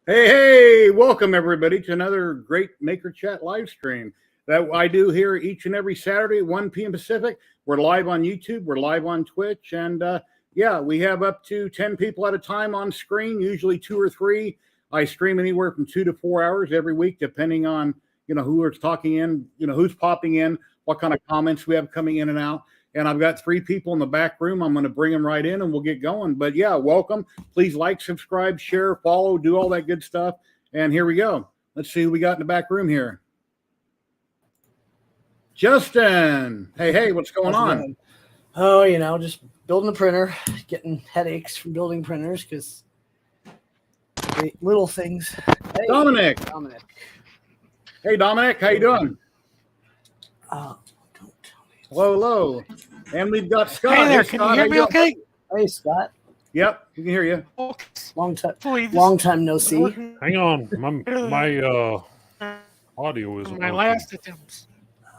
Hey, welcome everybody to another great Maker Chat live stream that I do here each and every Saturday, 1 p.m. Pacific. We're live on YouTube, we're live on Twitch, and yeah, we have up to 10 people at a time on screen, usually 2 or 3. I stream anywhere from 2 to 4 hours every week, depending on who is talking in, who's popping in, what kind of comments we have coming in and out. And I've got 3 people in the back room. I'm going to bring them right in and we'll get going. But yeah, welcome. Please like, subscribe, share, follow, do all that good stuff. And here we go. Let's see who we got in the back room here. Justin. Hey, what's going on? Oh, just building a printer, getting headaches from building printers because little things. Hey, Dominic. Hey, Dominic. How you doing? Hello. And we've got Scott. Hey there, Scott, can you hear me okay? Hey, Scott. Yep, we can hear you. Long time no see. Hang on. My audio isn't My working. last attempts.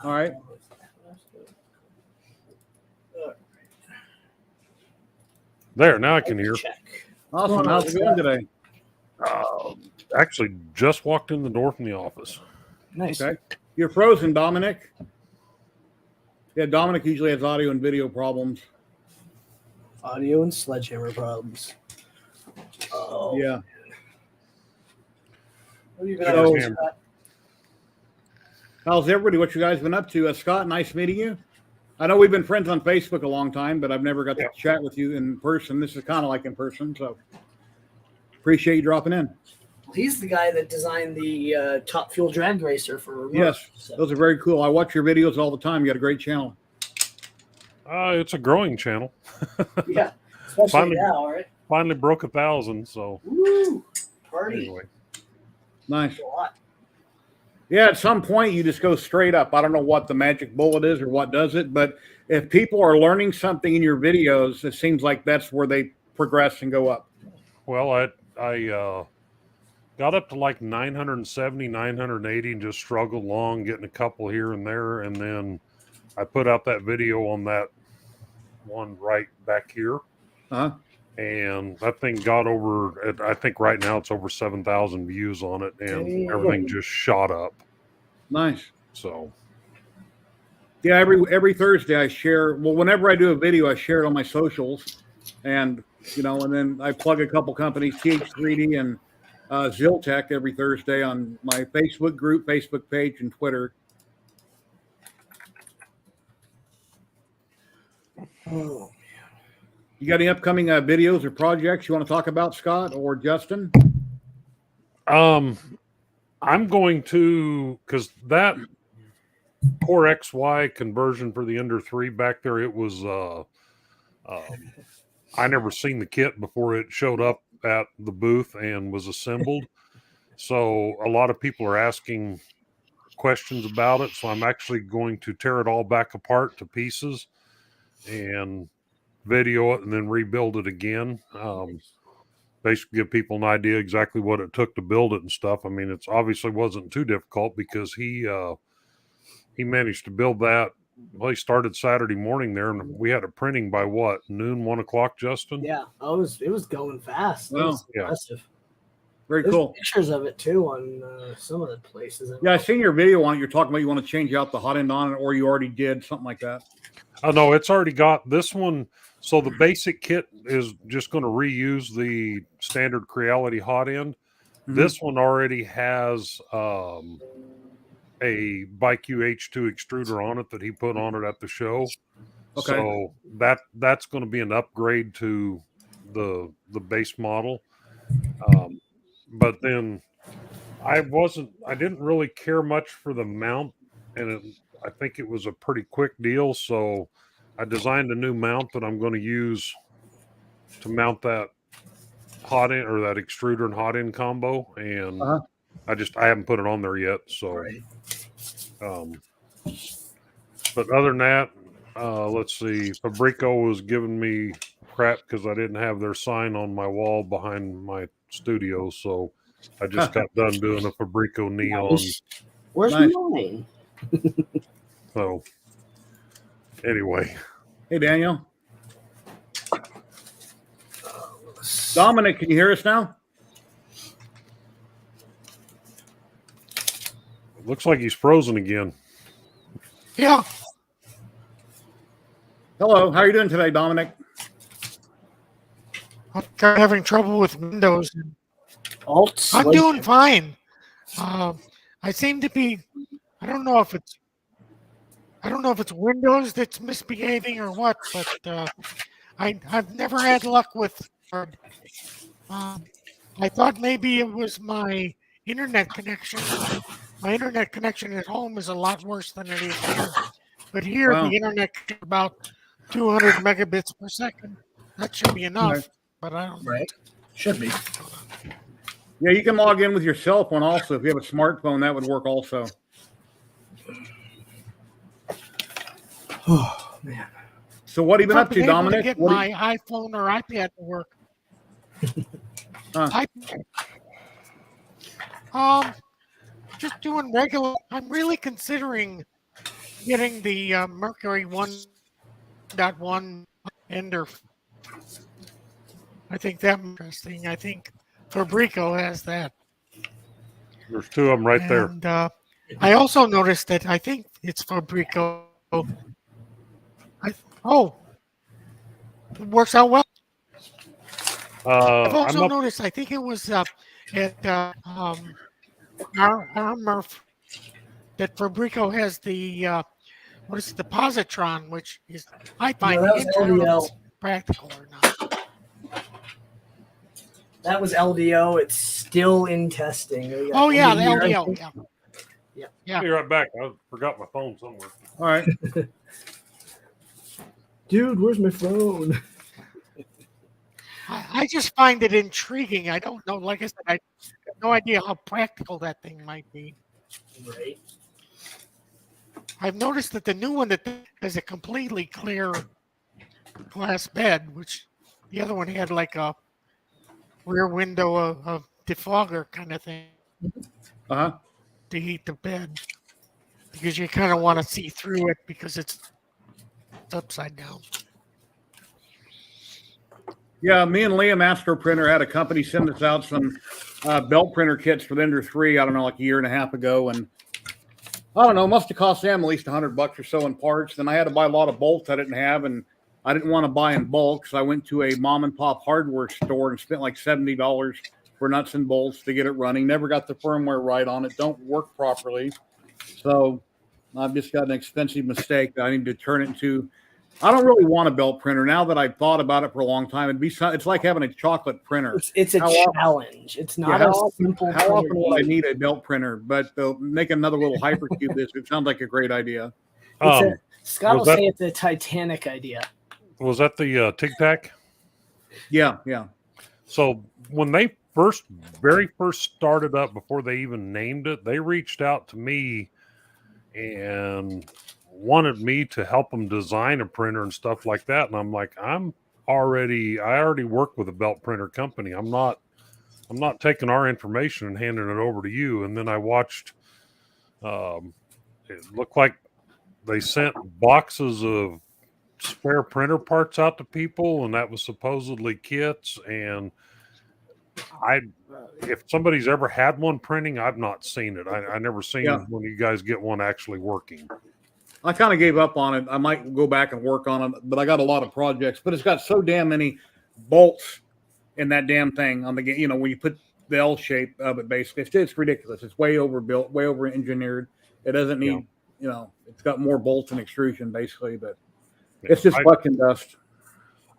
All right. There, now I can hear. Awesome. How's it going today? Actually, just walked in the door from the office. Nice. Okay. You're frozen, Dominic. Yeah, Dominic usually has audio and video problems. Audio and sledgehammer problems. Oh. Yeah. What have you been up to, So- Scott? How's everybody? What you guys been up to? Scott, nice meeting you. I know we've been friends on Facebook a long time, but I've never got to chat with you in person. This is kind of like in person, so appreciate you dropping in. He's the guy that designed the Top Fuel drag racer for remote. Yes, So. those are very cool. I watch your videos all the time. You got a great channel. It's a growing channel. Yeah, especially Finally- now, right? Finally broke 1,000. So Woo! Party. anyway, Nice. A lot. Yeah, at some point you just go straight up. I don't know what the magic bullet is or what does it, but if people are learning something in your videos, it seems like that's where they progress and go up. well, I got up to like 970, 980, and just struggled along, getting a couple here and there, and then I put out that video on that one right back here. Uh-huh. And that thing got over, I think right now it's over 7,000 views on it, and Dang. everything just shot up. Nice. So, Yeah, every Thursday I share. Well, whenever I do a video, I share it on my socials, and and then I plug a couple companies, TH3D and Ziltech, every Thursday on my Facebook group, Facebook page, and Twitter. Oh. You got any upcoming videos or projects you want to talk about, Scott or Justin? I'm going to, because that Core XY conversion for the Ender 3 back there, it was, I never seen the kit before it showed up at the booth and was assembled. So a lot of people are asking questions about it. So I'm actually going to tear it all back apart to pieces and video it and then rebuild it again. Basically give people an idea exactly what it took to build it and stuff. I mean, it's obviously wasn't too difficult because he managed to build that. Well, he started Saturday morning there, and we had it printing by what, noon, 1 o'clock, Justin? Yeah, it was going fast. It Wow. was impressive. Very There's cool. pictures of it too on some of the places. Yeah, I seen your video on it. You're talking about you want to change out the hot end on it, or you already did something like that. Oh, no, it's already got this one. So the basic kit is just going to reuse the standard Creality hot end. Mhm. This one already has a ByQ H2 extruder on it that he put on it at the show. Okay. So that's going to be an upgrade to the base model. But then I didn't really care much for the mount, and I think it was a pretty quick deal. So I designed a new mount that I'm going to use to mount that hot end or that extruder and hot end combo. And Uh-huh. I haven't put it on there yet. So, Right. But other than that, let's see, Fabrico was giving me crap because I didn't have their sign on my wall behind my studio. So I just got done doing a Fabrico neon. Nice. Where's Nice. mine? So anyway, Hey, Daniel. Dominic, can you hear us now? Looks like he's frozen again. Yeah, Hello, how are you doing today, Dominic? I'm kind of having trouble with Windows. Alt. I'm doing fine. I seem to be. I don't know if it's. I don't know if it's Windows that's misbehaving or what, but I've never had luck with. I thought maybe it was my internet connection. My internet connection at home is a lot worse than it is here. But here, Wow. the internet is about 200 megabits per second. That should be enough. Okay. But I don't know. Right. Should be. Yeah, you can log in with your cell phone also. If you have a smartphone, that would work also. Oh man. So what have you been up to, Able Dominic? get What do my iPhone or iPad to work. Huh. Just doing regular. I'm really considering getting the Mercury 1.1 Ender. I think that's interesting. I think Fabrico has that. There's two of them right there. And I also noticed that I think it's Fabrico. It works out well. I've I'm also up, noticed, I think it was at Murph that Fabrico has the what is it, the positron, which is I find No, that was LDL. practical or not. That was LDO. It's still in testing. We got Oh yeah, the a year, I LDO. think. Yeah. I'll be right back. I forgot my phone somewhere. All right. Dude, where's my phone? I just find it intriguing. I don't know. Like I said, I have no idea how practical that thing might be. Right. I've noticed that the new one that has a completely clear glass bed, which the other one had like a rear window, a defogger kind of thing Uh-huh. to heat the bed, because you kind of want to see through it because it's upside down. Yeah, me and Liam Astro Printer had a company send us out some belt printer kits for the Ender 3, I don't know, like a year and a half ago. And I don't know, must have cost them at least $100 or so in parts. Then I had to buy a lot of bolts I didn't have, and I didn't want to buy in bulk. So I went to a mom and pop hardware store and spent like $70 for nuts and bolts to get it running. Never got the firmware right on it. Don't work properly. So I've just got an expensive mistake that I need to turn it into. I don't really want a belt printer now that I've thought about it for a long time. It's like having a chocolate printer. It's a challenge. It's not a simple. How often would I need a belt printer? But they'll make another little hypercube. It sounds like a great idea. Scott will say it's a Titanic idea. Was that the Tic Tac? Yeah. So when they very first started up, before they even named it, they reached out to me and wanted me to help them design a printer and stuff like that. And I'm like, I already work with a belt printer company. I'm not taking our information and handing it over to you. And then I watched, it looked like they sent boxes of spare printer parts out to people, and that was supposedly kits. And if somebody's ever had one printing, I've not seen it. I never seen when you guys get one actually working. I kind of gave up on it. I might go back and work on it, but I got a lot of projects. But it's got so damn many bolts in that damn thing on the, when you put the L shape of it, basically, it's ridiculous. It's way overbuilt, way over engineered. It doesn't need, it's got more bolts and extrusion basically, but it's just fucking dust.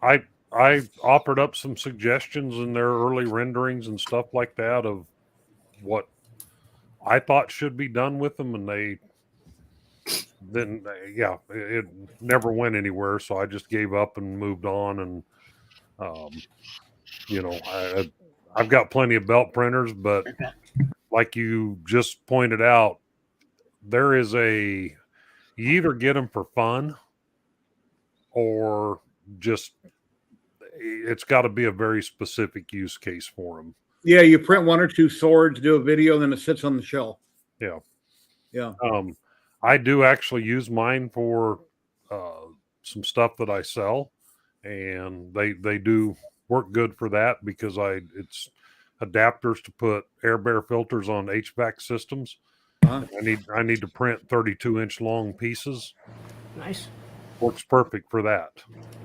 I offered up some suggestions in their early renderings and stuff like that of what I thought should be done with them, and it never went anywhere. So I just gave up and moved on. And I've got plenty of belt printers, but like you just pointed out, you either get them for fun or just it's got to be a very specific use case for them. Yeah, you print one or two swords, do a video, and then it sits on the shelf. Yeah. I do actually use mine for some stuff that I sell, and they do work good for that because it's adapters to put air bear filters on HVAC systems, I need to print 32-inch long pieces. Nice. Works perfect for that.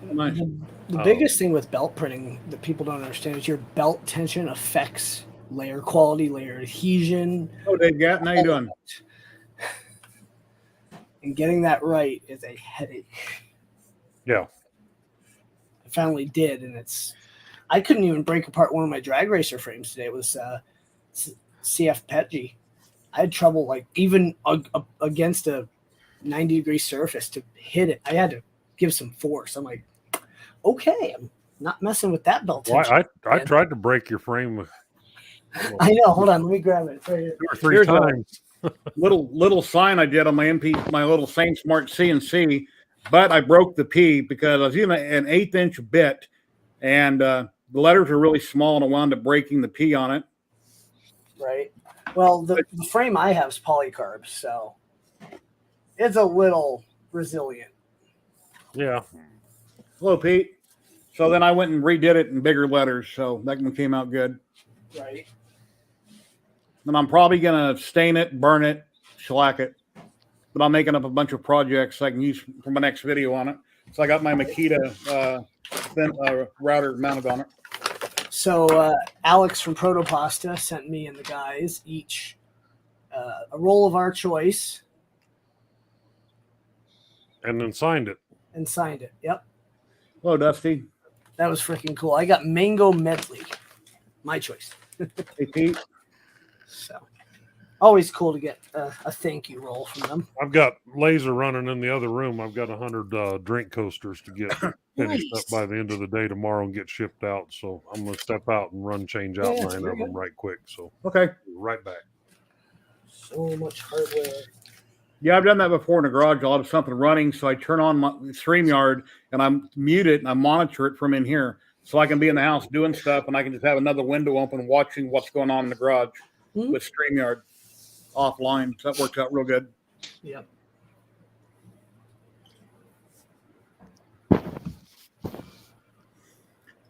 Nice. The biggest thing with belt printing that people don't understand is your belt tension affects layer quality, layer adhesion. Oh, Dave Gatton, how you doing? And getting that right is a headache. Yeah. I finally did, and I couldn't even break apart one of my drag racer frames today. It was CF Petgy. I had trouble, like, even against a 90-degree surface to hit it. I had to give some force. I'm like, okay, I'm not messing with that belt tension. Well, I tried to break your frame with, I know. Hold on, let me grab it. It's right here. 2 or 3 Here's times. Little sign I did on my my little Same Smart CNC, but I broke the P because I was using an 1/8-inch bit, and the letters are really small, and I wound up breaking the P on it. Right. Well, the frame I have is polycarb, so it's a little resilient. Yeah. Hello, Pete. So then I went and redid it in bigger letters, so that one came out good. Right. And I'm probably gonna stain it, burn it, shellac it, but I'm making up a bunch of projects I can use for my next video on it. So I got my Makita router mounted on it. So Alex from Protopasta sent me and the guys each a roll of our choice And then signed it. and signed it. Yep. Hello, Dusty. That was freaking cool. I got Mango Medley. My choice. Hey, Pete. So always cool to get a thank you roll from them. I've got laser running in the other room. I've got 100 drink coasters to get finished up by the end of the day tomorrow and get shipped out. So I'm going to step out and change out 9 of them right quick. So Okay. right back. So much hardware. Yeah, I've done that before in the garage. I'll have something running, so I turn on my StreamYard and I mute it and I monitor it from in here, so I can be in the house doing stuff and I can just have another window open watching what's going on in the garage with StreamYard offline. So that works out real good. Yep.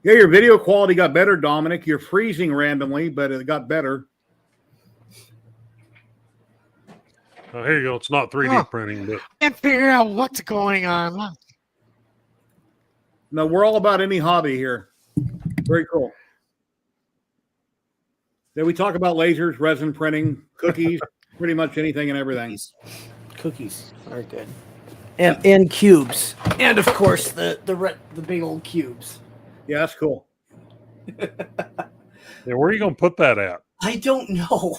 Yeah, your video quality got better, Dominic. You're freezing randomly, but it got better. Here you go. It's not 3D printing, but Can't figure out what's going on. No, we're all about any hobby here. Very cool. Then we talk about lasers, resin printing, cookies, pretty much anything and everything. Cookies are good. And cubes. And of course the big old cubes. Yeah, that's cool. yeah, where are you going to put that at? I don't know.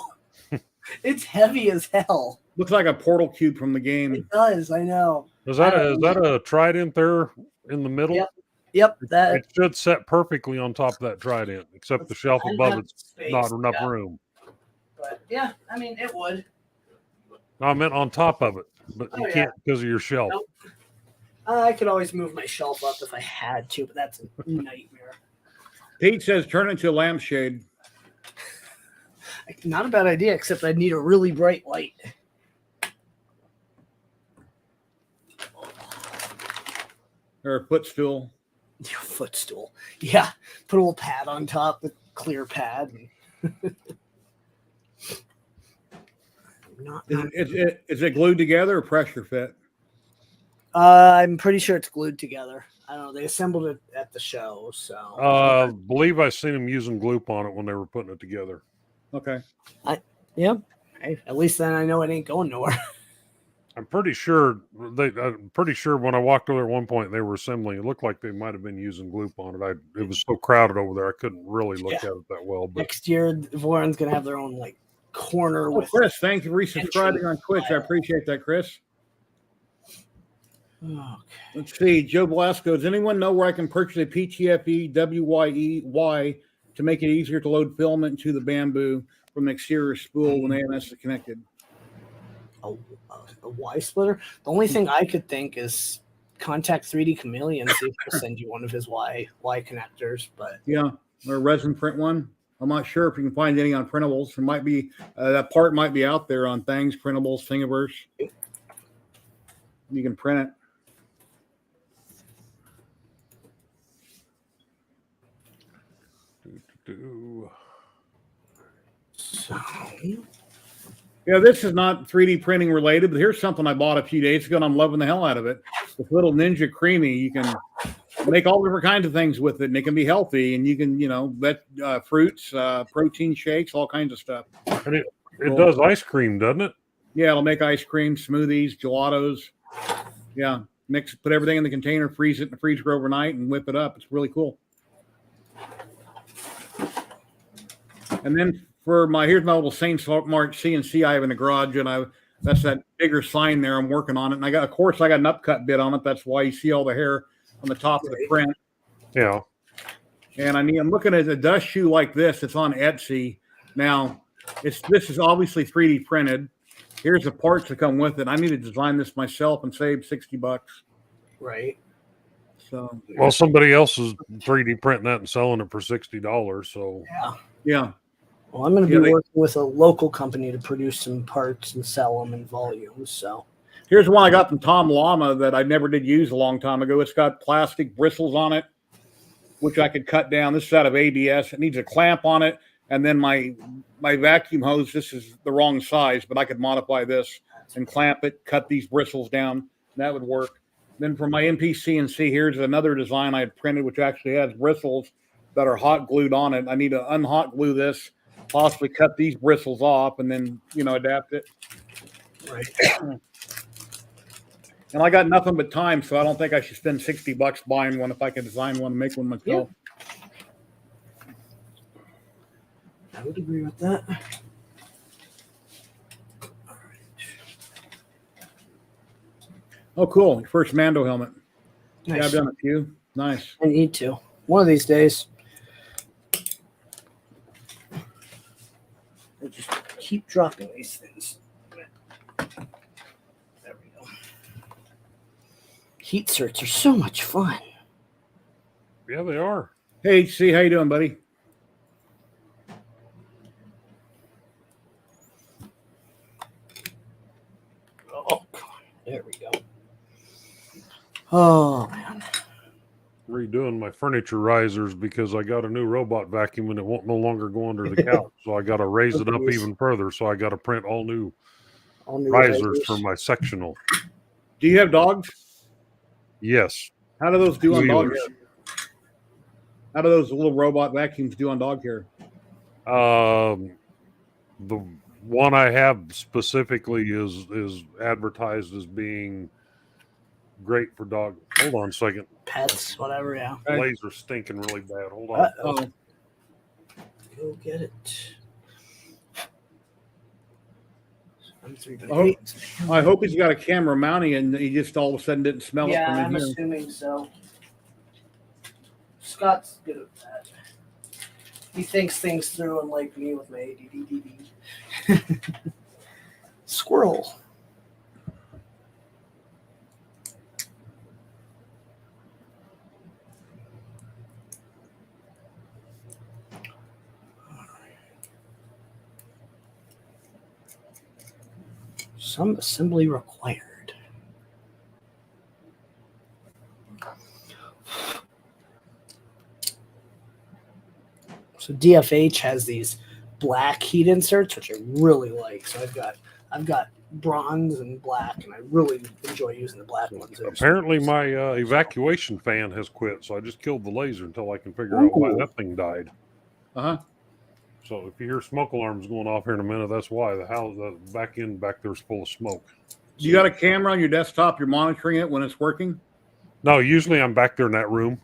It's heavy as hell. Looks like a portal cube from the game. It does, I know. Is that a trident there in the middle? Yep. It should set perfectly on top of that trident, except the shelf above it's not enough room. But yeah, I mean it would. No, I meant on top of it, but you can't because of your shelf. Nope. I could always move my shelf up if I had to, but that's a nightmare. Pete says turn it into a lampshade. Not a bad idea, except I'd need a really bright light. Or a footstool. Your footstool. Yeah. Put a little pad on top, the clear pad. Is it glued together or pressure fit? I'm pretty sure it's glued together. I don't know. They assembled it at the show, so. Believe I seen them using glue on it when they were putting it together. Okay. Yeah. Hey, at least then I know it ain't going nowhere. I'm pretty sure when I walked over there at one point they were assembling. It looked like they might have been using glue on it. It was so crowded over there I couldn't really look at it that well. But next year, Voron's gonna have their own corner with. Chris, thank you for resubscribing on Twitch. I appreciate that, Chris. Okay. Let's see. Joe Blasco, does anyone know where I can purchase a PTFE WYEY to make it easier to load filament into the bamboo from the exterior spool when AMS is connected? A Y splitter? The only thing I could think is contact 3D Chameleon, see if he'll send you one of his Y connectors. But yeah, or a resin print one. I'm not sure if you can find any on printables. It might be that part might be out there on things, printables, Thingiverse. You can print it. So Yeah, this is not 3D printing related, but here's something I bought a few days ago, and I'm loving the hell out of it. This little Ninja Creamy. You can make all different kinds of things with it, and it can be healthy. And you can, fruits, protein shakes, all kinds of stuff. And it does ice cream, doesn't it? Yeah, it'll make ice cream, smoothies, gelatos. Yeah, put everything in the container, freeze it in the freezer overnight, and whip it up. It's really cool. And then here's my little Saint March CNC I have in the garage, and that's that bigger sign there. I'm working on it, and I got an upcut bit on it. That's why you see all the hair on the top of the print. Yeah. And I'm looking at a dust shoe like this. It's on Etsy. Now, this is obviously 3D printed. Here's the parts that come with it. I need to design this myself and save $60. Right. So, well, somebody else is 3D printing that and selling it for $60. So yeah. Well, I'm going to be working with a local company to produce some parts and sell them in volumes. So here's one I got from Tom Llama that I never did use a long time ago. It's got plastic bristles on it, which I could cut down. This is out of ABS. It needs a clamp on it. And then my vacuum hose, this is the wrong size, but I could modify this and clamp it, cut these bristles down. That would work. Then for my MPCNC, here's another design I had printed, which actually has bristles that are hot glued on it. I need to unhot glue this, possibly cut these bristles off, and then, adapt it. Right. And I got nothing but time, so I don't think I should spend $60 buying one if I can design one and make one myself. Yeah. I would agree with that. All right. Oh, cool. Your first Mando helmet. Nice. Yeah, I've done a few. Nice. I need to. One of these days. I just keep dropping these things. There we go. Heat certs are so much fun. Yeah, they are. Hey, HC, how you doing, buddy? Oh, God. There we go. Oh, man. Redoing my furniture risers because I got a new robot vacuum and it won't no longer go under the couch. So I got to raise it up even further. So I got to print all new risers for my sectional. Do you have dogs? Yes. How do those do on dog hair? How do those little robot vacuums do on dog hair? The one I have specifically is advertised as being great for dog. Hold on a second. Pets, whatever, yeah. Laser's stinking really bad. Hold on. Oh, Go get it. I'm 3 by Oh, 8. I hope he's got a camera mounting and he just all of a sudden didn't smell it Yeah, from in I'm here. assuming so. Scott's good at that. He thinks things through, unlike me with my ADD. Squirrel. Some assembly required. So DFH has these black heat inserts, which I really like. So I've got bronze and black, and I really enjoy using the black ones. Apparently, my evacuation fan has quit, so I just killed the laser until I can figure out why that thing died. Uh-huh. So if you hear smoke alarms going off here in a minute, that's why the back there's full of smoke. You got a camera on your desktop? You're monitoring it when it's working? No, usually I'm back there in that room.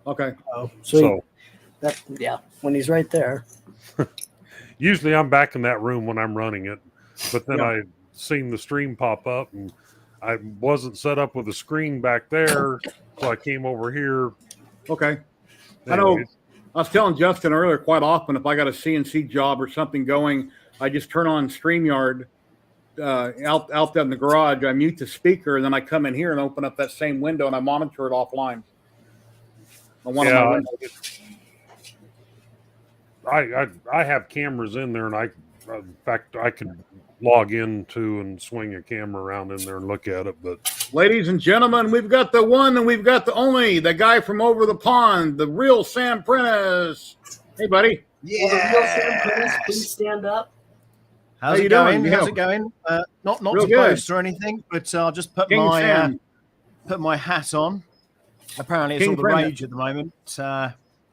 Okay. Oh, So that yeah, when he's right there. usually I'm back in that room when I'm running it, but then Yeah. I seen the stream pop up and I wasn't set up with a screen back there, so I came over here. Okay. I know. Anyways, I was telling Justin earlier, quite often, if I got a CNC job or something going, I just turn on StreamYard out there in the garage. I mute the speaker, and then I come in here and open up that same window, and I monitor it offline. On one of my windows. I have cameras in there, and in fact, I could log into and swing a camera around in there and look at it. But Ladies and gentlemen, we've got the one and we've got the only, the guy from over the pond, the real Sam Prentice. Hey, buddy. Yeah. Will the real Sam Prentice please stand up? How's you it going? doing? How's Yeah. it going? Not Real to good. boast or anything, but I'll just put King Sam. my hat on. Apparently, it's King all the Friend. rage at the moment.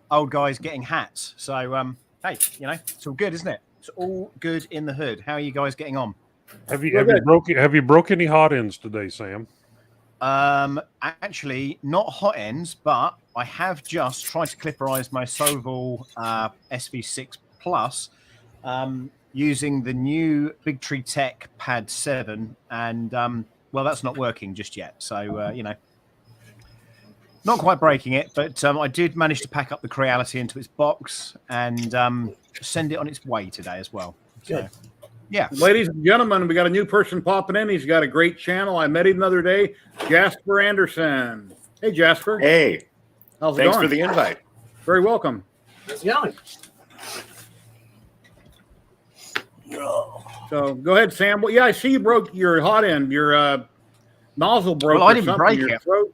Old guys getting hats. So, hey, it's all good, isn't it? It's all good in the hood. How are you guys getting on? Have Real you good. have you broke any hot ends today, Sam? Actually, not hot ends, but I have just tried to clipperize my Soval SV6 Plus using the new Big Tree Tech Pad 7, and well, that's not working just yet. So not quite breaking it, but I did manage to pack up the Creality into its box and send it on its way today as well. So, yeah. Ladies and gentlemen, we got a new person popping in. He's got a great channel. I met him the other day, Jasper Anderson. Hey, Jasper. Hey, How's it thanks going? for the invite. Very welcome. How's it going? So go ahead, Sam. Well, yeah, I see you broke your hot end. Your nozzle broke. Well, I or didn't something. break Your it. throat-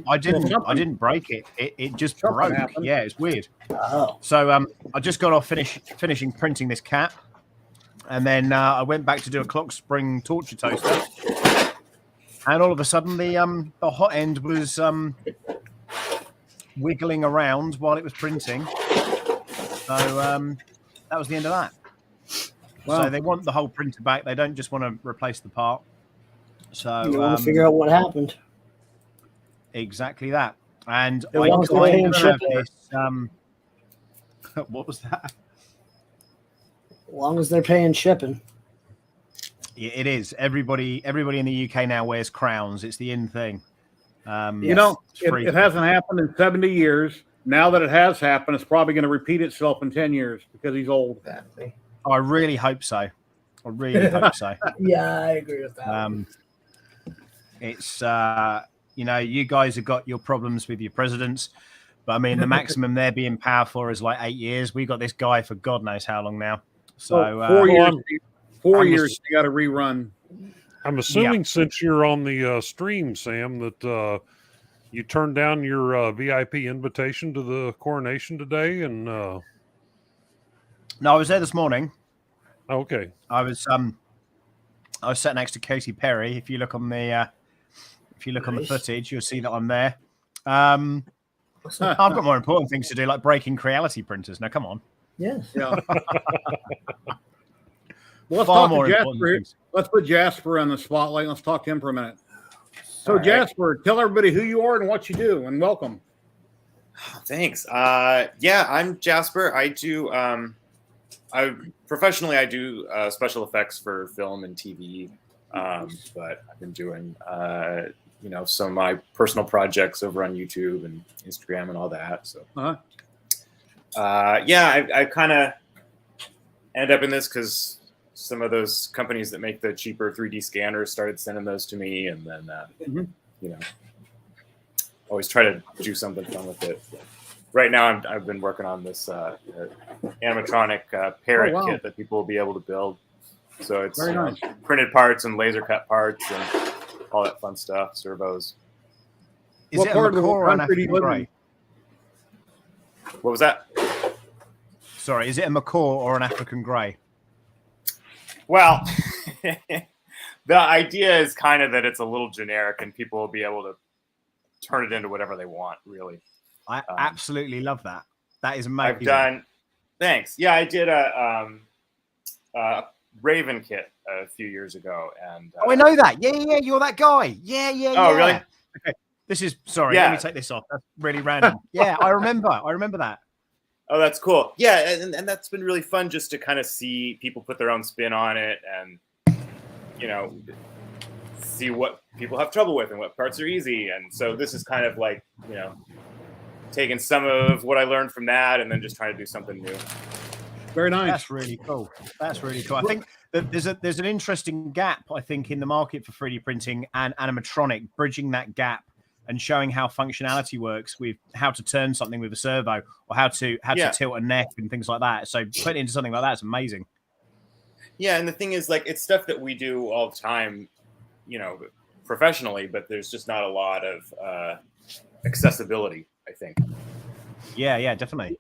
I didn't. something- I didn't break it. It just something broke. happened. Yeah, it's weird. Oh. So I just got off finishing printing this cap, and then I went back to do a clock spring torture toaster, and all of a sudden the hot end was wiggling around while it was printing. So that was the end of that. Wow. So they want the whole printer back. They don't just want to replace the part. So You want to figure out what happened. exactly that. And As I long as they're kind paying of have shipping. this. What was that? As long as they're paying shipping. Yeah, it is. Everybody in the UK now wears crowns. It's the in thing. You know, it hasn't happened in 70 years. Now that it has happened, it's probably going to repeat itself in 10 years because he's old. Exactly. I really hope so. I really hope so. Yeah, I agree with that. It's you guys have got your problems with your presidents, but I mean the maximum they're being power for is like 8 years. We got this guy for God knows how long now. So So 4 years. Four I'm years. You got to rerun. I'm assuming since you're on the stream, Sam, that you turned down your VIP invitation to the coronation today, and no, I was there this morning. okay. I was sat next to Katy Perry. If you look on the on the footage, you'll see that I'm there. I've got more important things to do, like breaking Creality printers. Now, come on. Yes. Yeah. Well, let's Far talk more to important Jasper. things. Let's put Jasper on the spotlight. Let's talk to him for a minute. So, All right. Jasper, tell everybody who you are and what you do, and welcome. Thanks. Yeah, I'm Jasper. I do. Professionally, I do special effects for film and TV. But I've been doing, some of my personal projects over on YouTube and Instagram and all that. So, I kind of end up in this because some of those companies that make the cheaper 3D scanners started sending those to me, and then always try to do something fun with it. Right now, I've been working on this animatronic parrot kit that people will be able to build. So it's Very nice. Printed parts and laser cut parts and all that fun stuff. Servos. Is What it a part of the macaw or an country do you African live in? grey? What was that? Sorry, is it a macaw or an African grey? Well, the idea is kind of that it's a little generic and people will be able to turn it into whatever they want, really. I absolutely love that. That is amazing. I've done. Thanks. Yeah, I did a Raven kit a few years ago, and Oh, I know that. Yeah. You're that guy. Yeah. Oh, really? Okay. This is sorry. Yeah. Let me take this off. That's really random. Yeah, I remember that. Oh, that's cool. Yeah, and that's been really fun just to kind of see people put their own spin on it, and see what people have trouble with and what parts are easy. And so this is kind of like taking some of what I learned from that and then just trying to do something new. Very nice. That's really cool. I think that there's an interesting gap, I think, in the market for 3D printing and animatronic, bridging that gap and showing how functionality works with how to turn something with a servo or how to tilt a neck and things like that. So putting it into something like that is amazing. Yeah, and the thing is, like, it's stuff that we do all the time, professionally, but there's just not a lot of accessibility, I think. Yeah, definitely.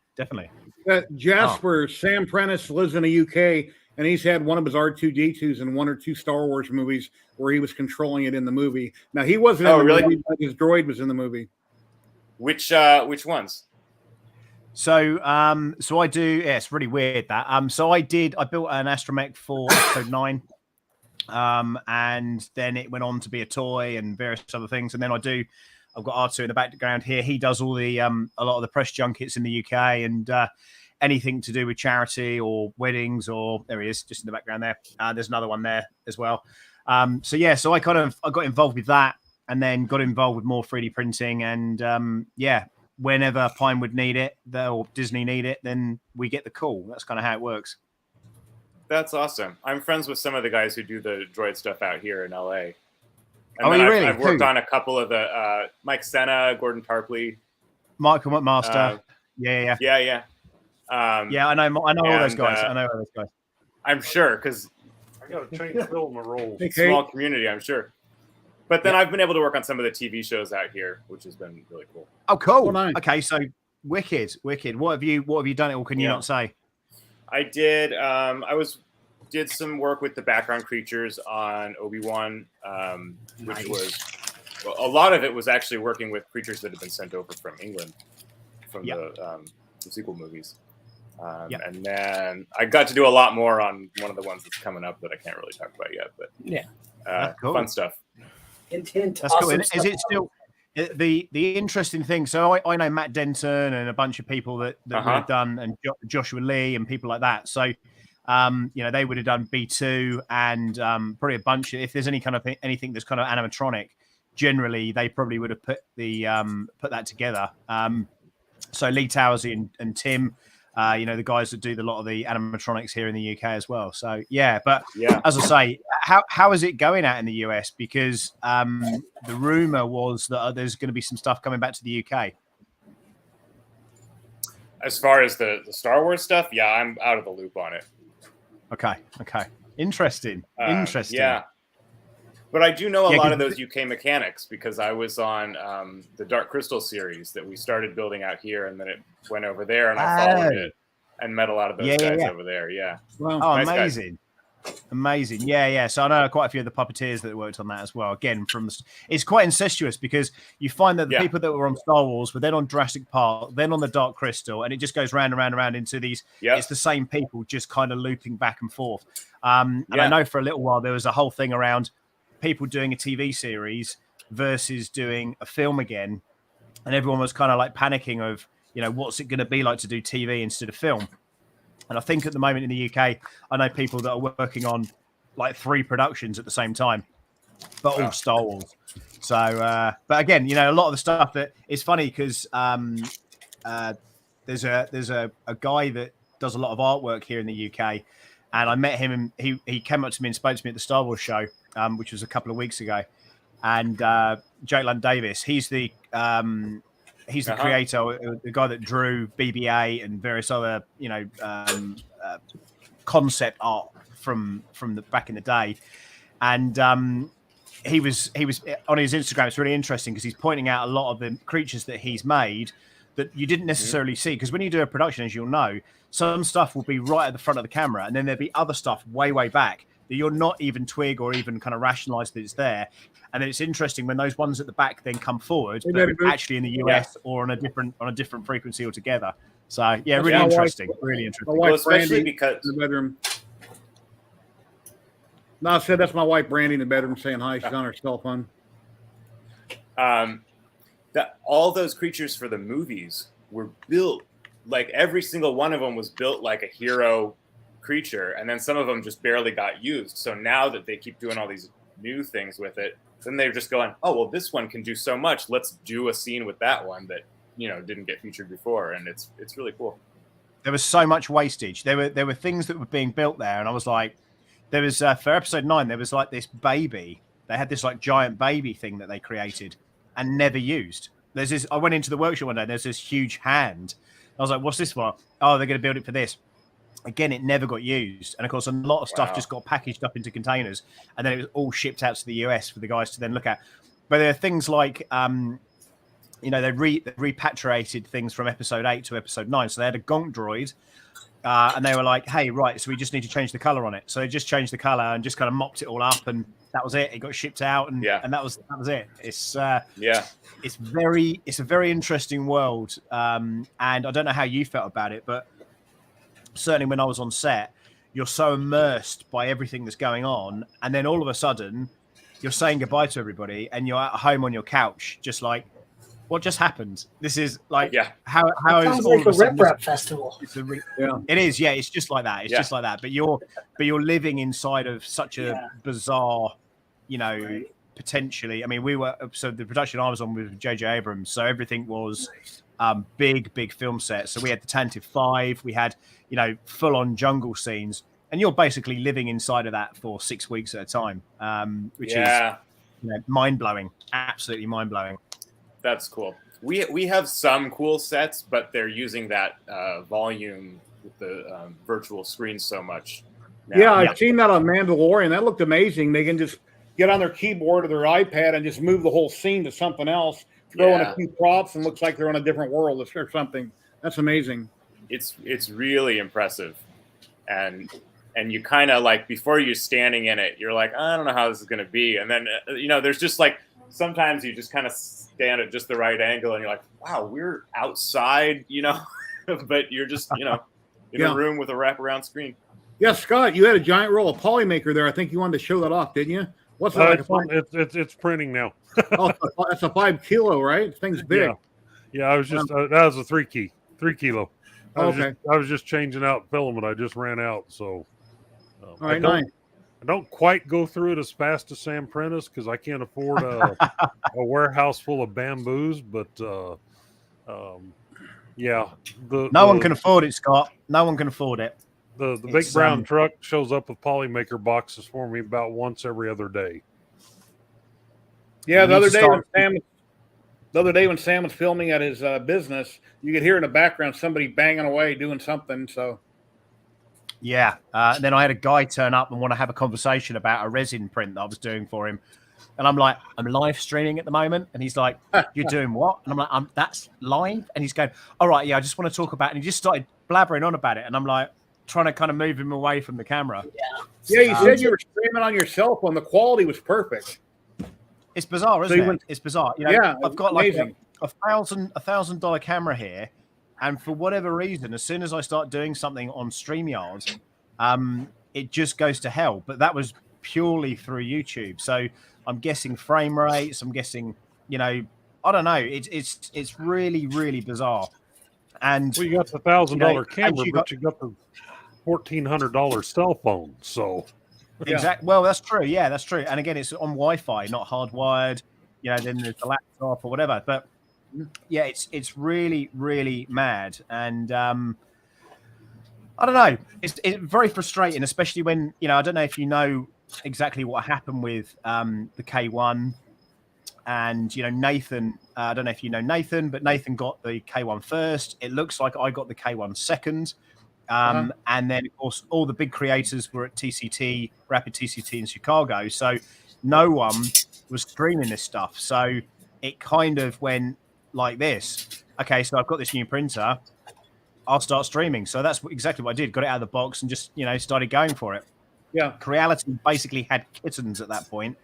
Jasper, Sam Prentice lives in the UK. and he's had one of his R2D2s in 1 or 2 Star Wars movies where he was controlling it in the movie. Now he wasn't in the movie, but his droid was in the movie. Which ones? So I do. Yeah, it's really weird that. So I built an astromech for episode 9, and then it went on to be a toy and various other things. And then I've got R2 in the background here. He does all the a lot of the press junkets in the UK and anything to do with charity or weddings. Or there he is, just in the background there. There's another one there as well. So I got involved with that, and then got involved with more 3D printing, and whenever Pinewood need it, or Disney need it, then we get the call. That's kind of how it works. That's awesome. I'm friends with some of the guys who do the droid stuff out here in LA. And are you really? I've worked on a couple of the Mike Senna, Gordon Tarpley, Michael McMaster. Yeah. I know all those guys. I know all those guys. I'm sure, because I got to change Phil in my role. Small community, I'm sure. But then I've been able to work on some of the TV shows out here, which has been really cool. Oh, cool. Oh, nice. Okay, so wicked. What have you done? Or can you not say? I did. Did some work with the background creatures on Obi-Wan, which was a lot of it was actually working with creatures that had been sent over from England from the sequel movies. And then I got to do a lot more on one of the ones that's coming up that I can't really talk about yet. But cool. Fun stuff. Intent. That's cool. Is it still the interesting thing? So I know Matt Denton and a bunch of people that would have done, and Joshua Lee and people like that. So they would have done B2 and probably a bunch of, if there's any kind of anything that's kind of animatronic, generally they probably would have put that together. So Lee Towersy and Tim, the guys that do a lot of the animatronics here in the UK as well. So as I say, how is it going out in the US? Because the rumor was that there's going to be some stuff coming back to the UK. As far as the Star Wars stuff, I'm out of the loop on it. Okay. Interesting. Yeah. But I do know a lot of those UK mechanics because I was on the Dark Crystal series that we started building out here, and then it went over there, and I followed it and met a lot of those guys over there. Yeah. Wow. Oh, nice amazing. Guys. Amazing. Yeah. So I know quite a few of the puppeteers that worked on that as well. Again, it's quite incestuous because you find that the people that were on Star Wars were then on Jurassic Park, then on the Dark Crystal, and it just goes round and round and round into these. Yep. It's the same people just kind of looping back and forth. And I know for a little while there was a whole thing around people doing a TV series versus doing a film again, and everyone was kind of like panicking of, what's it going to be like to do TV instead of film. And I think at the moment in the UK, I know people that are working on like 3 productions at the same time, but all Star Wars. So, but again, a lot of the stuff that it's funny because there's a guy that does a lot of artwork here in the UK, and I met him, and he came up to me and spoke to me at the Star Wars show, which was a couple of weeks ago. And Jake Lund Davis, he's the creator, the guy that drew BB-8 and various other, concept art from the back in the day. And he was on his Instagram. It's really interesting because he's pointing out a lot of the creatures that he's made that you didn't necessarily see. Because when you do a production, as you'll know, some stuff will be right at the front of the camera, and then there'll be other stuff way back that you're not even twig or even kind of rationalize that it's there. And then it's interesting when those ones at the back then come forward, but actually in the US or on a different frequency altogether. So really interesting. Really interesting. My wife, especially Brandy, because in the bedroom. No, I said that's my wife Brandy in the bedroom saying hi. She's on her cell phone. That all those creatures for the movies were built, like every single one of them was built like a hero creature, and then some of them just barely got used. So now that they keep doing all these new things with it, then they're just going, oh well, this one can do so much, let's do a scene with that one that didn't get featured before. And it's really cool. There was so much wastage. There were things that were being built there, and I was like, there was for episode 9 there was like this baby, they had this like giant baby thing that they created and never used. There's this, I went into the workshop one day, there's this huge hand. I was like, what's this for? Oh, they're going to build it for this. Again, it never got used. And of course, a lot of stuff just got packaged up into containers, and then it was all shipped out to the US for the guys to then look at. But there are things like, they repatriated things from episode 8 to episode 9. So they had a gonk droid And they were like, hey, right, so we just need to change the color on it. So they just changed the color and just kind of mopped it all up, and that was it. It got shipped out, and that was it. It's it's a very interesting world. And I don't know how you felt about it, but certainly when I was on set, you're so immersed by everything that's going on, and then all of a sudden you're saying goodbye to everybody, and you're at home on your couch, just like, what just happened? This is like, how is sounds all like of a a sudden rip rap festival. It is, yeah. It's just like that. It's just like that. But you're living inside of such a bizarre, potentially. I mean, so the production I was on was J.J. Abrams, so everything was big film set. So we had the Tantive 5, we had full on jungle scenes, and you're basically living inside of that for 6 weeks at a time, which is mind blowing, absolutely mind blowing. That's cool. We have some cool sets, but they're using that volume with the virtual screen so much now. Yeah, I've seen that on Mandalorian. That looked amazing. They can just get on their keyboard or their iPad and just move the whole scene to something else, throw in a few props, and looks like they're on a different world or something. That's amazing. It's really impressive, and you kind of like, before you're standing in it, you're like, I don't know how this is going to be, and then there's just like, sometimes you just kind of stand at just the right angle, and you're like, wow, we're outside, but you're just in a room with a wraparound screen. Yeah, Scott, you had a giant roll of Polymaker there. I think you wanted to show that off, didn't you? What's that? It's printing now. That's a 5 kilo, right? This thing's big. Yeah. I was just that was a 3 kilo. I was just changing out filament. I just ran out, so all right, nice. I don't quite go through it as fast as Sam Prentice because I can't afford a warehouse full of bamboos. But no one can afford it, Scott. No one can afford it. The big brown truck shows up with Polymaker boxes for me about once every other day. Yeah, the other day when Sam was filming at his business, you could hear in the background somebody banging away doing something. So. Yeah. Then I had a guy turn up and want to have a conversation about a resin print that I was doing for him. And I'm like, I'm live streaming at the moment. And he's like, you're doing what? And I'm like, that's live? And he's going, all right, yeah, I just want to talk about it. And he just started blabbering on about it. And I'm like, trying to kind of move him away from the camera. Yeah, you said you were streaming on your cell phone. The quality was perfect. It's bizarre, isn't it? It's bizarre. I've got amazing. like a $1,000 camera here. And for whatever reason, as soon as I start doing something on StreamYard, it just goes to hell. But that was purely through YouTube. So I'm guessing frame rates. I'm guessing, I don't know. It's really, really bizarre. And you got the $1,000 camera, but you got the $1,400 cell phone. So exactly. Well, that's true. Yeah, that's true. And again, it's on Wi-Fi, not hardwired. Then there's the laptop or whatever. But yeah, it's really, really mad. And I don't know. It's very frustrating, especially when I don't know if you know exactly what happened with the K1 and Nathan. I don't know if you know Nathan, but Nathan got the K1 first. It looks like I got the K1 second. And then, of course, all the big creators were at TCT, Rapid TCT in Chicago. So no one was streaming this stuff. So it kind of went like this. Okay, so I've got this new printer. I'll start streaming. So that's exactly what I did. Got it out of the box and just, started going for it. Yeah. Creality basically had kittens at that point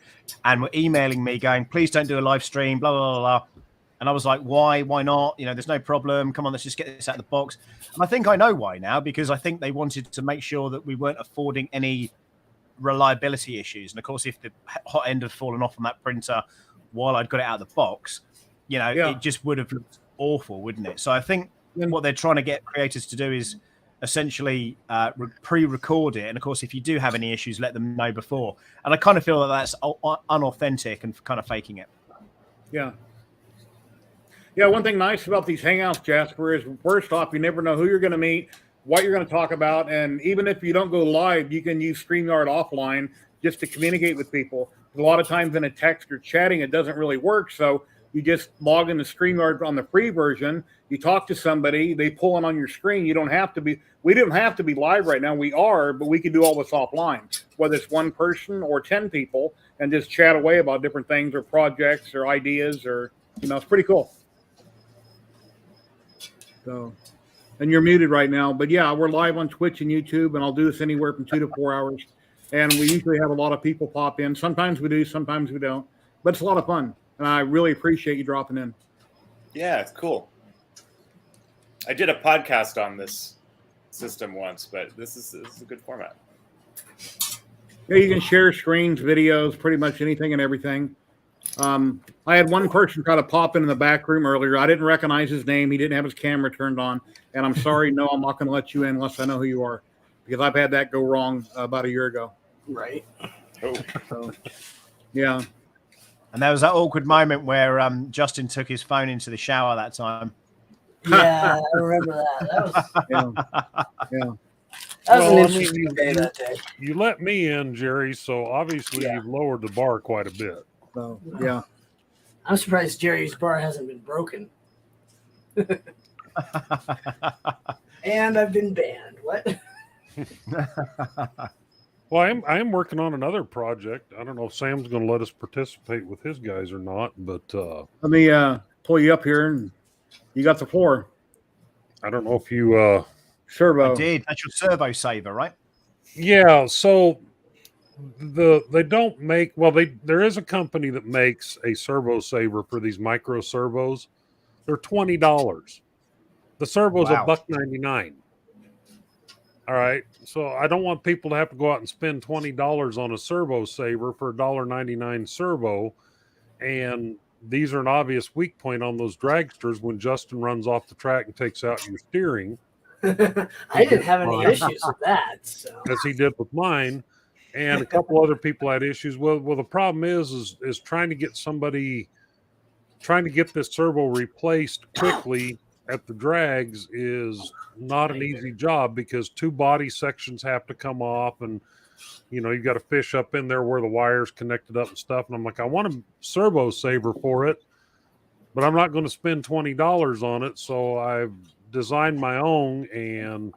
and were emailing me going, please don't do a live stream, blah, blah, blah, blah. And I was like, why? Why not? There's no problem. Come on, let's just get this out of the box. And I think I know why now, because I think they wanted to make sure that we weren't affording any reliability issues. And of course, if the hot end had fallen off on that printer while I'd got it out of the box, it just would have looked awful, wouldn't it? So I think what they're trying to get creators to do is essentially pre-record it. And of course, if you do have any issues, let them know before. And I kind of feel that that's unauthentic and kind of faking it. Yeah. Yeah, one thing nice about these Hangouts, Jasper, is first off, you never know who you're going to meet, what you're going to talk about, and even if you don't go live, you can use StreamYard offline just to communicate with people. A lot of times in a text or chatting, it doesn't really work, so you just log into StreamYard on the free version, you talk to somebody, they pull it on your screen. We don't have to be live right now. We are, but we can do all this offline, whether it's one person or 10 people, and just chat away about different things or projects or ideas or, it's pretty cool. So, and you're muted right now. But yeah, we're live on Twitch and YouTube, and I'll do this anywhere from 2 to 4 hours. And we usually have a lot of people pop in. Sometimes we do, sometimes we don't. But it's a lot of fun, and I really appreciate you dropping in. Yeah, it's cool. I did a podcast on this system once, but this is a good format. Yeah, you can share screens, videos, pretty much anything and everything. I had one person try to pop in the back room earlier. I didn't recognize his name. He didn't have his camera turned on. And I'm sorry, no, I'm not going to let you in unless I know who you are, because I've had that go wrong about a year ago. Right. Oh, So, yeah. And there was that awkward moment where Justin took his phone into the shower that time. Yeah, I remember that. That was, Yeah. that was Well, an I interesting mean, day that day. You let me in, Jerry, so obviously Yeah. you've lowered the bar quite a bit. So, yeah. I'm surprised Jerry's bar hasn't been broken. And I've been banned. What? Well, I am working on another project. I don't know if Sam's going to let us participate with his guys or not, but Let me pull you up here, and you got the floor. I don't know if you Servo. I did. That's your servo saver, right? yeah, so they don't make, well, there is a company that makes a servo saver for these micro servos. They're $20. The servo's Wow. $1.99. All right, so I don't want people to have to go out and spend $20 on a servo saver for a $1.99 servo, and these are an obvious weak point on those dragsters when Justin runs off the track and takes out your steering, I didn't have any issues with that. So. as he did with mine, and a couple other people had issues. Well, the problem is trying to get this servo replaced quickly at the drags is not an easy job, because 2 body sections have to come off, and you've got to fish up in there where the wire's connected up and stuff. And I'm like, I want a servo saver for it, but I'm not going to spend $20 on it. So I've designed my own, and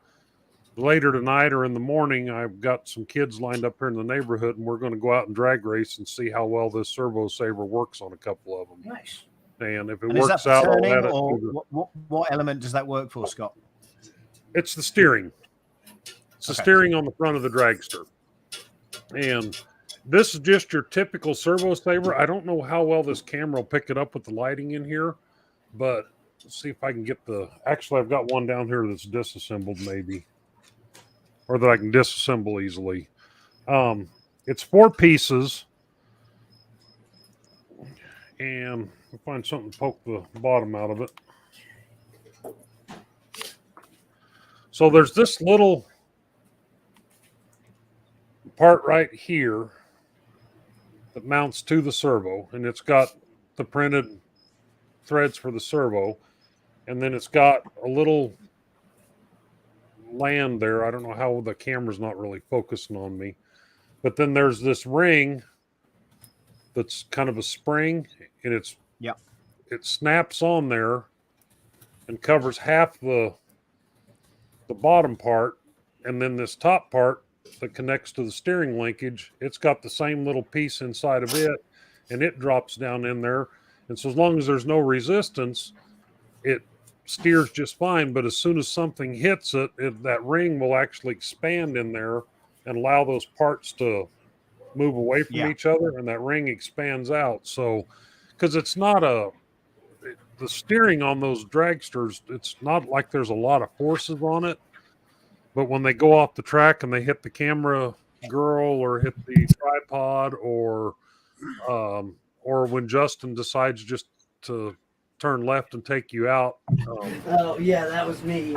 later tonight or in the morning, I've got some kids lined up here in the neighborhood, and we're going to go out and drag race and see how well this servo saver works on a couple of them. Nice. And if it And is works that out, for I'll turning, add it or to what element does that work for, Scott? it's the steering. It's the Okay. steering on the front of the dragster. And this is just your typical servo saver. I don't know how well this camera will pick it up with the lighting in here, but let's see if I can get actually, I've got one down here that's disassembled maybe, or that I can disassemble easily. It's 4 pieces, and I'll find something to poke the bottom out of it. So there's this little part right here that mounts to the servo, and it's got the printed threads for the servo, and then it's got a little land there. I don't know how the camera's not really focusing on me, but then there's this ring that's kind of a spring, and it snaps on there and covers half the bottom part, and then this top part that connects to the steering linkage, it's got the same little piece inside of it, and it drops down in there. And so as long as there's no resistance, it steers just fine. But as soon as something hits it, that ring will actually expand in there and allow those parts to move away from each other, and that ring expands out. So, because it's not the steering on those dragsters, it's not like there's a lot of forces on it, but when they go off the track and they hit the camera girl or hit the tripod, or when Justin decides just to turn left and take you out. Oh yeah, that was me.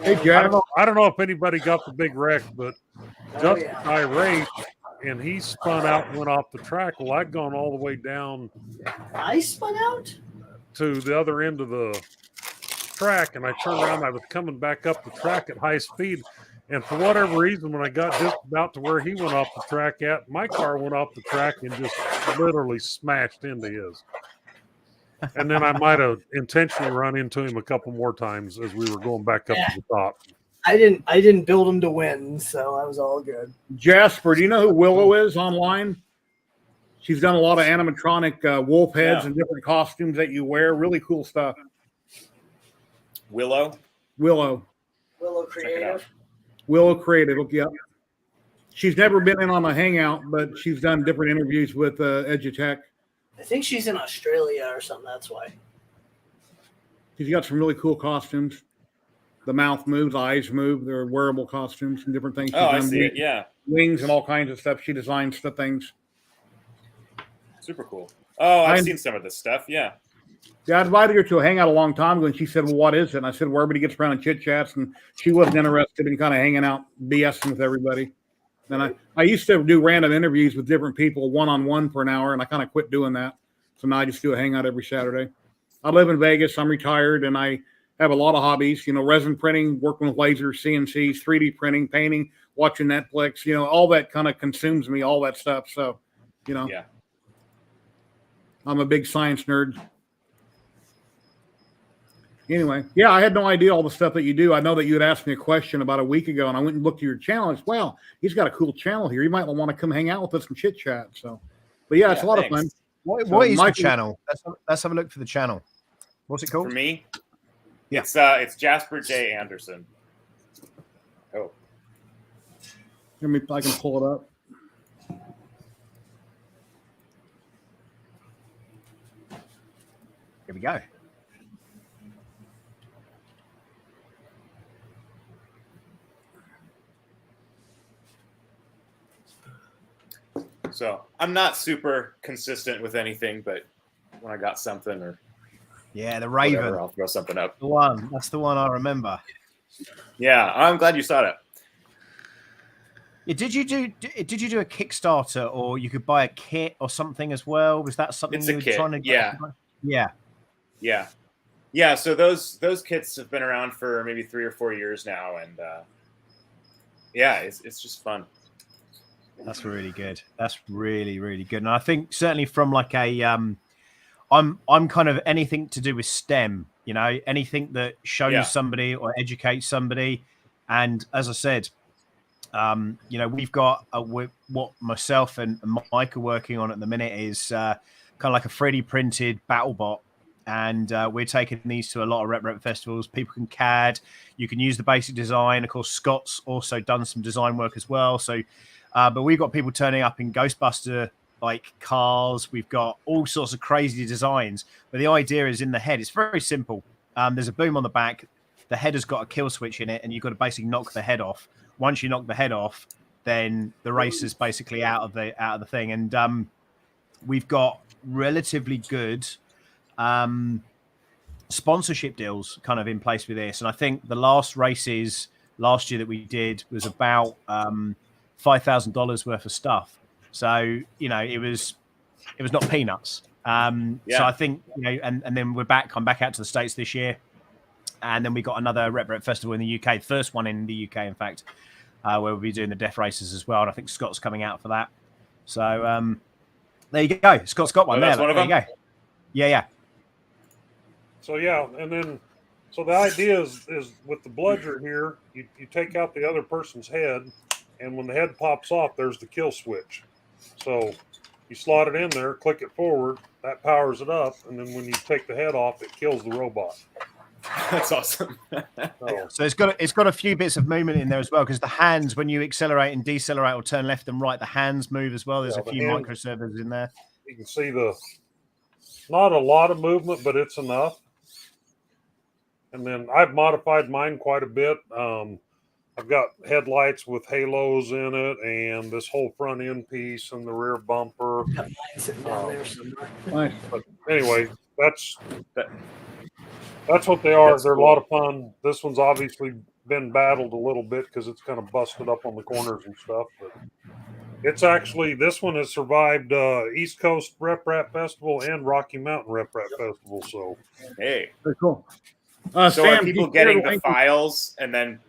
Hey, Jack. I don't know if anybody got the big wreck, but Justin yeah. and I raced, and he spun out and went off the track. Well, I'd gone all the way down I spun out? to the other end of the track, and I turned around. I was coming back up the track at high speed, and for whatever reason, when I got just about to where he went off the track at, my car went off the track and just literally smashed into his. And then I might have intentionally run into him a couple more times as we were going back up to the top. I didn't build him to win, so I was all good. Jasper, do you know who Willow is online? She's done a lot of animatronic wolf heads and different costumes that you wear. Really cool stuff. Willow. Willow Check it out. Creative. Willow Creative. Yep. She's never been in on a hangout, but she's done different interviews with Edutech. I think she's in Australia or something. That's why. She's got some really cool costumes. The mouth moves, eyes move. They're wearable costumes and different things. She's Oh, I done see it. Yeah. wings and all kinds of stuff. She designs the things. Super cool. Oh, I've seen some of this stuff. Yeah. Yeah, I invited her to a hangout a long time ago, and she said, "Well, what is it?" And I said, "Where everybody gets around and chit chats." And she wasn't interested in kind of hanging out, BSing with everybody. And I used to do random interviews with different people, one-on-one for an hour, and I kind of quit doing that. So now I just do a hangout every Saturday. I live in Vegas. I'm retired, and I have a lot of hobbies. You know, resin printing, working with lasers, CNCs, 3D printing, painting, watching Netflix. You know, all that kind of consumes me. All that stuff. So, you know, Yeah. I'm a big science nerd. Anyway, yeah, I had no idea all the stuff that you do. I know that you had asked me a question about a week ago, and I went and looked at your channel. And said, wow, he's got a cool channel here. You might want to come hang out with us and chit chat. So, but yeah, it's a lot of fun. What is the channel? Let's have a look for the channel. What's it called? For me, Yeah. it's Jasper J. Anderson. Oh, Let me, I can pull it up. Here we go. so I'm not super consistent with anything, but when I got something or Yeah, the Raven. whatever, I'll throw something up. The one. That's the one I remember. Yeah, I'm glad you saw it. Yeah, did you do a Kickstarter, or you could buy a kit or something as well? Was that something It's you a were kit, trying to get? yeah. Yeah. Yeah. So those kits have been around for maybe 3 or 4 years now, and yeah, it's just fun. That's really good. That's really, really good. And I think certainly from like a I'm kind of anything to do with STEM, you know, anything that shows somebody or educates somebody. And as I said, you know, we've got what myself and Mike are working on at the minute is kind of like a 3D printed battle bot. And we're taking these to a lot of rep festivals. People can CAD. You can use the basic design. Of course, Scott's also done some design work as well. So, but we've got people turning up in Ghostbuster like cars. We've got all sorts of crazy designs. But the idea is in the head. It's very simple. There's a boom on the back. The head has got a kill switch in it, and you've got to basically knock the head off. Once you knock the head off, then the race is basically out of the thing. And we've got relatively good sponsorship deals kind of in place with this. And I think the last races last year that we did was about $5,000 worth of stuff. So, you know, it was not peanuts. So I think, you know, and then I'm back out to the States this year. And then we got another Rep Festival in the UK, first one in the UK, in fact, where we'll be doing the death races as well. And I think Scott's coming out for that. So there you go. Scott's got one there. One of there them? you go. Yeah. So yeah, and then so the idea is with the bludger here, you take out the other person's head, and when the head pops off, there's the kill switch. So you slot it in there, click it forward, that powers it up, and then when you take the head off, it kills the robot. That's awesome. So it's got a few bits of movement in there as well, because the hands, when you accelerate and decelerate or turn left and right, the hands move as well. There's a few microservers in there. You can see not a lot of movement, but it's enough. And then I've modified mine quite a bit. I've got headlights with halos in it, and this whole front end piece and the rear bumper. Nice. But anyway, that's what they are. They're a lot of fun. This one's obviously been battled a little bit because it's kind of busted up on the corners and stuff. But it's actually, this one has survived East Coast Rep Festival and Rocky Mountain Rep Festival. So Hey, Very cool. so Sam, are people do you getting care to the link- files and then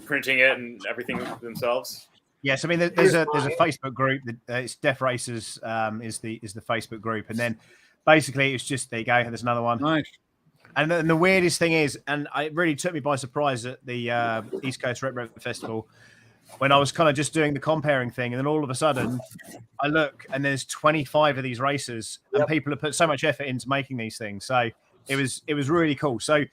printing it and everything themselves? Yes, I mean there's a Facebook group that it's Death Racers is the Facebook group, and then basically it's just there you go. There's another one. Nice. And the weirdest thing is, and it really took me by surprise at the East Coast Rep Festival when I was kind of just doing the comparing thing, and then all of a sudden I look and there's 25 of these racers, and people have put so much effort into making these things. So it was really cool. So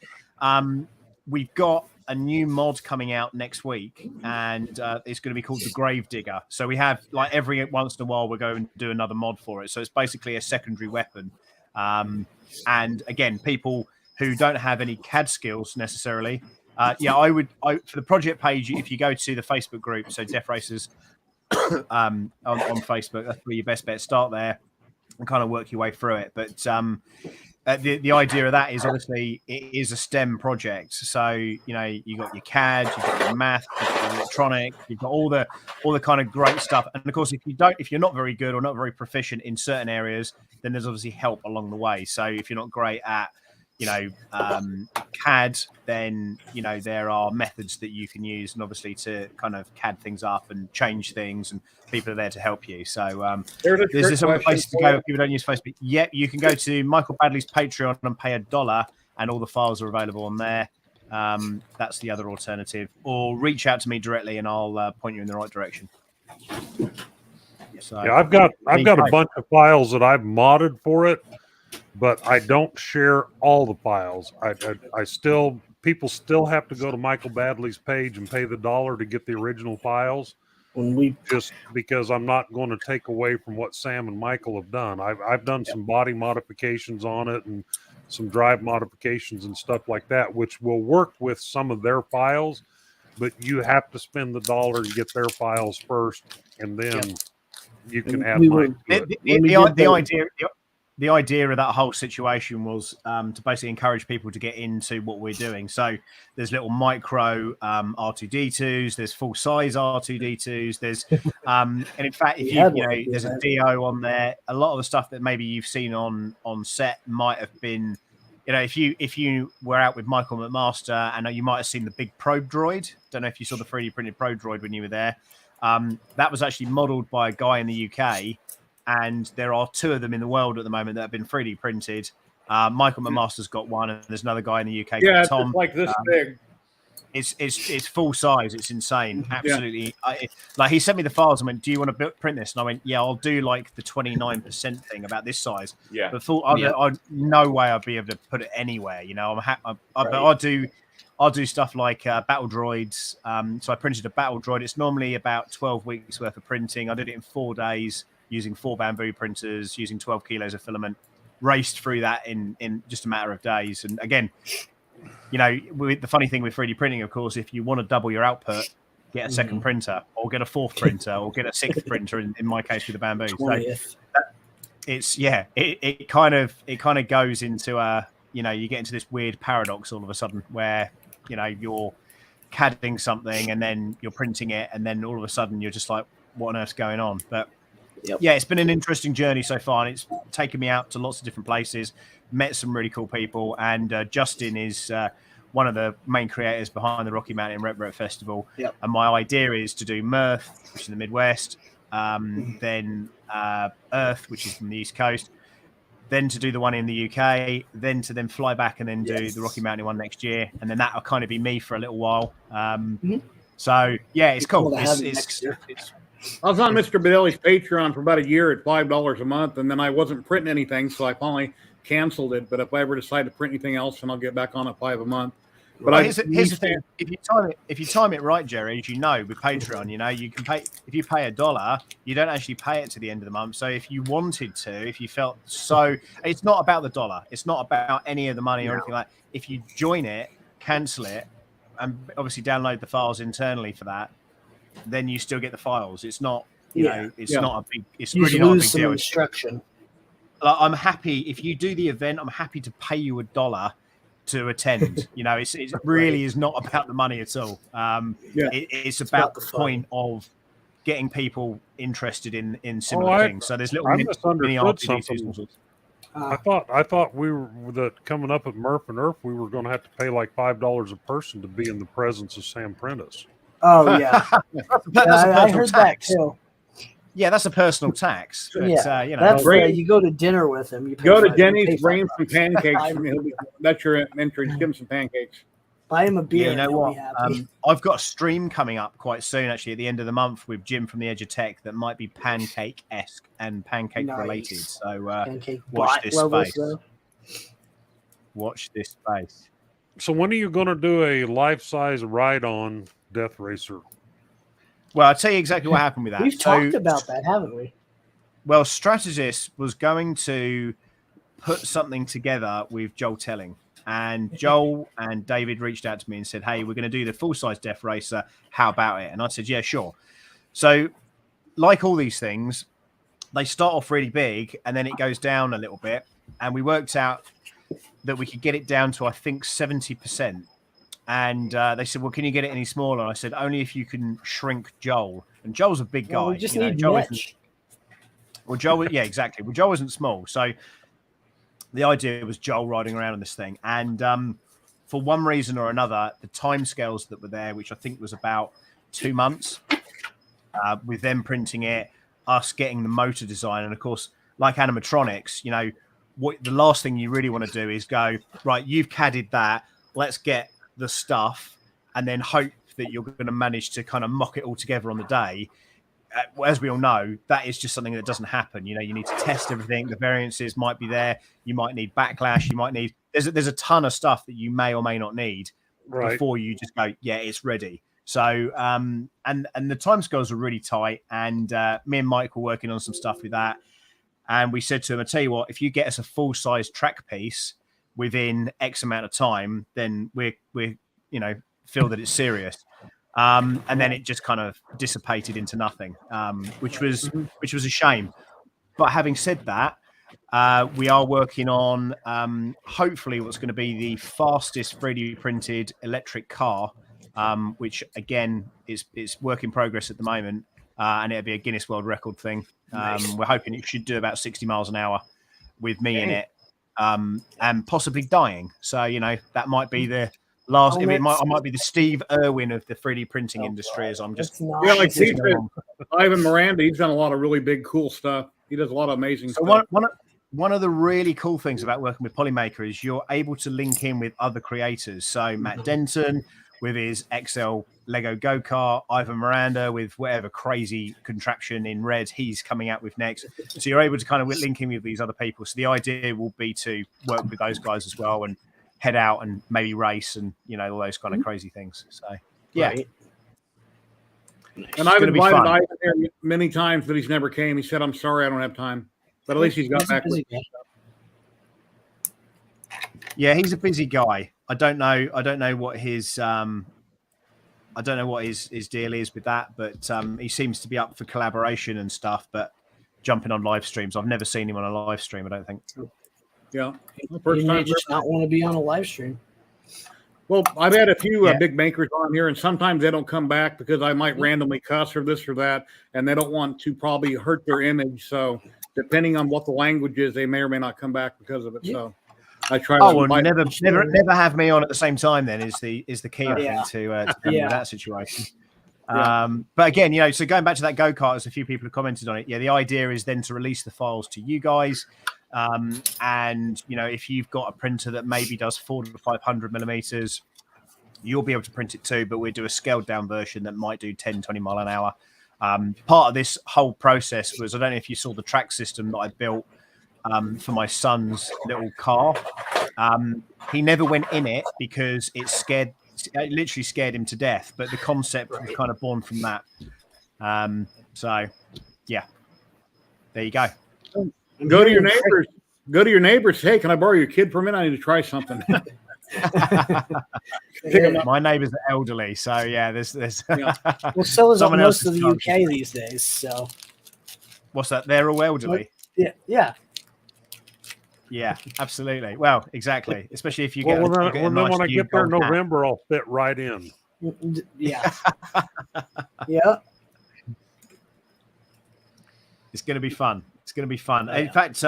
We've got a new mod coming out next week, and it's going to be called the Grave Digger. So we have, like, every once in a while we're going to do another mod for it. So it's basically a secondary weapon. And again, people who don't have any CAD skills necessarily, I for the project page, if you go to the Facebook group, so Death Racers on Facebook, that's probably your best bet. Start there and kind of work your way through it. But the idea of that is, obviously, it is a STEM project. So, you got your CAD, you've got your math, you've got your electronic, you've got all the kind of great stuff. And of course, if you're not very good or not very proficient in certain areas, then there's obviously help along the way. So if you're not great at CAD, then there are methods that you can use, and obviously to kind of CAD things up and change things, and people are there to help you. So there's some places to go if people don't use Facebook. Yeah, you can go to Michael Badley's Patreon and pay $1, and all the files are available on there. That's the other alternative. Or reach out to me directly, and I'll point you in the right direction. So, yeah, I've got a bunch of files that I've modded for it, but I don't share all the files. People still have to go to Michael Badley's page and pay the $1 to get the original files. Just because I'm not going to take away from what Sam and Michael have done. I've done some body modifications on it and some drive modifications and stuff like that, which will work with some of their files, but you have to spend the $1 to get their files first, and then you can add mine to it. The idea of that whole situation was to basically encourage people to get into what we're doing. So there's little micro R2D2s, there's full size R2D2s, there's and in fact, if there's a DO on there. A lot of the stuff that maybe you've seen on set might have been, if you were out with Michael McMaster, and you might have seen the big probe droid. Don't know if you saw the 3D printed probe droid when you were there. That was actually modeled by a guy in the UK. And there are 2 of them in the world at the moment that have been 3D printed. Michael McMaster's got one, and there's another guy in the UK. Yeah, Tom. it's like this big. It's full size. It's insane. Absolutely. Yeah. He sent me the files and went, "Do you want to print this?" And I went, "Yeah, I'll do like the 29% thing about this size." Yeah. But no way I'd be able to put it anywhere. But I'll do stuff like battle droids. So I printed a battle droid. It's normally about 12 weeks worth of printing. I did it in 4 days, using 4 bamboo printers, using 12 kilos of filament, raced through that in just a matter of days. And again, the funny thing with 3D printing, of course, if you want to double your output, get a second printer, or get a 4th printer, or get a 6th printer, in my case with the bamboo. So it kind of goes into you get into this weird paradox all of a sudden where, you're CADing something and then you're printing it, and then all of a sudden you're just like, what on earth's going on? But yeah, it's been an interesting journey so far, and it's taken me out to lots of different places, met some really cool people, and Justin is one of the main creators behind the Rocky Mountain Rep Festival. Yep. And my idea is to do Mirth, which is in the Midwest, then Earth, which is from the East Coast, then to do the one in the UK, then to fly back and then do the Rocky Mountain one next year, and then that'll kind of be me for a little while. So yeah, it's cool. I was on Mr. Badelli's Patreon for about a year at $5 a month, and then I wasn't printing anything, so I finally canceled it. But if I ever decide to print anything else, then I'll get back on at $5 a month. But here's the thing: if you time it right, Jerry, as you know, with Patreon, you can pay. If you pay $1, you don't actually pay it to the end of the month. So if you wanted to, if you felt so, it's not about the $1. It's not about any of the money or anything like that. If you join it, cancel it, and obviously download the files internally for that, then you still get the files. It's not, it's not a big. It's really not a big deal. Instruction. I'm happy if you do the event. I'm happy to pay you $1 to attend. It really is not about the money at all. It's about the point of getting people interested in similar things. So there's little mini R2D2s. I thought we were coming up at Murph and Earth, we were going to have to pay like $5 a person to be in the presence of Sam Prentice. Oh yeah, I heard that too. Yeah, that's a personal tax. But, that's great. You go to dinner with him. You go to Denny's, bring him some pancakes. That's your entry. Give him some pancakes. Buy him a beer. Yeah, you know what? I've got a stream coming up quite soon, actually, at the end of the month with Jim from the Edge of Tech that might be pancake-esque and pancake-related. So watch this space. Watch this space. So when are you going to do a life-size ride-on Death Racer? Well, I'll tell you exactly what happened with that. We've talked about that, haven't we? Well, Strategist was going to put something together with Joel Telling. And Joel and David reached out to me and said, hey, we're going to do the full-size Death Racer. How about it? And I said, yeah, sure. So like all these things, they start off really big and then it goes down a little bit. And we worked out that we could get it down to, I think, 70%. And they said, well, can you get it any smaller? And I said, only if you can shrink Joel. And Joel's a big guy. Well, we just you know, need Joel Mitch. Well, Joel, yeah, exactly. Well, Joel wasn't small. So the idea was Joel riding around on this thing. And for one reason or another, the timescales that were there, which I think was about 2 months, with them printing it, us getting the motor design. And of course, like animatronics, you know, what the last thing you really want to do is go, right, you've CAD'd that, let's get the stuff and then hope that you're going to manage to kind of mock it all together on the day. As we all know, that is just something that doesn't happen. You know, you need to test everything. The variances might be there. You might need backlash. You might need, there's a ton of stuff that you may or may not need before you just go, yeah, it's ready. So, and the timescales are really tight. And me and Mike were working on some stuff with that. And we said to him, I tell you what, if you get us a full size track piece within X amount of time, then we're you know, feel that it's serious. And then it just kind of dissipated into nothing, which was a shame. But having said that, we are working on hopefully what's going to be the fastest 3D printed electric car, which again is work in progress at the moment. And it'll be a Guinness World Record thing. Nice. We're hoping it should do about 60 miles an hour with me in it, and possibly dying. So, you know, that might be the last. I might be the Steve Irwin of the 3D printing industry, as I'm just. Yeah, like Steve said, Ivan Miranda, he's done a lot of really big, cool stuff. He does a lot of amazing stuff. One of the really cool things about working with Polymaker is you're able to link in with other creators. So Matt Denton with his XL Lego go-kart, Ivan Miranda with whatever crazy contraption in red he's coming out with next. So you're able to kind of link in with these other people. So the idea will be to work with those guys as well and head out and maybe race and, you know, all those kind of crazy things. So, yeah. Right. And I've invited Ivan here many times, but he's never came. He said, I'm sorry, I don't have time. But at least he's got back with me. Yeah, he's a busy guy. I don't know what his his deal is with that, but he seems to be up for collaboration and stuff, but jumping on live streams. I've never seen him on a live stream, I don't think. Yeah. He may just not want to be on a live stream. Well, I've had a few big makers on here, and sometimes they don't come back because I might randomly cuss or this or that, and they don't want to probably hurt their image. So depending on what the language is, they may or may not come back because of it. Yeah. So I try. Never have me on at the same time. Then is the key I think to that situation. Yeah. But again, you know, so going back to that go-kart, as a few people have commented on it. Yeah, the idea is then to release the files to you guys. And you know, if you've got a printer that maybe does 400 to 500 millimeters, you'll be able to print it too, but we'll do a scaled down version that might do 10, 20 mile an hour. Part of this whole process was, I don't know if you saw the track system that I built for my son's little car. He never went in it because it literally scared him to death, but the concept was kind of born from that. So yeah, there you go. Go to your neighbors. Go to your neighbors. Hey, can I borrow your kid for a minute? I need to try something. My neighbors are elderly, so yeah. There's well, so is most of the UK these days. So what's that? They're all elderly. Yeah, absolutely. Well, exactly. Especially if you get. When I get there in November, I'll fit right in. Yeah. Yeah. It's going to be fun. It's going to be fun. In fact,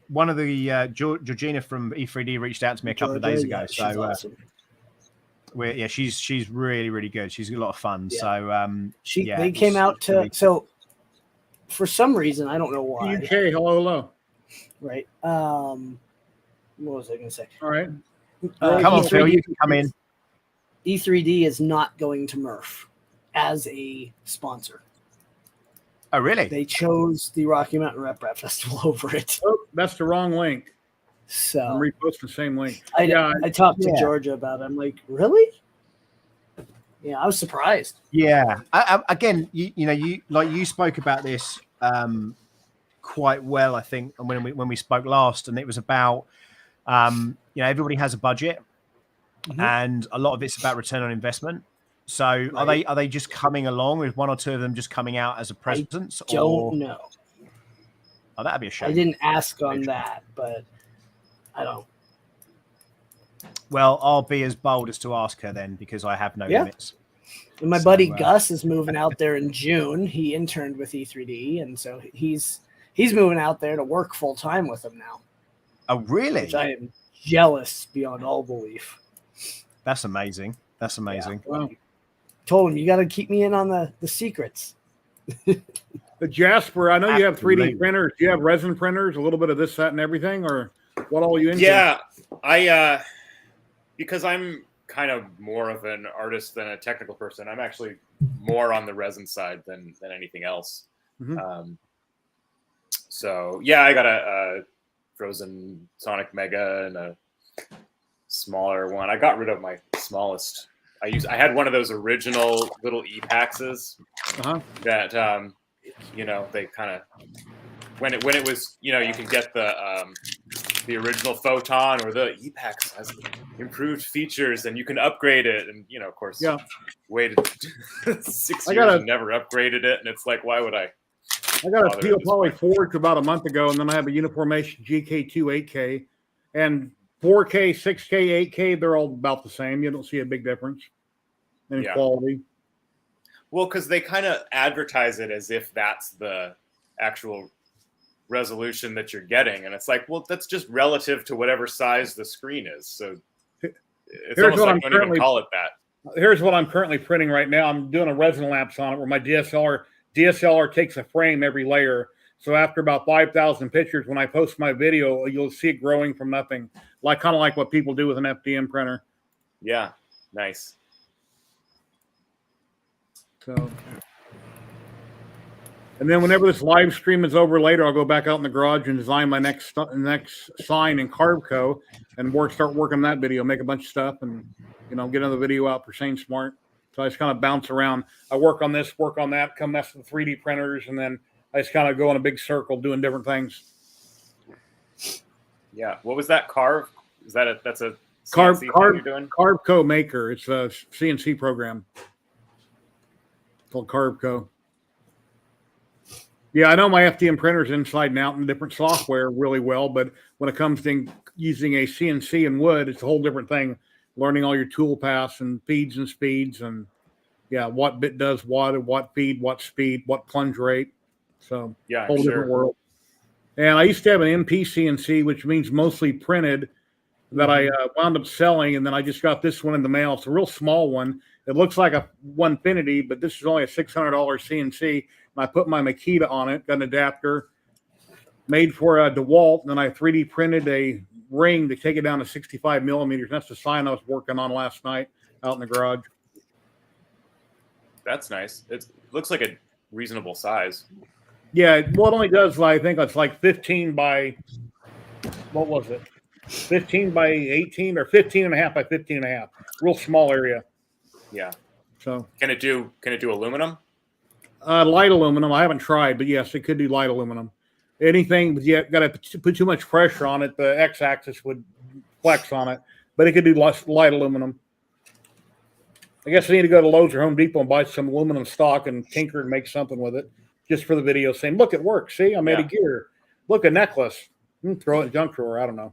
one of the Georgina from E3D reached out to me a couple of days ago. So awesome. She's really, really good. She's a lot of fun. Yeah. So they came out to so for some reason, I don't know why. UK, hello. Right. What was I going to say? All right. Come on, Phil. You can come in. E3D is not going to Murph as a sponsor. Oh, really? They chose the Rocky Mountain Rep Rap Festival over it. Oh, that's the wrong link. So I'm reposting the same link. I talked to Yeah. Georgia about it. I'm like, really? Yeah, I was surprised. Yeah. Again, you spoke about this quite well, I think, when we spoke last, and it was about everybody has a budget, Mhm. and a lot of it's about return on investment. So Right. are they just coming along? Is one or two of them just coming out as a presence? Don't know. Oh, that'd be a shame. I didn't ask on that, but I don't. Well, I'll be as bold as to ask her then, because I have no Yeah. limits. And my So, buddy Gus is moving out there in June. He interned with E3D, and so he's moving out there to work full time with them now, Oh, really? which I am jealous beyond all belief. That's amazing. That's amazing. Well, Told him you got to keep me in on the secrets. but Jasper, I know you have 3D Absolutely. printers. Do you have resin printers? A little bit of this, that, and everything, or what all you into? Yeah, I because I'm kind of more of an artist than a technical person. I'm actually more on the resin side than anything else. Mhm. So yeah, I got a Frozen Sonic Mega and a smaller one. I got rid of my smallest. I had one of those original little e-paxes Uh-huh. that they kind of when it was you can get the original Photon, or the e-pax has improved features and you can upgrade it, and of course Yeah. waited 6 I years got a- and never upgraded it, and it's like, why would I? I got a bother Steel at this Poly point? Forge about a month ago, and then I have a Uniformation GK2 8K, and 4K, 6K, 8K. They're all about the same. You don't see a big difference in Yeah. quality. Well, because they kind of advertise it as if that's the actual resolution that you're getting, and it's like, well, that's just relative to whatever size the screen is. So it's Here's almost what like I'm don't even currently- call it that. Here's what I'm currently printing right now. I'm doing a resin lapse on it, where my DSLR takes a frame every layer. So after about 5,000 pictures, when I post my video, you'll see it growing from nothing, kind of like what people do with an FDM printer. Yeah, nice. So, and then whenever this live stream is over later, I'll go back out in the garage and design my next sign in Carvco and start working that video, make a bunch of stuff, and get another video out for Sane Smart. So I just kind of bounce around. I work on this, work on that, come mess with 3D printers, and then I just kind of go in a big circle doing different things. Yeah. What was that carve? Is that that's a Carve, CNC thing carve, you're doing? Carvco Maker. It's a CNC program called Carvco. Yeah, I know my FDM printers inside and out and different software really well, but when it comes to using a CNC and wood, it's a whole different thing. Learning all your tool paths and feeds and speeds, and what bit does what feed, what speed, what plunge rate. So Yeah, whole sure. different world. And I used to have an MP CNC, which means mostly printed, that I wound up selling, and then I just got this one in the mail. It's a real small one. It looks like a Onefinity, but this is only a $600 CNC. And I put my Makita on it, got an adapter, made for a DeWalt, and then I 3D printed a ring to take it down to 65 millimeters. That's the sign I was working on last night out in the garage. That's nice. It looks like a reasonable size. Yeah, well, it only does, I think it's like 15 by, what was it? 15 by 18 or 15 and a half by 15 and a half. Real small area. Yeah. So Can it do aluminum? light aluminum, I haven't tried, but yes, it could do light aluminum. Anything, but you got to put too much pressure on it. The x-axis would flex on it, but it could do light aluminum. I guess I need to go to Lowe's or Home Depot and buy some aluminum stock and tinker and make something with it, just for the video, saying, "Look, it works. See, I made a gear. Look, a necklace. Throw it in the junk drawer." I don't know.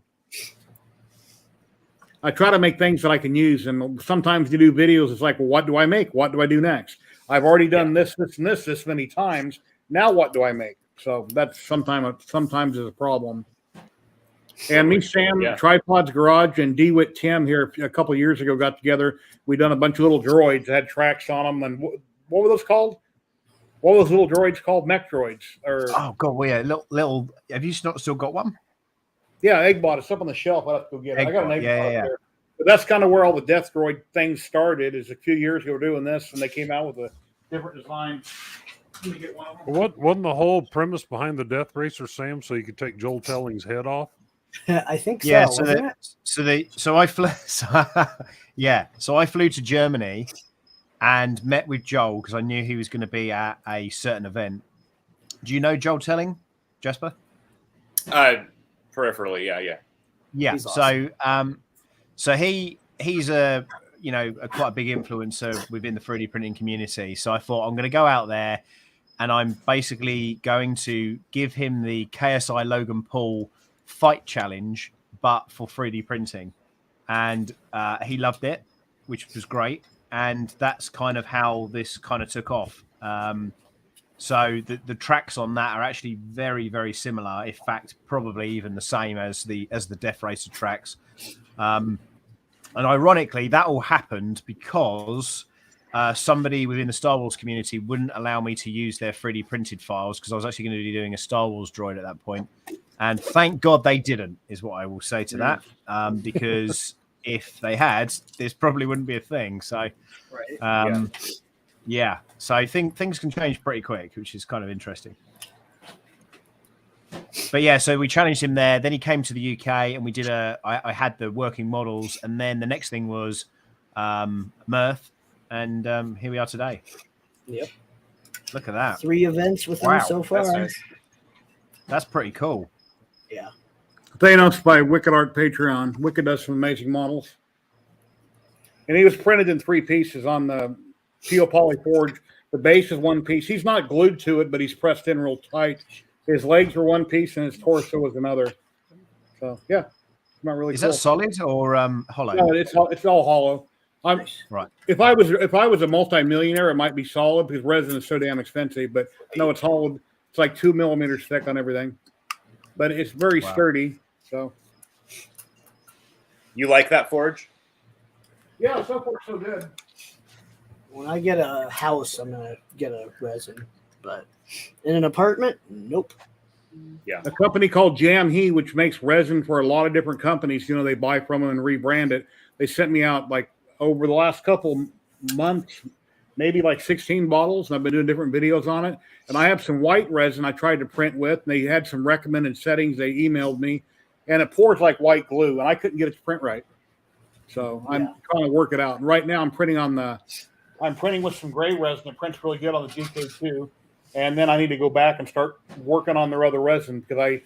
I try to make things that I can use, and sometimes you do videos. It's like, well, what do I make? What do I do next? I've already done this, and this many times. Now, what do I make? So that's sometimes is a problem. And me, Sam, Tripods Garage, and DeWitt Tim here a couple of years ago got together. We done a bunch of little droids that had tracks on them. And what were those called? What were those little droids called? Mech droids? Or Oh God, well, yeah, little. Have you not still got one? yeah, Eggbot. It's up on the shelf. I'll have to go get it. I got an Eggbot, Eggbot yeah. there. But that's kind of where all the Death Droid things started. Is a few years ago doing this, and they came out with a different design. Let me get one of them. Wasn't the whole premise behind the Death Racer, Sam, so you could take Joel Telling's head off? I think so. Yeah, Wasn't it? so I flew. So I flew to Germany and met with Joel because I knew he was going to be at a certain event. Do you know Joel Telling, Jasper? Peripherally, yeah. Yeah. He's awesome. So he's a quite a big influencer within the 3D printing community. So I thought I'm going to go out there, and I'm basically going to give him the KSI Logan Paul fight challenge, but for 3D printing, and he loved it, which was great. And that's kind of how this kind of took off. So the tracks on that are actually very, very similar. In fact, probably even the same as the Death Racer tracks. And ironically, that all happened because somebody within the Star Wars community wouldn't allow me to use their 3D printed files because I was actually going to be doing a Star Wars droid at that point. And thank God they didn't, is what I will say to that. Because if they had, this probably wouldn't be a thing. So, yeah. So I think things can change pretty quick, which is kind of interesting. But yeah, so we challenged him there. Then he came to the UK and we did I had the working models. And then the next thing was Mirth. And here we are today. Yep. Look at that. 3 events with him so far. That's nice. That's pretty cool. Yeah. Thanos by Wicked Art Patreon. Wicked does some amazing models. And he was printed in 3 pieces on the Steel Poly Forge. The base is 1 piece. He's not glued to it, but he's pressed in real tight. His legs were 1 piece and his torso was another. So yeah, it's not really. Is cool. that solid or hollow? No, it's all hollow. Right. If I was a multi-millionaire, it might be solid because resin is so damn expensive. But no, it's hollow. It's like 2 millimeters thick on everything, but it's very sturdy. So You like that forge? yeah, so far so good. When I get a house, I'm gonna get a resin, but in an apartment, nope. Yeah. A company called Jam He, which makes resin for a lot of different companies. They buy from them and rebrand it. They sent me out like over the last couple months, maybe like 16 bottles, and I've been doing different videos on it. And I have some white resin I tried to print with, and they had some recommended settings. They emailed me, and it pours like white glue, and I couldn't get it to print right. So I'm trying to work it out. And right now I'm printing with some gray resin. It prints really good on the GK2. And then I need to go back and start working on their other resin because I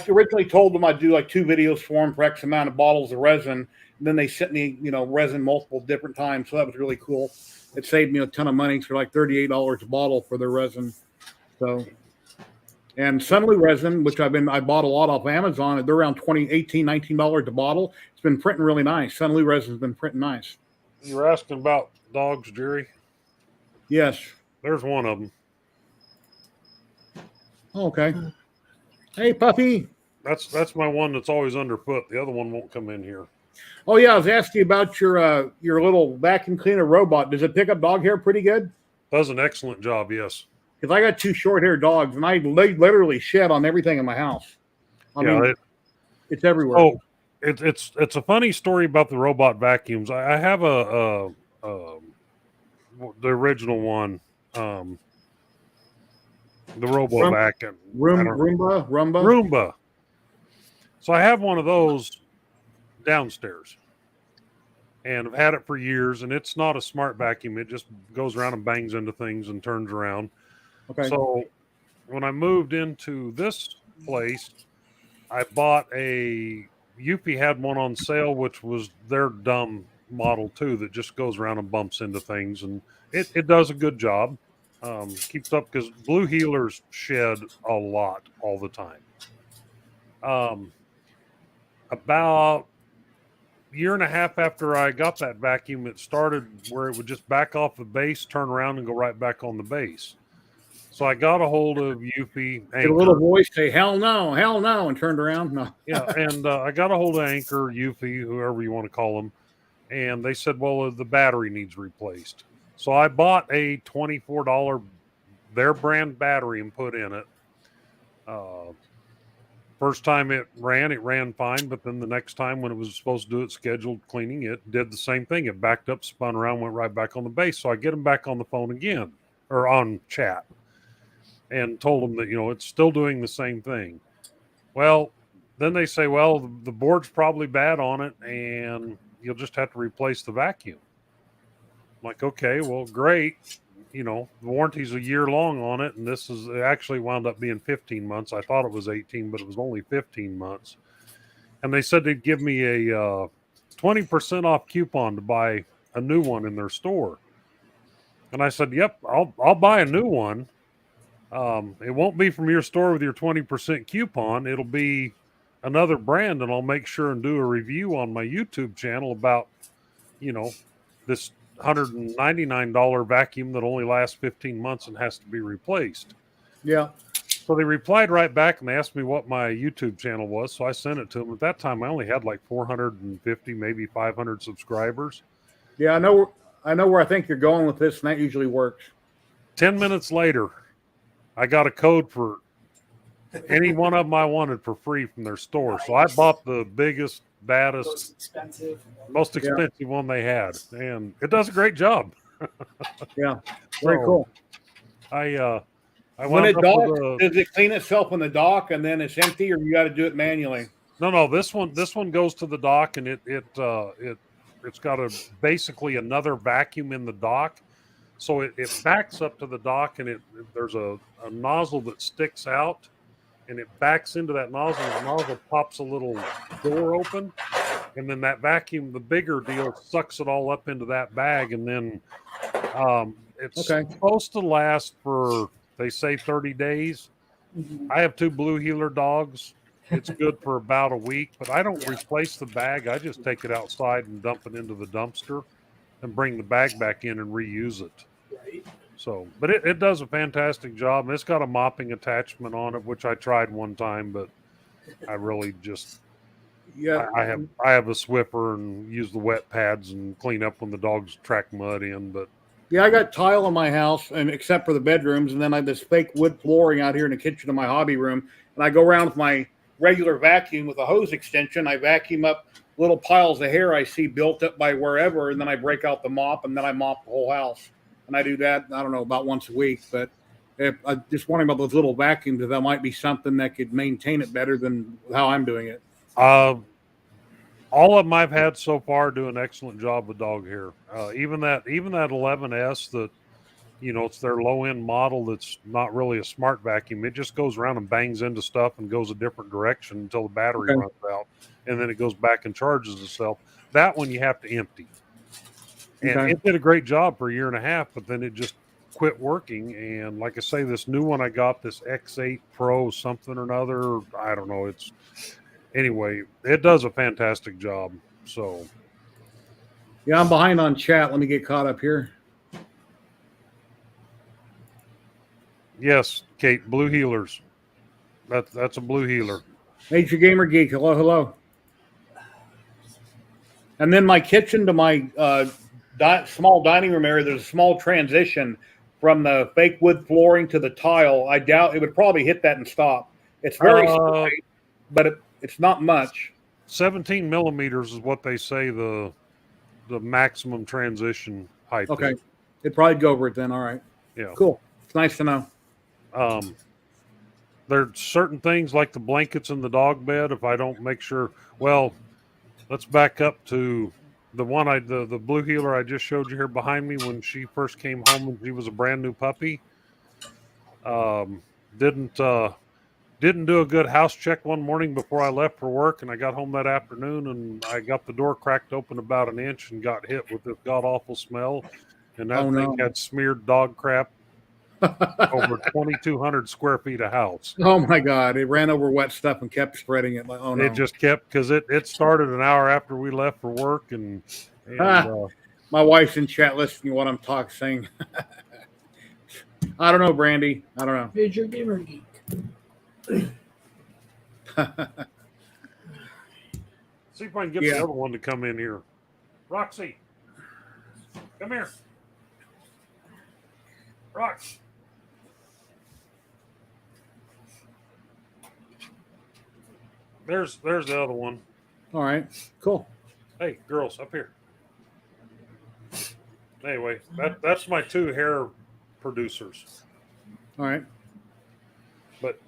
originally told them I'd do like 2 videos for them for X amount of bottles of resin. And then they sent me, resin multiple different times. So that was really cool. It saved me a ton of money for like $38 a bottle for their resin. So, and Sunlu resin, which I bought a lot off Amazon, they're around $18, $19 a bottle. It's been printing really nice. Sunlu resin has been printing nice. You were asking about dogs, Jerry? Yes. There's one of them. Okay. Hey, puppy. That's my one that's always underfoot. The other one won't come in here. Oh yeah, I was asking you about your little vacuum cleaner robot. Does it pick up dog hair pretty good? Does an excellent job, yes. Because I got 2 short-haired dogs, and I literally shed on everything in my house. I mean, it's everywhere. Oh, it's a funny story about the robot vacuums. I have the original one, the Robo Vacuum. Roomba. So I have one of those downstairs, and I've had it for years. And it's not a smart vacuum; it just goes around and bangs into things and turns around. Okay. So when I moved into this place, I bought Yuppie had one on sale, which was their dumb model too, that just goes around and bumps into things, and it does a good job. Keeps up because blue healers shed a lot all the time. About a year and a half after I got that vacuum, it started where it would just back off the base, turn around, and go right back on the base. So I got a hold of Yuppie. Did a little voice say, hell no, and turned around? No. Yeah, and I got a hold of Anchor, Yuppie, whoever you want to call them, and they said, well, the battery needs replaced. So I bought a $24 their brand battery and put in it. First time it ran fine, but then the next time when it was supposed to do its scheduled cleaning, it did the same thing. It backed up, spun around, went right back on the base. So I get them back on the phone again, or on chat, and told them that, it's still doing the same thing. Well, then they say, well, the board's probably bad on it, and you'll just have to replace the vacuum. I'm like, okay, well, great. You know, the warranty's a year long on it, and it actually wound up being 15 months. I thought it was 18, but it was only 15 months. And they said they'd give me a 20% off coupon to buy a new one in their store. And I said, yep, I'll buy a new one. It won't be from your store with your 20% coupon. It'll be another brand, and I'll make sure and do a review on my YouTube channel about, you know, this $199 vacuum that only lasts 15 months and has to be replaced. Yeah. So they replied right back and they asked me what my YouTube channel was. So I sent it to them. At that time, I only had like 450, maybe 500 subscribers. Yeah, I know where I think you're going with this, and that usually works. 10 minutes later, I got a code for any one of them I wanted for free from their store. So I bought the biggest, baddest, most expensive one they had, and it does a great job. Yeah, very cool. When it docks, does it clean itself on the dock and then it's empty, or you got to do it manually? No. This one goes to the dock, and it's got basically another vacuum in the dock. So it backs up to the dock, and there's a nozzle that sticks out, and it backs into that nozzle, and the nozzle pops a little door open, and then that vacuum, the bigger deal, sucks it all up into that bag, and then it's supposed to last for, they say, 30 days. Mm-hmm. I have 2 blue heeler dogs. It's good for about a week, but I don't replace the bag. I just take it outside and dump it into the dumpster and bring the bag back in and reuse it. Right. So, but it does a fantastic job. And it's got a mopping attachment on it, which I tried one time, but I really just, I have a Swiffer and use the wet pads and clean up when the dogs track mud in. But yeah, I got tile in my house, and except for the bedrooms, and then I have this fake wood flooring out here in the kitchen of my hobby room. And I go around with my regular vacuum with a hose extension. I vacuum up little piles of hair I see built up by wherever, and then I break out the mop, and then I mop the whole house. And I do that, I don't know, about once a week. But I'm just wondering about those little vacuums, if that might be something that could maintain it better than how I'm doing it. all of them I've had so far do an excellent job with dog hair. Even that 11S that, you know, it's their low end model that's not really a smart vacuum. It just goes around and bangs into stuff and goes a different direction until the battery runs out, and then it goes back and charges itself. That one you have to empty. And it did a great job for a year and a half, but then it just quit working. And like I say, this new one I got, this X8 Pro something or another, I don't know. Anyway, it does a fantastic job. So yeah, I'm behind on chat. Let me get caught up here. Yes, Kate, blue healers. That's a blue healer. Major Gamer Geek, hello. And then my kitchen to my small dining room area, there's a small transition from the fake wood flooring to the tile. I doubt it would probably hit that and stop. It's very straight, but it's not much. 17 millimeters is what they say the maximum transition height. Okay, is. It'd probably go over it then. All right. Yeah. Cool. It's nice to know. There's certain things like the blankets in the dog bed. If I don't make sure, well, let's back up to the one the blue heeler I just showed you here behind me when she first came home and she was a brand new puppy. Didn't do a good house check one morning before I left for work, and I got home that afternoon and I got the door cracked open about an inch and got hit with this god awful smell, and that thing had smeared dog crap over 2,200 square feet of house. Oh my God! It ran over wet stuff and kept spreading it. Like, oh no! It just kept, because it started an hour after we left for work, and my wife's in chat listening to what I'm saying. I don't know, Brandy. I don't know. Major Gamer Geek. See if I can get the other one to come in here. Roxy, come here. Rox. There's the other one. All right, cool. Hey, girls, up here. Anyway, that's my 2 hair producers. All right. But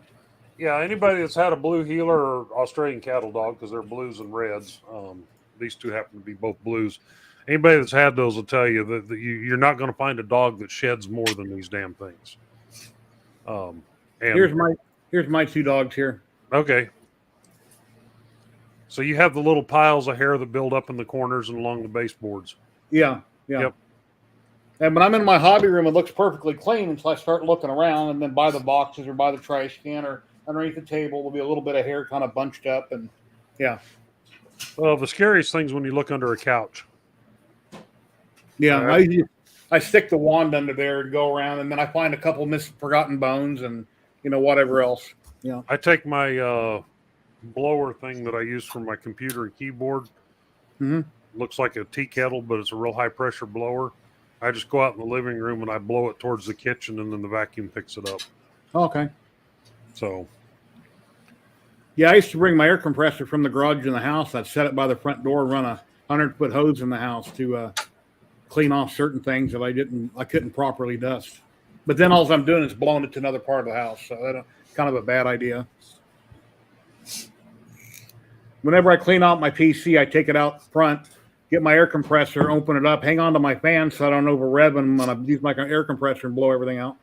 Yeah, anybody that's had a blue heeler or Australian cattle dog, because they're blues and reds, these two happen to be both blues. Anybody that's had those will tell you that you're not going to find a dog that sheds more than these damn things. And here's my two dogs here. Okay. So you have the little piles of hair that build up in the corners and along the baseboards. Yeah. Yep. And when I'm in my hobby room, it looks perfectly clean until I start looking around, and then by the boxes or by the trash can or underneath the table will be a little bit of hair kind of bunched up, and yeah. Well, the scariest thing's when you look under a couch. Yeah, I stick the wand under there and go around, and then I find a couple forgotten bones and whatever else. Yeah. I take my blower thing that I use for my computer and keyboard. Mm-hmm. Looks like a tea kettle, but it's a real high pressure blower. I just go out in the living room and I blow it towards the kitchen, and then the vacuum picks it up. Okay. So. Yeah, I used to bring my air compressor from the garage in the house. I'd set it by the front door, run a 100-foot hose in the house to clean off certain things that I couldn't properly dust. But then all I'm doing is blowing it to another part of the house. So that's kind of a bad idea. Whenever I clean out my PC, I take it out front, get my air compressor, open it up, hang on to my fan so I don't over rev them when I use my air compressor and blow everything out.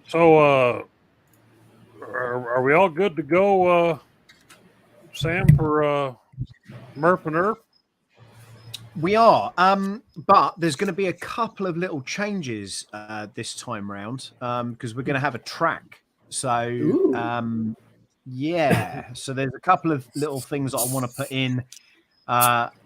So, are we all good to go, Sam, for Murph and Earth? We are, but there's going to be a couple of little changes this time round because we're going to have a track. So, yeah. So there's a couple of little things that I want to put in,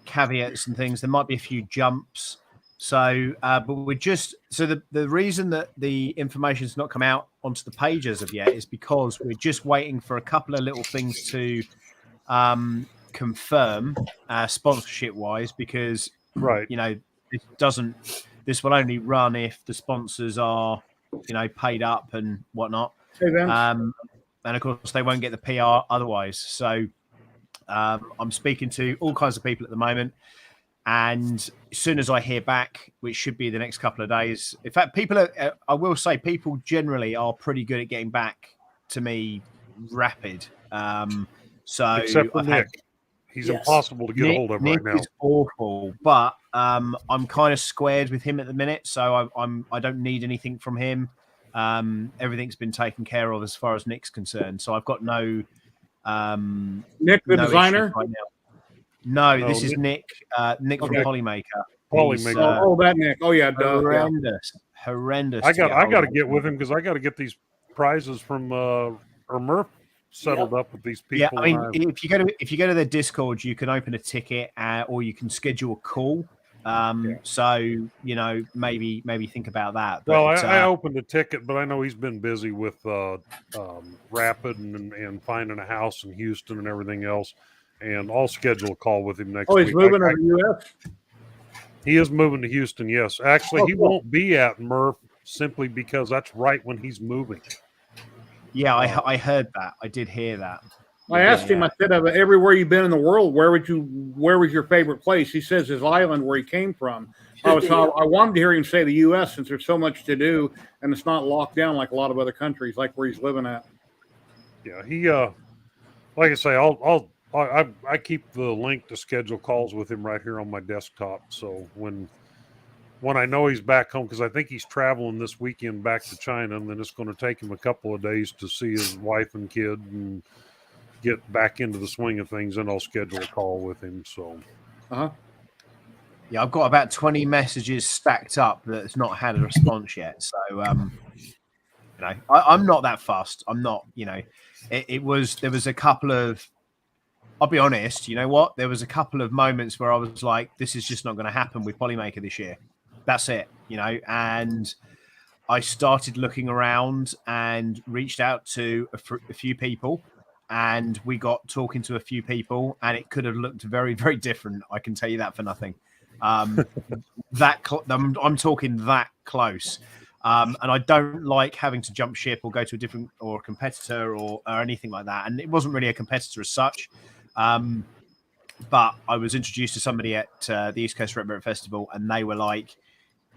caveats and things. There might be a few jumps. So, but we're just the reason that the information's not come out onto the page as of yet is because we're just waiting for a couple of little things to confirm sponsorship wise, because right, this will only run if the sponsors are paid up and whatnot. Hey, and of course they won't get the PR otherwise. So I'm speaking to all kinds of people at the moment. And as soon as I hear back, which should be the next couple of days, in fact, I will say people generally are pretty good at getting back to me rapid. Except for Nick. He's impossible to get a hold of right now. Nick is awful, but I'm kind of squared with him at the minute, so I don't need anything from him. Everything's been taken care of as far as Nick's concerned, so I've got no. Nick, the designer. Right now. No, this is Nick. Nick from Polymaker. Oh, that Nick. Oh, yeah. Horrendous. I got to get with him because I got to get these prizes from Murph settled up with these people. Yeah, I mean, if you go to their Discord, you can open a ticket or you can schedule a call. So maybe think about that. But, well, I opened a ticket, but I know he's been busy with Rapid and finding a house in Houston and everything else. And I'll schedule a call with him next week. Oh, he's moving to the U.S.? He is moving to Houston, yes. Actually, he won't be at Murph simply because that's right when he's moving. Yeah, I heard that. I did hear that. I asked him, I said, everywhere you've been in the world, where was your favorite place? He says his island where he came from. I wanted to hear him say the U.S. since there's so much to do and it's not locked down like a lot of other countries, like where he's living at. Yeah, he, like I say, I keep the link to schedule calls with him right here on my desktop. So when I know he's back home, because I think he's traveling this weekend back to China, and then it's going to take him a couple of days to see his wife and kid and get back into the swing of things, and I'll schedule a call with him. So, yeah, I've got about 20 messages stacked up that's not had a response yet. So, I'm not that fussed. I'm not, there was a couple of. I'll be honest, you know what? There was a couple of moments where I was like, this is just not going to happen with Polymaker this year. That's it, and I started looking around and reached out to a few people, and we got talking to a few people, and it could have looked very, very different. I can tell you that for nothing. I'm talking that close. And I don't like having to jump ship or go to a competitor or anything like that. And it wasn't really a competitor as such. But I was introduced to somebody at the East Coast Retro Festival, and they were like,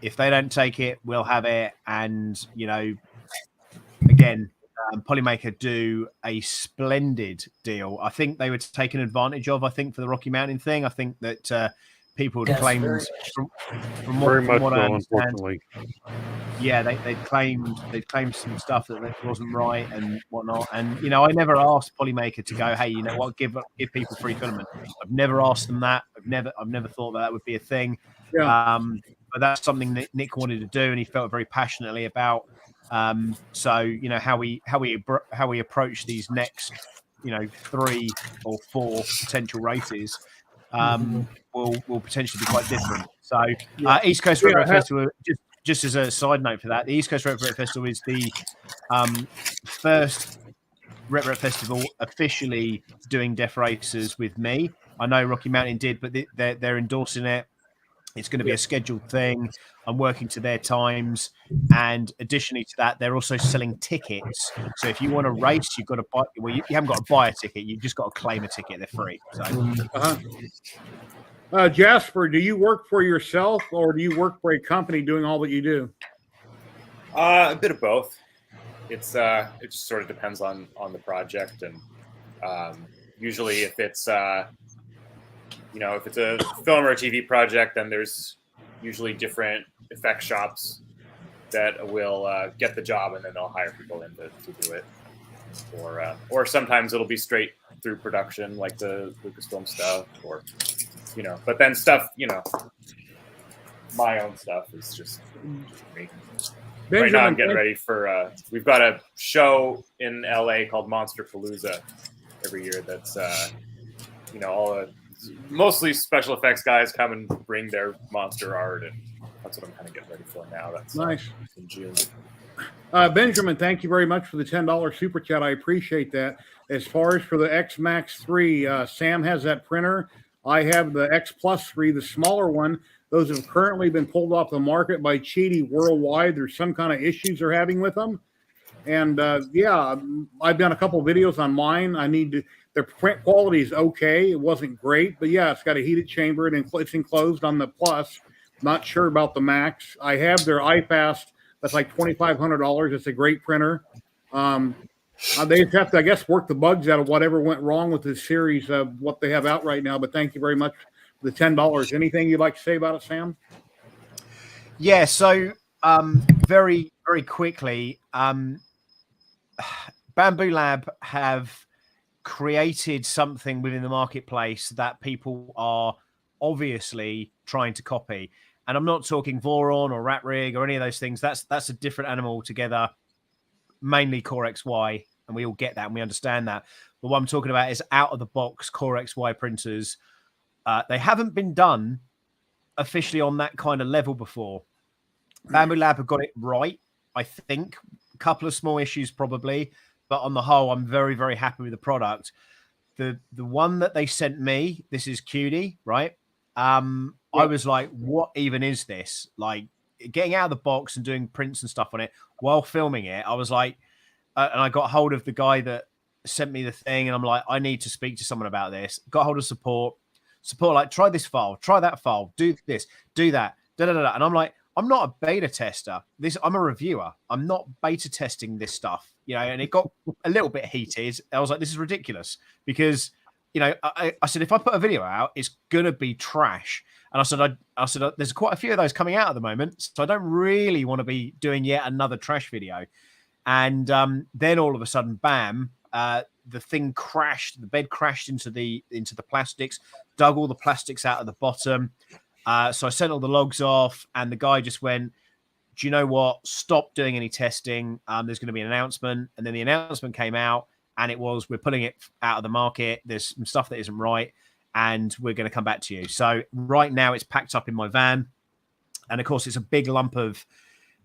if they don't take it, we'll have it. And, you know, again, Polymaker do a splendid deal. I think they were taken advantage of, I think, for the Rocky Mountain thing. I think that people had claimed from what I understand, unfortunately. Yeah, they'd claimed some stuff that wasn't right and whatnot. And, you know, I never asked Polymaker to go, hey, you know what, give people free filament. I've never asked them that. I've never thought that would be a thing. Yeah. But that's something that Nick wanted to do, and he felt very passionately about. So, you know, how we approach these next, you know, 3 or 4 potential races will potentially be quite different. So, East Coast Retro Festival, just as a side note for that, the East Coast Retro Festival is the first Retro Festival officially doing Death Racers with me. I know Rocky Mountain did, but they're endorsing it. It's going to be a scheduled thing. I'm working to their times. And additionally to that, they're also selling tickets. So if you want to race, you've got to buy, well, you haven't got to buy a ticket. You've just got to claim a ticket. They're free. So. Jasper, do you work for yourself or do you work for a company doing all that you do? A bit of both. It just sort of depends on the project, and usually if it's if it's a film or a TV project, then there's usually different effect shops that will get the job, and then they'll hire people in to do it. Or sometimes it'll be straight through production, like the Lucasfilm stuff, or but then stuff, my own stuff is just me. Benjamin, right now I'm getting ready for we've got a show in LA called Monster Palooza every year that's mostly special effects guys come and bring their monster art, and that's what I'm kind of getting ready for now. That's nice. In June. Benjamin, thank you very much for the $10 super chat. I appreciate that. As far as for the X Max 3, Sam has that printer. I have the X Plus 3, the smaller one. Those have currently been pulled off the market by Cheedy worldwide. There's some kind of issues they're having with them. And I've done a couple videos on mine. The print quality is okay. It wasn't great, but yeah, it's got a heated chamber and it's enclosed on the Plus. Not sure about the Max. I have their iFast. That's like $2,500. It's a great printer. They just have to, I guess, work the bugs out of whatever went wrong with this series of what they have out right now. But thank you very much for the $10. Anything you'd like to say about it, Sam? Yeah. So very, very quickly, Bamboo Lab have created something within the marketplace that people are obviously trying to copy. And I'm not talking Voron or Rat Rig or any of those things. That's a different animal altogether, mainly Core XY, and we all get that and we understand that. But what I'm talking about is out-of-the-box Core XY printers. They haven't been done officially on that kind of level before. Bamboo Lab have got it right, I think. A couple of small issues probably, but on the whole, I'm very, very happy with the product. The one that they sent me, this is Cutie, right? I was like, what even is this? Like, getting out of the box and doing prints and stuff on it while filming it, I was like, and I got hold of the guy that sent me the thing, and I'm like, I need to speak to someone about this. Got hold of support, like, try this file, try that file, do this, do that, da-da-da-da. And I'm like, I'm not a beta tester. I'm a reviewer. I'm not beta testing this stuff, and it got a little bit heated. I was like, this is ridiculous because, I said, if I put a video out, it's going to be trash. And I said, there's quite a few of those coming out at the moment. So I don't really want to be doing yet another trash video. And then all of a sudden, bam, the thing crashed. The bed crashed into the plastics, dug all the plastics out of the bottom. So I sent all the logs off, and the guy just went, do you know what? Stop doing any testing. There's going to be an announcement. And then the announcement came out, and it was, we're putting it out of the market. There's some stuff that isn't right, and we're going to come back to you. So right now it's packed up in my van. And of course, it's a big lump of,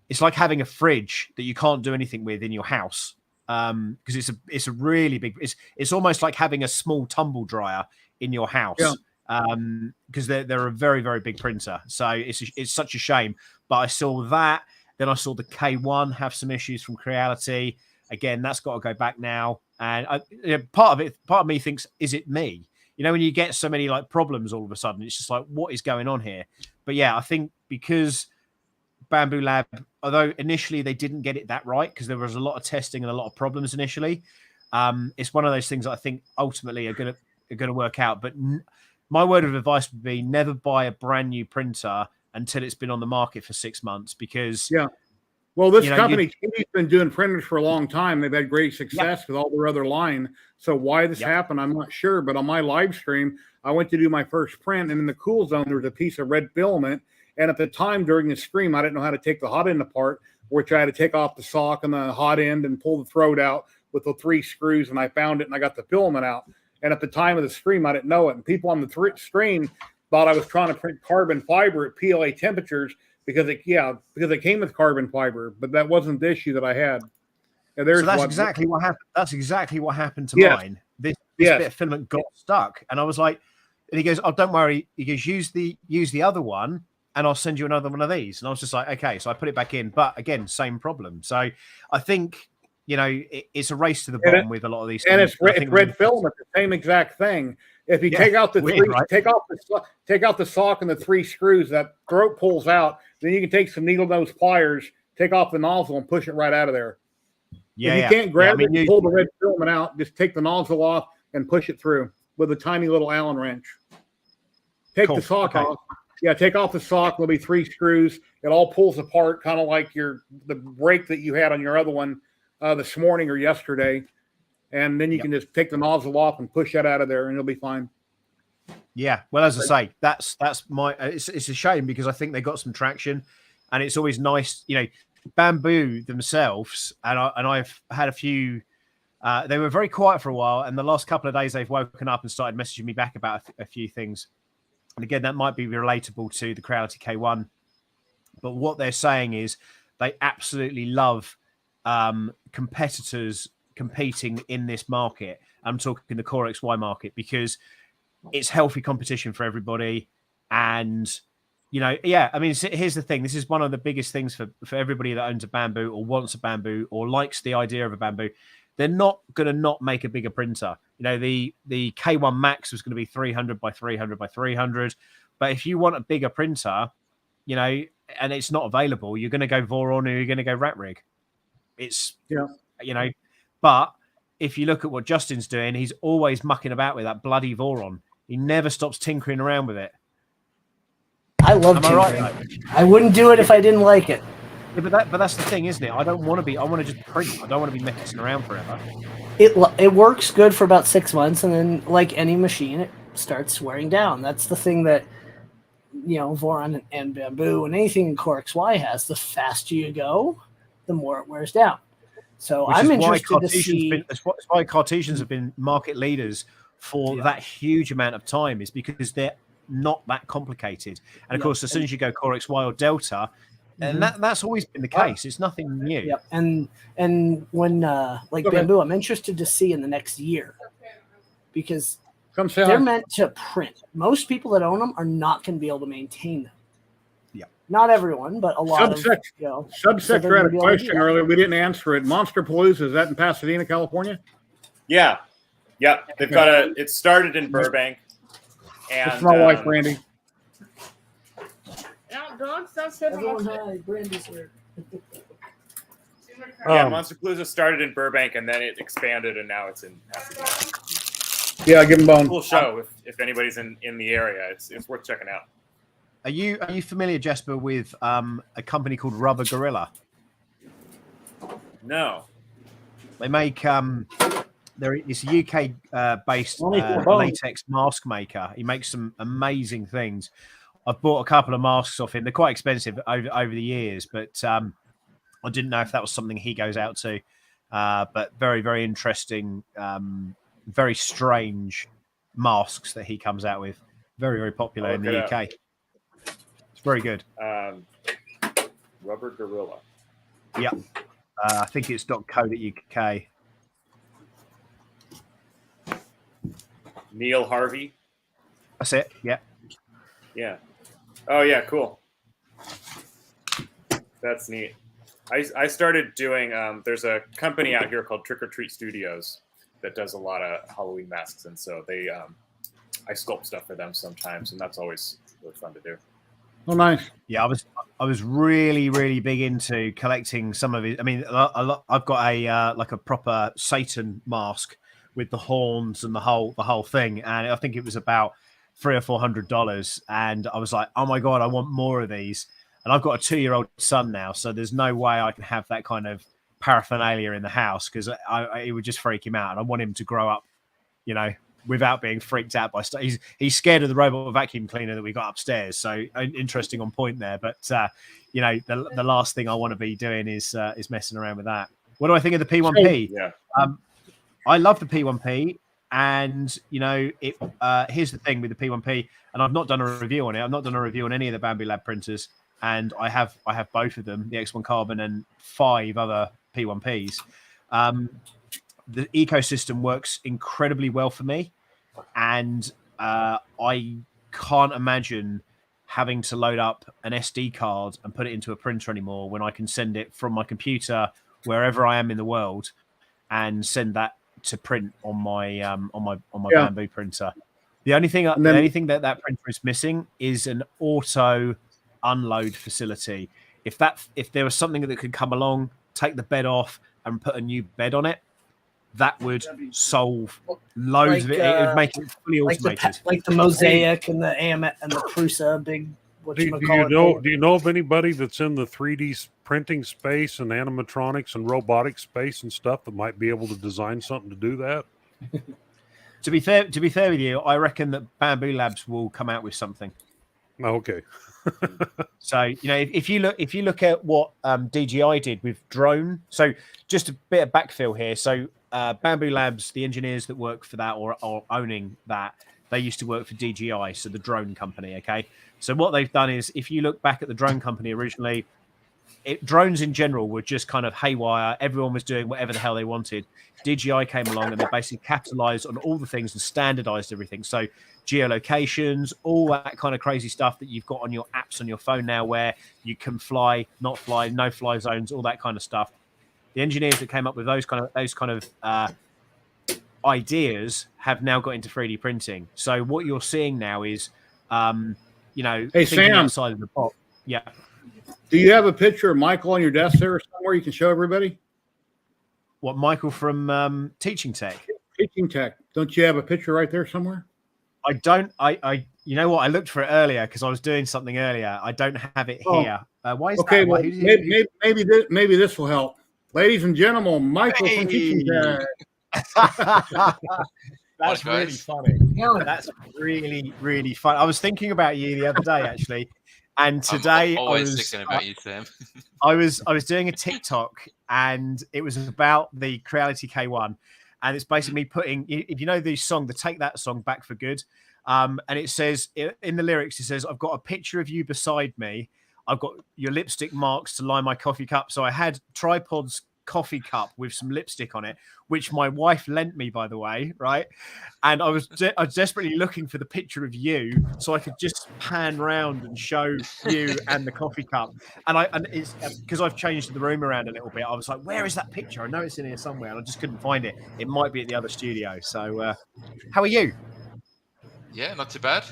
it's like having a fridge that you can't do anything with in your house. Because it's a really big, it's almost like having a small tumble dryer in your house. Yeah. Because they're a very, very big printer. So it's such a shame. But I saw that. Then I saw the K1 have some issues from Creality. Again, that's got to go back now. And part of me thinks, is it me? you know, when you get so many like problems all of a sudden, it's just like, what is going on here? But yeah, I think because Bamboo Lab, although initially they didn't get it that right because there was a lot of testing and a lot of problems initially, it's one of those things that I think ultimately are going to work out. But my word of advice would be never buy a brand new printer until it's been on the market for 6 months, because well, this company's been doing printers for a long time. They've had great success with all their other line. So why this happened, I'm not sure. But on my live stream, I went to do my first print, and in the cool zone, there was a piece of red filament. And at the time during the stream, I didn't know how to take the hot end apart, which I had to take off the sock and the hot end and pull the throat out with the 3 screws. And I found it, and I got the filament out. And at the time of the stream, I didn't know it. And people on the stream thought I was trying to print carbon fiber at PLA temperatures because it came with carbon fiber, but that wasn't the issue that I had. And so that's exactly what happened. That's exactly what happened to mine. This bit of filament got stuck, and I was like, and he goes, "Oh, don't worry." He goes, "Use the other one, and I'll send you another one of these." And I was just like, "Okay." So I put it back in, but again, same problem. So I think, you know, it's a race to the bottom with a lot of these and things. It's red filament, the same exact thing. If you take out the take out the sock and the 3 screws, that throat pulls out. Then you can take some needle nose pliers, take off the nozzle, and push it right out of there. Yeah, if you can't grab it and pull the red filament out, just take the nozzle off and push it through with a tiny little Allen wrench. Take the sock off. Yeah, take off the sock. There'll be 3 screws. It all pulls apart, kind of like the brake that you had on your other one this morning or yesterday. And then you can just take the nozzle off and push that out of there, and it'll be fine. Yeah, well, as I say, that's my. It's a shame because I think they got some traction, and it's always nice, you know. Bamboo themselves, and I've had a few. They were very quiet for a while, and the last couple of days they've woken up and started messaging me back about a few things. And again, that might be relatable to the Creality K1, but what they're saying is they absolutely love competitors competing in this market. I'm talking the Core XY market because it's healthy competition for everybody. And, you know, I mean, here's the thing. This is one of the biggest things for everybody that owns a Bamboo or wants a Bamboo or likes the idea of a Bamboo. They're not going to not make a bigger printer. You know, the K1 Max was going to be 300 by 300 by 300. But if you want a bigger printer, you know, and it's not available, you're going to go Voron or you're going to go Rat Rig. It's, you know, but if you look at what Justin's doing, he's always mucking about with that bloody Voron. He never stops tinkering around with it. I love tinkering. Right? I wouldn't do it if I didn't like it. Yeah, but that's the thing, isn't it? I don't want to be. I want to just print. I don't want to be messing around forever. It works good for about 6 months, and then, like any machine, it starts wearing down. That's the thing that, you know, Voron and Bamboo and anything in Core XY has. The faster you go, the more it wears down. So I'm interested to see. That's why Cartesians have been market leaders for that huge amount of time, is because they're not that complicated. And of course, as soon as you go Core XY or Delta, and that's always been the case. It's nothing new. Yep. And when Bamboo, I'm interested to see in the next year, because they're meant to print. Most people that own them are not going to be able to maintain them. Yeah. Not everyone, but a lot of, you know. Subsector had a question earlier. We didn't answer it. Monster Palooza, is that in Pasadena, California? Yeah. Yeah. They've got it started in Burbank. And it's my wife, Brandy. Dogs, that's Brandy's here. Yeah, Monster Palooza started in Burbank and then it expanded and now it's in Pasadena. Yeah, give them bone. Cool show if anybody's in the area. It's worth checking out. Are you familiar, Jesper, with a company called Rubber Gorilla? No. They make it's a UK based latex mask maker. He makes some amazing things. I've bought a couple of masks off him. They're quite expensive over the years, but I didn't know if that was something he goes out to. But very, very interesting, very strange masks that he comes out with. Very, very popular in the UK. It's very good. Rubber Gorilla. Yeah. I think it's .co.uk. Neil Harvey. That's it. Yeah. Yeah. Oh yeah, cool. That's neat. I started doing. There's a company out here called Trick or Treat Studios that does a lot of Halloween masks, and so they I sculpt stuff for them sometimes, and that's always really fun to do. Oh, nice. Yeah, I was really big into collecting some of it. I mean, I've got a like a proper Satan mask with the horns and the whole thing, and I think it was about $300 or $400. And I was like, oh my god, I want more of these. And I've got a 2-year-old son now, so there's no way I can have that kind of paraphernalia in the house because it would just freak him out. And I want him to grow up, you know, without being freaked out by stuff. He's scared of the robot vacuum cleaner that we got upstairs. So interesting on point there. But you know, the last thing I want to be doing is messing around with that. What do I think of the P1P? Yeah. I love the P1P, and you know, here's the thing with the P1P, and I've not done a review on it. I've not done a review on any of the Bamboo Lab printers, and I have both of them, the X1 Carbon and 5 other P1Ps. The ecosystem works incredibly well for me, and I can't imagine having to load up an SD card and put it into a printer anymore when I can send it from my computer wherever I am in the world and send that to print on my Bamboo printer. The only thing that printer is missing is an auto unload facility. If there was something that could come along, take the bed off and put a new bed on it, that would solve loads of it. It would make it fully automated. Like the Mosaic and the AM and the Prusa big. Do you know of anybody that's in the 3D printing space and animatronics and robotic space and stuff that might be able to design something to do that? To be fair with you, I reckon that Bamboo Labs will come out with something. Okay. So you know, if you look at what DJI did with drone, so just a bit of backfill here. So Bamboo Labs, the engineers that work for that or owning that, they used to work for DJI, so the drone company. Okay, so what they've done is, if you look back at the drone company originally, drones in general were just kind of haywire. Everyone was doing whatever the hell they wanted. DJI came along and they basically capitalized on all the things and standardized everything. So geolocations, all that kind of crazy stuff that you've got on your apps on your phone now, where you can fly, not fly, no fly zones, all that kind of stuff. The engineers that came up with those kind of ideas have now got into 3D printing. So what you're seeing now is, you know, hey, thinking Sam, outside of the box. Yeah. Do you have a picture of Michael on your desk there somewhere you can show everybody? What, Michael from Teaching Tech? Teaching Tech. Don't you have a picture right there somewhere? I don't. I you know what? I looked for it earlier because I was doing something earlier. I don't have it here. Why is okay, that? Well, maybe this will help. Ladies and gentlemen, Michael from Teaching Tech. That's really funny. That's really fun. I was thinking about you the other day, actually. And today, I'm always thinking about you, Sam. I was doing a TikTok, and it was about the Creality K1, and it's basically me putting, if you know the song, the Take That song, Back for Good, and it says in the lyrics, it says, "I've got a picture of you beside me. I've got your lipstick marks to line my coffee cup." So I had Tripod's coffee cup with some lipstick on it, which my wife lent me, by the way, right? And I was desperately looking for the picture of you so I could just pan round and show you and the coffee cup. And it's because I've changed the room around a little bit. I was like, where is that picture? I know it's in here somewhere, and I just couldn't find it. It might be at the other studio. So how are you? Yeah, not too bad.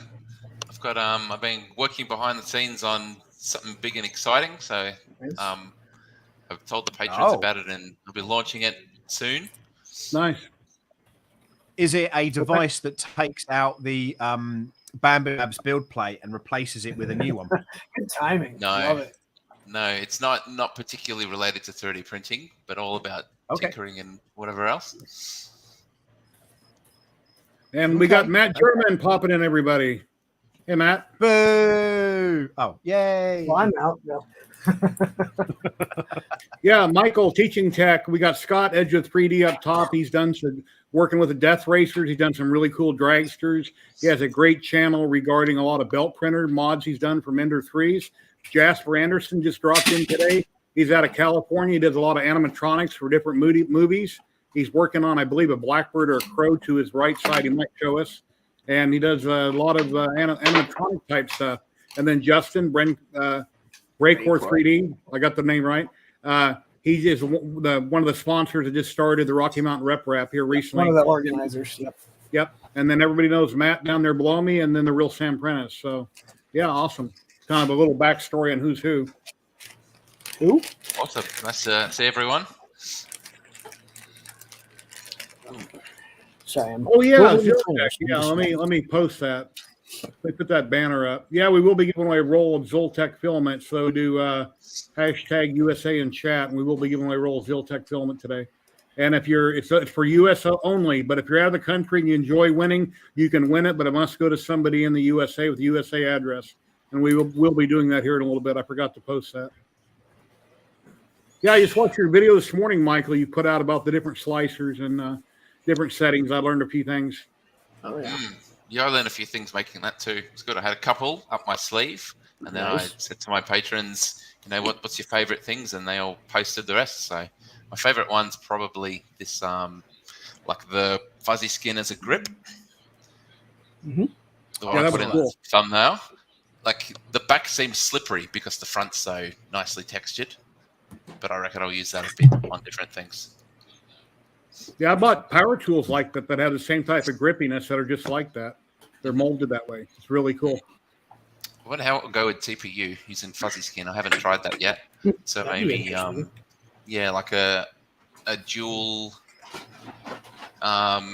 I've got I've been working behind the scenes on something big and exciting. So I've told the patrons about it, and I'll be launching it soon. Nice. Is it a device that takes out the Bamboo Labs build plate and replaces it with a new one? Good timing. Love it. No, it's not particularly related to 3D printing, but all about tinkering and whatever else. And we got Matt German popping in, everybody. Hey, Matt. Boo! Oh, yay! Well, I'm out. No. Yeah, Michael, Teaching Tech. We got Scott, Edge of 3D up top. He's done some working with the Death Racers. He's done some really cool dragsters. He has a great channel regarding a lot of belt printer mods he's done for Ender 3s. Jasper Anderson just dropped in today. He's out of California. He does a lot of animatronics for different movies. He's working on, I believe, a Blackbird or a Crow to his right side. He might show us. And he does a lot of animatronic type stuff. And then Justin, Raycore 3D. I got the name right. He is one of the sponsors that just started the Rocky Mountain Rep Rap here recently. One of the organizers. Yep. Yep. And then everybody knows Matt down there below me, and then the real Sam Prentice. So, yeah, awesome. Kind of a little backstory on who's who. Who? Awesome. Nice to see everyone. Sorry, I'm. Oh yeah, moving Ziltech. between us. Yeah. Let me post that. Let me put that banner up. Yeah, we will be giving away a roll of Zoltech filament. So do hashtag USA in chat, and we will be giving away a roll of Zoltech filament today. And if it's for US only, but if you're out of the country and you enjoy winning, you can win it, but it must go to somebody in the USA with the USA address. And we'll be doing that here in a little bit. I forgot to post that. Yeah, I just watched your video this morning, Michael. You put out about the different slicers and different settings. I learned a few things. Oh yeah. Yeah, I learned a few things making that too. It's good. I had a couple up my sleeve, and then Nice. I said to my patrons, what's your favorite things? And they all posted the rest. So my favorite one's probably this, like the fuzzy skin as a grip. Mhm. The one Yeah, I that put was in cool. the thumbnail. Like the back seems slippery because the front's so nicely textured, but I reckon I'll use that a bit on different things. Yeah, I bought power tools like that have the same type of grippiness that are just like that. They're molded that way. It's really cool. I wonder how it will go with TPU using fuzzy skin. I haven't tried that yet. So That'd be maybe, interesting. like a dual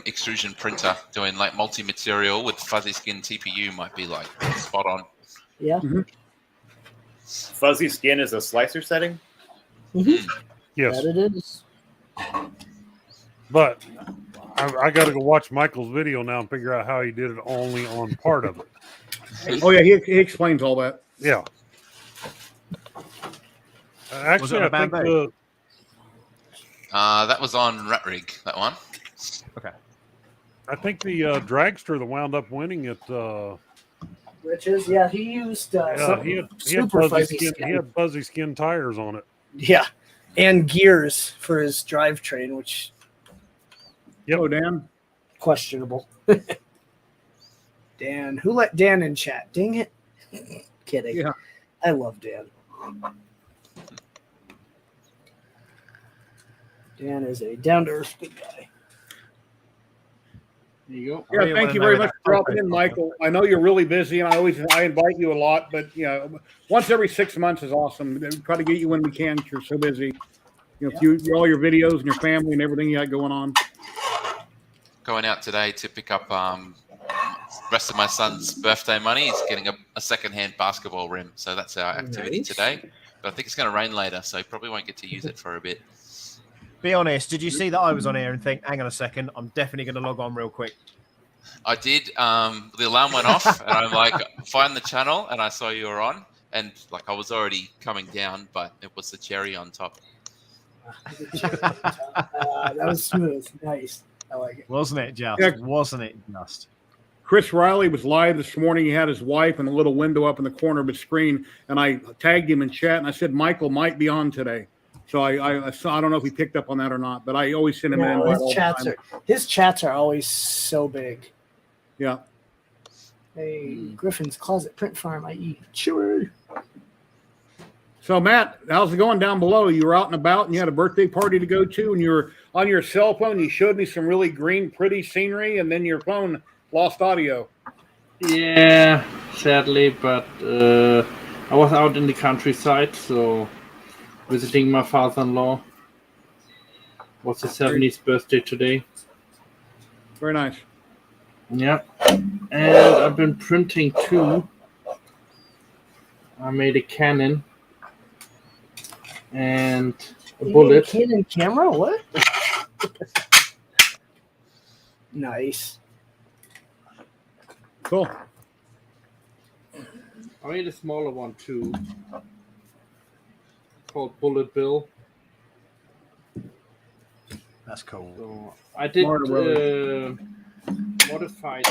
extrusion printer doing like multi-material with fuzzy skin TPU might be like spot on. Yeah. Fuzzy skin is a slicer setting. Mhm. Yes, That it is. but I got to go watch Michael's video now and figure out how he did it only on part of it. Oh yeah, he explains all that. Yeah. Actually, on a I think bamboo? That was on Rat Rig, that one. Okay. I think the dragster that wound up winning it. Riches. Yeah, he used Yeah, he had super fuzzy fuzzy skin. He had fuzzy skin tires on it. Yeah, and gears for his drivetrain, which Hello, Dan. questionable. Dan, who let Dan in chat? Dang it! Kidding. Yeah. I love Dan. Dan is a down to earth good guy. There you go. Yeah, thank you very much for dropping in, Michael. I know you're really busy, and I invite you a lot, but once every 6 months is awesome. We try to get you when we can because you're so busy. All your videos and your family and everything you got going on. Going out today to pick up rest of my son's birthday money. He's getting a second-hand basketball rim, so that's our activity today. But I think it's going to rain later, so probably won't get to use it for a bit. Be honest, did you see that I was on here and think, hang on a second, I'm definitely going to log on real quick? I did. The alarm went off, and I'm like, find the channel, and I saw you were on, and like I was already coming down, but it was the cherry on top. That was smooth. Nice. I like it. Wasn't it just? Yeah. Wasn't it just? Chris Riley was live this morning. He had his wife and a little window up in the corner of his screen, and I tagged him in chat, and I said Michael might be on today. So I don't know if he picked up on that or not, but I always send him an invite all the time. His chats are always so big. Yeah. Hey, Griffin's Closet Print Farm, i.e. Chewy. So Matt, how's it going down below? You were out and about, and you had a birthday party to go to, and you were on your cell phone. You showed me some really green, pretty scenery, and then your phone lost audio. Yeah, sadly, but I was out in the countryside, so visiting my father-in-law. Was his 70th birthday today. Very nice. Yeah, and I've been printing too. I made a cannon and a bullet. Canon camera? What? Nice. Cool. I made a smaller one too, called Bullet Bill. That's cool. So I did modified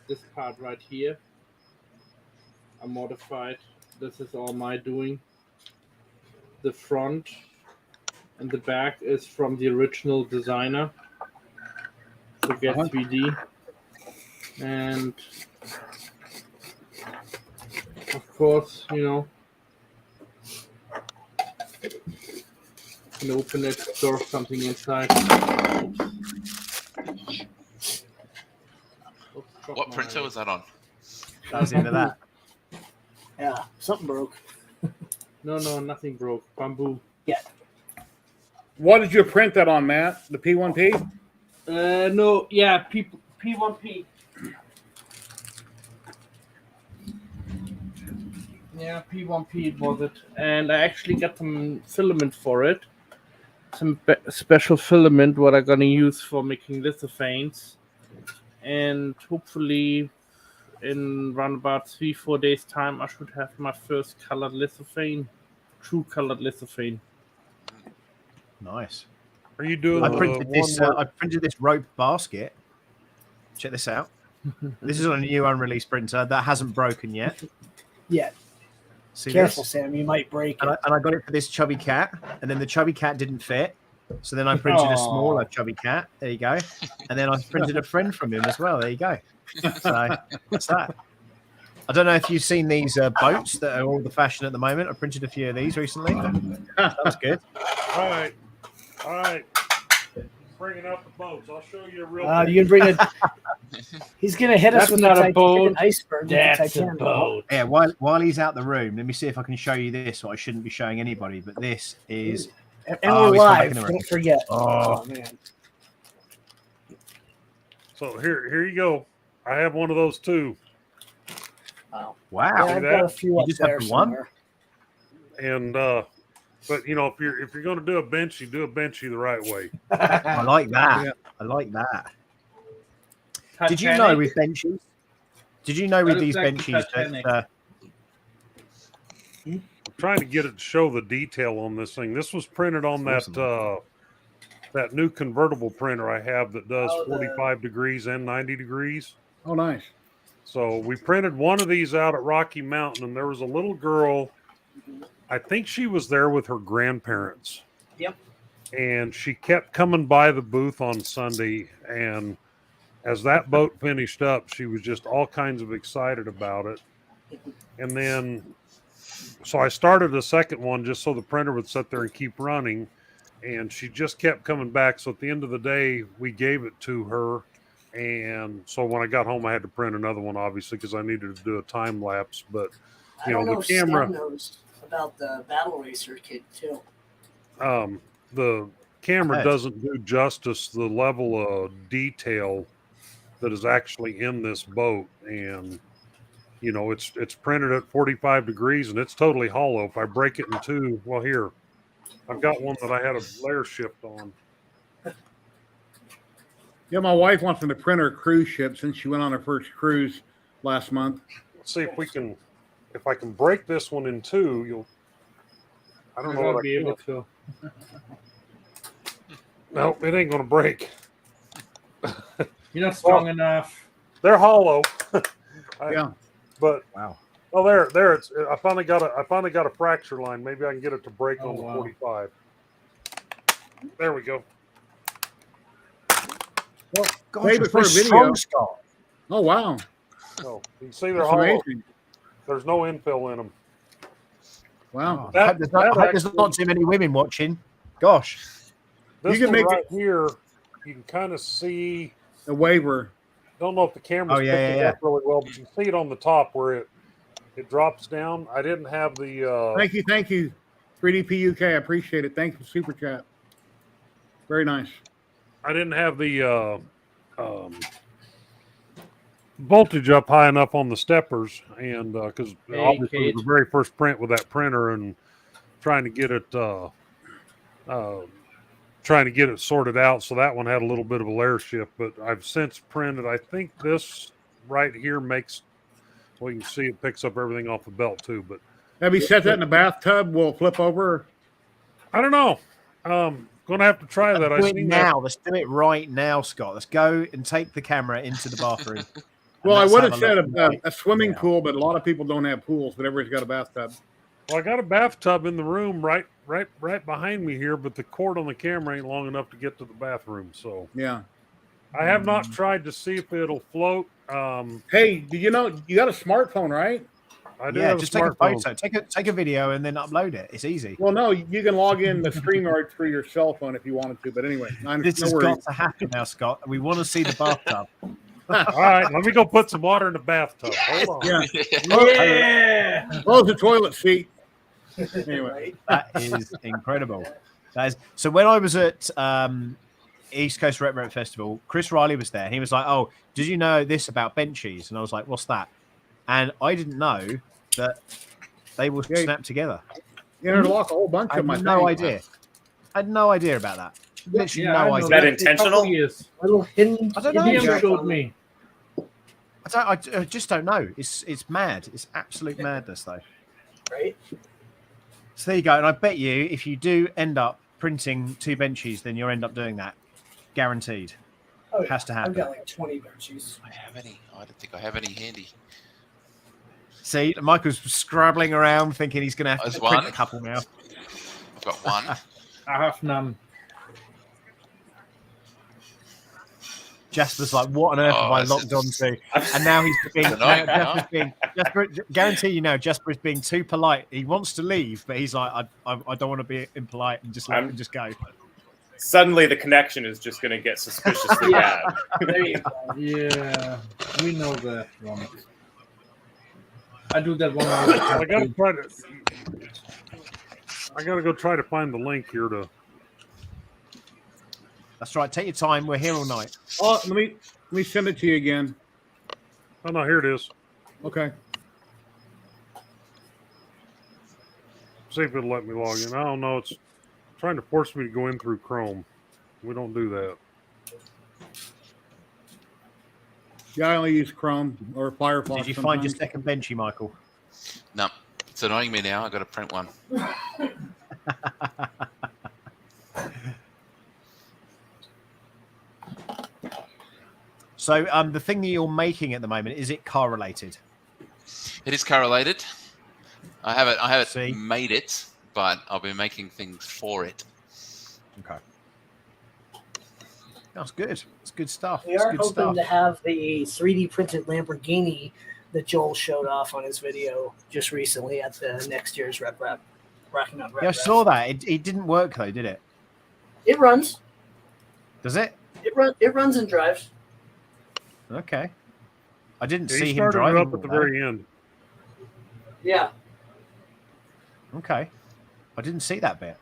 this part right here. I modified. This is all my doing. The front and the back is from the original designer. Forget 3D. And of course, you can open it, store something inside. What printer was that on? That was into that. Yeah, something broke. No, nothing broke. Bamboo. What did you print that on, Matt? The P1P? No, yeah, P1P. Yeah, P1P was it, and I actually got some filament for it. Some special filament what I'm gonna use for making lithophanes, and hopefully in around about 3-4 days time I should have my first colored lithophane, true colored lithophane. Nice. Are you doing? I the printed one this. where- I printed this rope basket. Check this out. This is on a new unreleased printer that hasn't broken yet. Yeah. See Careful, this? Sam. You might break And it. I got it for this chubby cat, and then the chubby cat didn't fit. So then I printed a smaller chubby cat. There you go. And then I printed a friend from him as well. There you go. So what's that? I don't know if you've seen these boats that are all the fashion at the moment. I printed a few of these recently. That was good. All right. Bringing out the boats. I'll show you a real. You can bring a. He's gonna hit us That's with not the a boat. Titanic iceberg. with the That's a Titanic. boat. Yeah, while he's out the room, let me see if I can show you this. What I shouldn't be showing anybody, but this is. And Oh, we're he's come back live. in the room. Don't forget. Oh. Oh man. So here you go. I have one of those too. Wow. Wow. Yeah, I've got a few You up just have there the one? somewhere. And but you know, if you're going to do a benchy, do a benchy the right way. I like that. Yeah. I like that. Titanic. Did you know with benches? Did you know with That these looks like the benches Titanic. that I'm trying to get it to show the detail on this thing. This was printed on Awesome. that new convertible printer I have that does Oh, the- 45 degrees and 90 degrees. Oh, nice. So we printed one of these out at Rocky Mountain, and there was a little girl. I think she was there with her grandparents. Yep. And she kept coming by the booth on Sunday, and as that boat finished up, she was just all kinds of excited about it. And then, so I started a second one just so the printer would sit there and keep running, and she just kept coming back. So at the end of the day, we gave it to her. And so when I got home, I had to print another one, obviously, because I needed to do a time lapse. But I you don't know, know the if Stan camera, knows about the Battle Racer kit too. the camera Nice. doesn't do justice the level of detail that is actually in this boat. And you know, it's printed at 45 degrees and it's totally hollow. If I break it in two, well, here I've got one that I had a layer shift on. Yeah, my wife wants me to print her cruise ship since she went on her first cruise last month. Let's see if I can break this one in two. I don't know I'll what I be can. able to. No, it ain't gonna break. You're not strong enough. They're hollow. Yeah. But wow. oh, there it's. I finally got a fracture line. Maybe I can get it to break Oh, on the wow. 45. There we go. Well, God, save you're it for a very video. strong, Scott. Oh, wow. So you can see they're That's hollow. amazing. There's no infill in them. Wow. I hope there's not actually- too many women watching. Gosh. This can one make right here, you can kind of see. A waiver. Don't know if the camera's Oh, yeah, picking yeah, up really well, but you can see it on the top where it drops down. I didn't have the. Thank you. 3DP UK. I appreciate it. Thank you for Super Chat. Very nice. I didn't have the voltage up high enough on the steppers, and because Hey, obviously it Kate. was the very first print with that printer, and trying to get it sorted out. So that one had a little bit of a layer shift, but I've since printed. I think this right here makes. Well, you can see it picks up everything off the belt too, but Have you set that in the bathtub? Will it flip over? I don't know. Gonna have to try that. I Do it seen now. Let's do it right now, Scott. Let's go and take the camera into the bathroom. Well, I let's would have have a said look a swimming now. pool, but a lot of people don't have pools, but everybody's got a bathtub. Well, I got a bathtub in the room right behind me here, but the cord on the camera ain't long enough to get to the bathroom. So Yeah. I have not tried to see if it'll float. Hey, do you know you got a smartphone, right? I do Yeah, have just a take a smartphone. photo, take a video, and then upload it. It's easy. Well, no, you can log in the StreamYard through your cell phone if you wanted to. But anyway, This no has worries. got to happen now, Scott. We want to see the bathtub. All right, let me go put some water in the bathtub. Hold on. Yeah. Close the toilet seat. Anyway, that is incredible. That is so. When I was at East Coast Retro Festival, Chris Riley was there, and he was like, "Oh, did you know this about benchies?" And I was like, "What's that?" And I didn't know that they will snap together. Interlock a whole bunch I of my had no idea. I had no idea about that. Literally no idea. Is that intentional? Little hidden. I don't know. Liam showed me. I just don't know. It's mad. It's absolute madness, though. Right. So there you go. And I bet you, if you do end up printing 2 benchies, then you'll end up doing that, guaranteed. Oh, yeah. Has to happen. I've got like 20 benchies. I have any. I don't think I have any handy. See, Michael's scrabbling around, thinking he's going to have There's to print one. a couple now. I've got one. I have none. Jasper's like, what on earth have I this logged on is- to? And now he's being, annoying, Jasper, guarantee you now, Jasper is being too polite. He wants to leave, but he's like, I don't want to be impolite and just let him just go. Suddenly, the connection is just going to get suspiciously bad. There you go. Yeah, we know that one. I do that one all the time. I gotta go try to find the link here to. That's right. Take your time. We're here all night. Oh, let me send it to you again. Oh no, here it is. Okay. See if it'll let me log in. I don't know. It's trying to force me to go in through Chrome. We don't do that. Yeah, I only use Chrome or Firefox. Did you find your sometimes. second benchy, Michael? No, it's annoying me now. I've got to print one. So the thing that you're making at the moment, is it car related? It is correlated. I haven't See? made it, but I'll be making things for it. Okay. That's good. It's good stuff. We It's are good hoping stuff. to have the 3D printed Lamborghini that Joel showed off on his video just recently at the next year's Rocking on Rep Yeah, I Rap. saw that. It didn't work though, did it? It runs. Does it? It runs and drives. Okay. I didn't Yeah, see he him started it driving. up at the though. very end. Yeah. Okay. I didn't see that bit.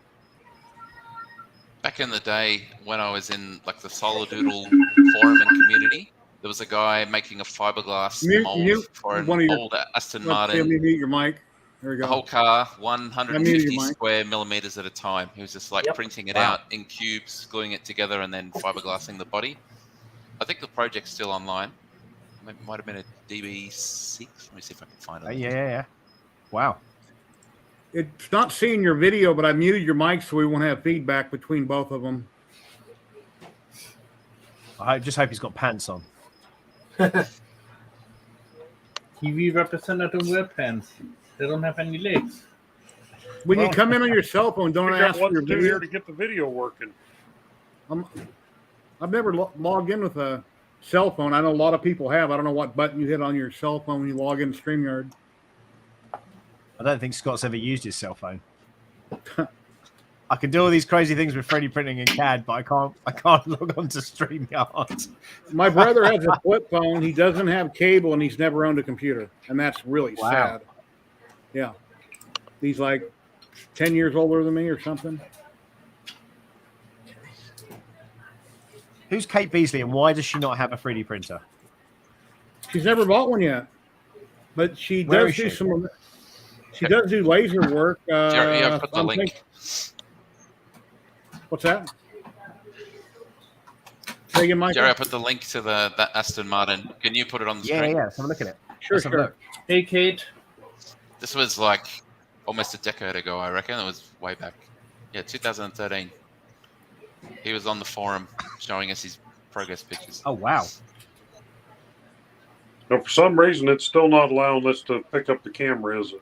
Back in the day when I was in like the Soladoodle forum and community, there was a guy making a fiberglass mold for an one of your- old Aston Let Martin. me mute your mic. There we The go. whole car, I 150 muted your mic. square millimeters at a time. He was just like Yep. printing it Wow. out in cubes, gluing it together, and then fiberglassing the body. I think the project's still online. It might have been a DB6. Let me see if I can find it. Yeah. Wow. It's not seeing your video, but I muted your mic so we won't have feedback between both of them. I just hope he's got pants on. TV representative wear pants. They don't have any legs. When you Well, come in on your cell phone, don't Figure out ask for what your to do video. here to get the video working. I've never logged in with a cell phone. I know a lot of people have. I don't know what button you hit on your cell phone when you log in StreamYard. I don't think Scott's ever used his cell phone. I can do all these crazy things with 3D printing and CAD, but I can't log on to StreamYard. My brother has a flip phone. He doesn't have cable, and he's never owned a computer, and that's really Wow. sad. Yeah, he's like 10 years older than me or something. Who's Kate Beasley and why does she not have a 3D printer? She's never bought one yet, but she Where does is do she? some. She does do laser work. Yeah, put the I'm link. What's that? Say again, Michael. Jerry, I put the link to that Aston Martin. Can you put it on the Yeah, screen? let's have a look at it. Sure, Let's have a sure. look. Hey, Kate. This was like almost a decade ago, I reckon. It was way back. Yeah, 2013. He was on the forum showing us his progress pictures. Oh, wow. Now, for some reason, it's still not allowing us to pick up the camera, is it?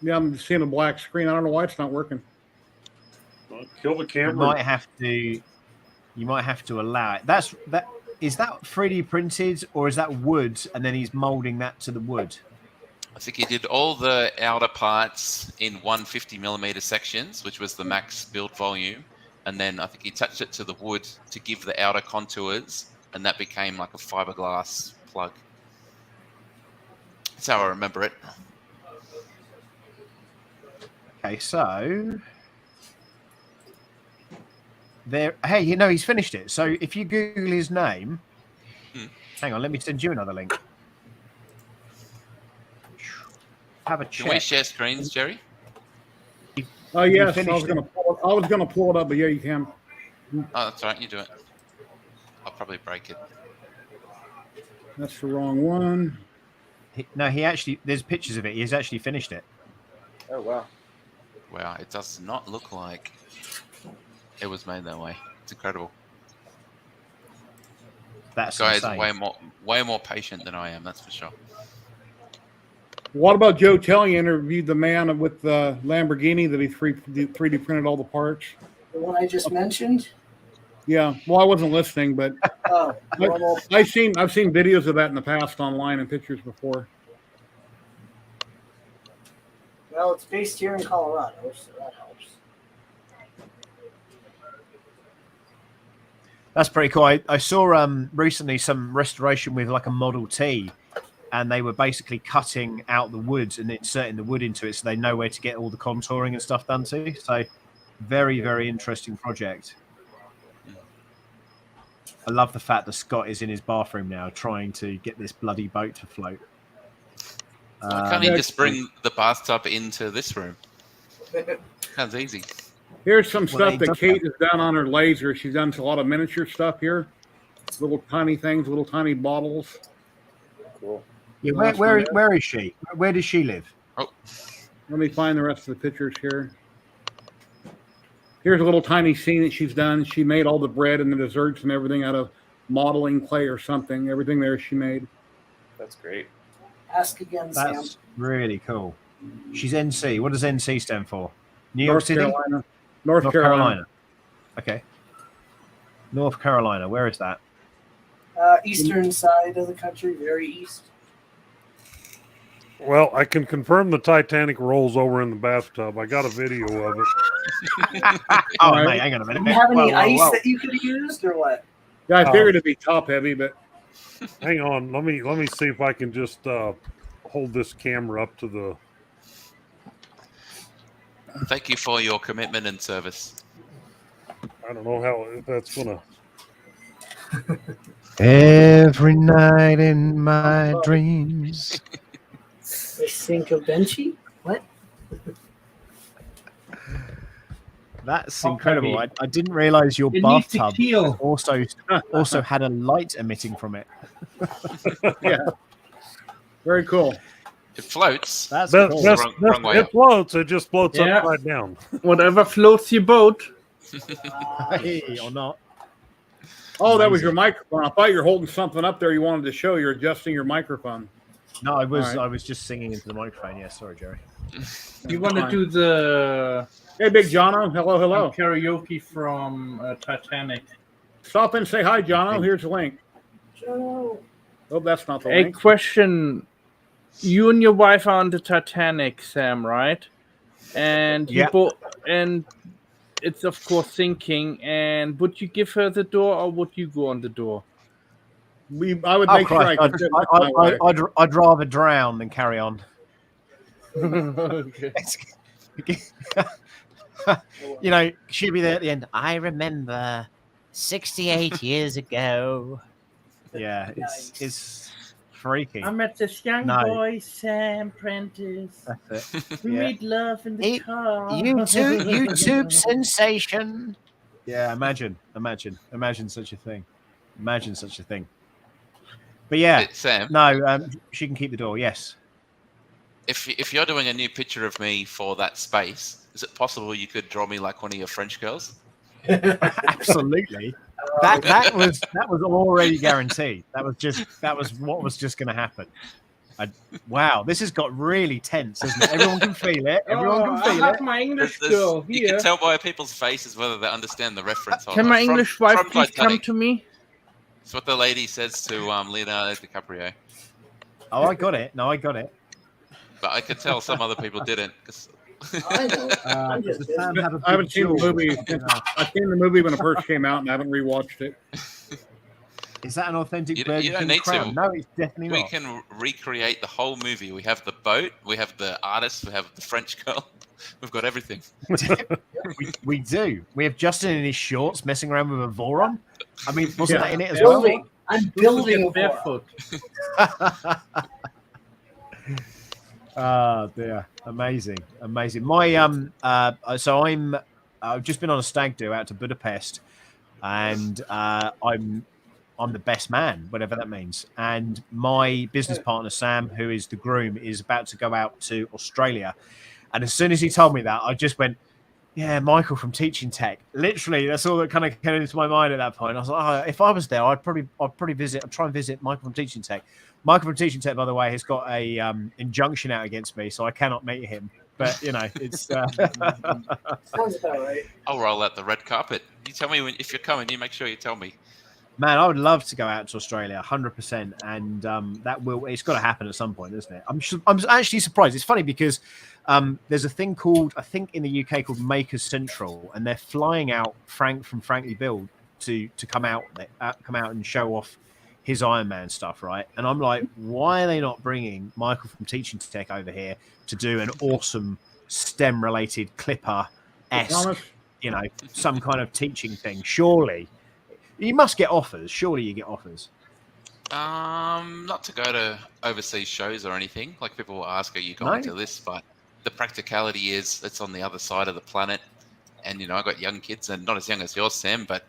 Yeah, I'm seeing a black screen. I don't know why it's not working. Well, kill the You camera. might have to allow it. Is that 3D printed or is that wood and then he's molding that to the wood? I think he did all the outer parts in 150mm sections, which was the max build volume. And then I think he touched it to the wood to give the outer contours and that became like a fiberglass plug. That's how I remember it. Okay, so there. Hey, he's finished it. So if you Google his name, hang on, let me send you another link. Have a check. Can we share screens, Jerry? Oh yes, I was gonna pull it up, but yeah, you can. Oh, that's right. You do it. I'll probably break it. That's the wrong one. He actually. There's pictures of it. He's actually finished it. Oh wow. Wow, it does not look like it was made that way. It's incredible. That's This guy insane. is way more patient than I am. That's for sure. What about Joe Telly interviewed the man with the Lamborghini that he 3D printed all the parts? The one I just mentioned? Yeah. Well, I wasn't listening, but I've seen videos of that in the past online and pictures before. Well, it's based here in Colorado, so that helps. That's pretty cool. I saw recently some restoration with like a Model T, and they were basically cutting out the wood and inserting the wood into it, so they know where to get all the contouring and stuff done to. So, very, very interesting project. I love the fact that Scott is in his bathroom now trying to get this bloody boat to float. Why can't he just bring the bathtub into this room? Sounds easy. Here's some stuff that Kate has done on her laser. She's done a lot of miniature stuff here. Little tiny things, little tiny bottles. Cool. Yeah, where is she? Where does she live? Oh, let me find the rest of the pictures here. Here's a little tiny scene that she's done. She made all the bread and the desserts and everything out of modeling clay or something. Everything there she made. That's great. Ask again, Sam. That's really cool. She's NC. What does NC stand for? New York City? Carolina. North Carolina. Okay. North Carolina. Where is that? Eastern side of the country, very east. Well, I can confirm the Titanic rolls over in the bathtub. I got a video of it. Oh, mate, hang on a minute. Do you have any ice that you could have used, or what? Yeah, I figured it'd be top heavy, but hang on. Let me see if I can just hold this camera up to the. thank you for your commitment and service. I don't know how that's gonna. Every night in my dreams. They think of Benchy? What? That's incredible. I didn't realize your bathtub also had a light emitting from it. Yeah. Very cool. It floats. That's cool. Wrong way It up. floats. It just floats upside down. Whatever floats your boat. Hey, or not. Oh, that was your microphone. I thought you were holding something up there you wanted to show. You're adjusting your microphone. No, I was. All right. I was just singing into the microphone. Yeah, sorry, Jerry. You want to do the Hey, Big Jono. Hello. karaoke from Titanic? Stop and say hi, Jono. Here's the link. Joe. Oh, that's not the A link. question. You and your wife are on the Titanic, Sam, right? And you and it's of course sinking. And would you give her the door, or would you go on the door? I would make sure I could. do it with my wife. I'd rather drown than carry on. Okay. You know, she'd be there at the end. I remember 68 years ago. Yeah, it's freaky. I met this young boy, Sam Prentice. That's it. We made love in the car. YouTube sensation. Yeah, imagine such a thing. Imagine such a thing. But yeah, Sam. No, she can keep the door. Yes. If you're doing a new picture of me for that space, is it possible you could draw me like one of your French girls? Absolutely. That was already guaranteed. That was what was just going to happen. Wow, this has got really tense, isn't it? Everyone can feel it. I have my English girl You here. can tell by people's faces whether they understand the reference. Can my English wife please come to me? It's what the lady says to Leonardo DiCaprio. Oh, I got it. No, I got it. But I could tell some other people didn't. I know. I haven't seen the movie. I've seen the movie when it first came out, and I haven't rewatched it. Is that an authentic You Burger don't King need crown? to. No, it's definitely We not. can recreate the whole movie. We have the boat, we have the artist, we have the French girl. We've got everything. we do. We have Justin in his shorts messing around with a Voron. I mean, wasn't that in it as Building. well? I'm building a barefoot. Oh dear, amazing. I've just been on a stag do out to Budapest, and I'm the best man, whatever that means. And my business partner Sam, who is the groom, is about to go out to Australia. And as soon as he told me that, I just went, "Yeah, Michael from Teaching Tech." Literally, that's all that kind of came into my mind at that point. I was like, "Oh, if I was there, I'd probably try and visit Michael from Teaching Tech." Michael from Teaching Tech, by the way, has got a injunction out against me, so I cannot meet him. But you know, it's Sounds about right. I'll roll out the red carpet. You tell me if you're coming. You make sure you tell me. man, I would love to go out to Australia, 100%, and it's got to happen at some point, isn't it? I'm actually surprised. It's funny because there's a thing called, I think in the UK, called Makers Central, and they're flying out Frank from Frankly Build to come out and show off his Iron Man stuff, right? And I'm like, why are they not bringing Michael from Teaching Tech over here to do an awesome STEM-related Clipper-esque, you know, some kind of teaching thing? Surely. You must get offers. Surely you get offers. Not to go to overseas shows or anything. Like people will ask, are you going to this? But the practicality is it's on the other side of the planet. And, you know, I got young kids, and not as young as yours, Sam, but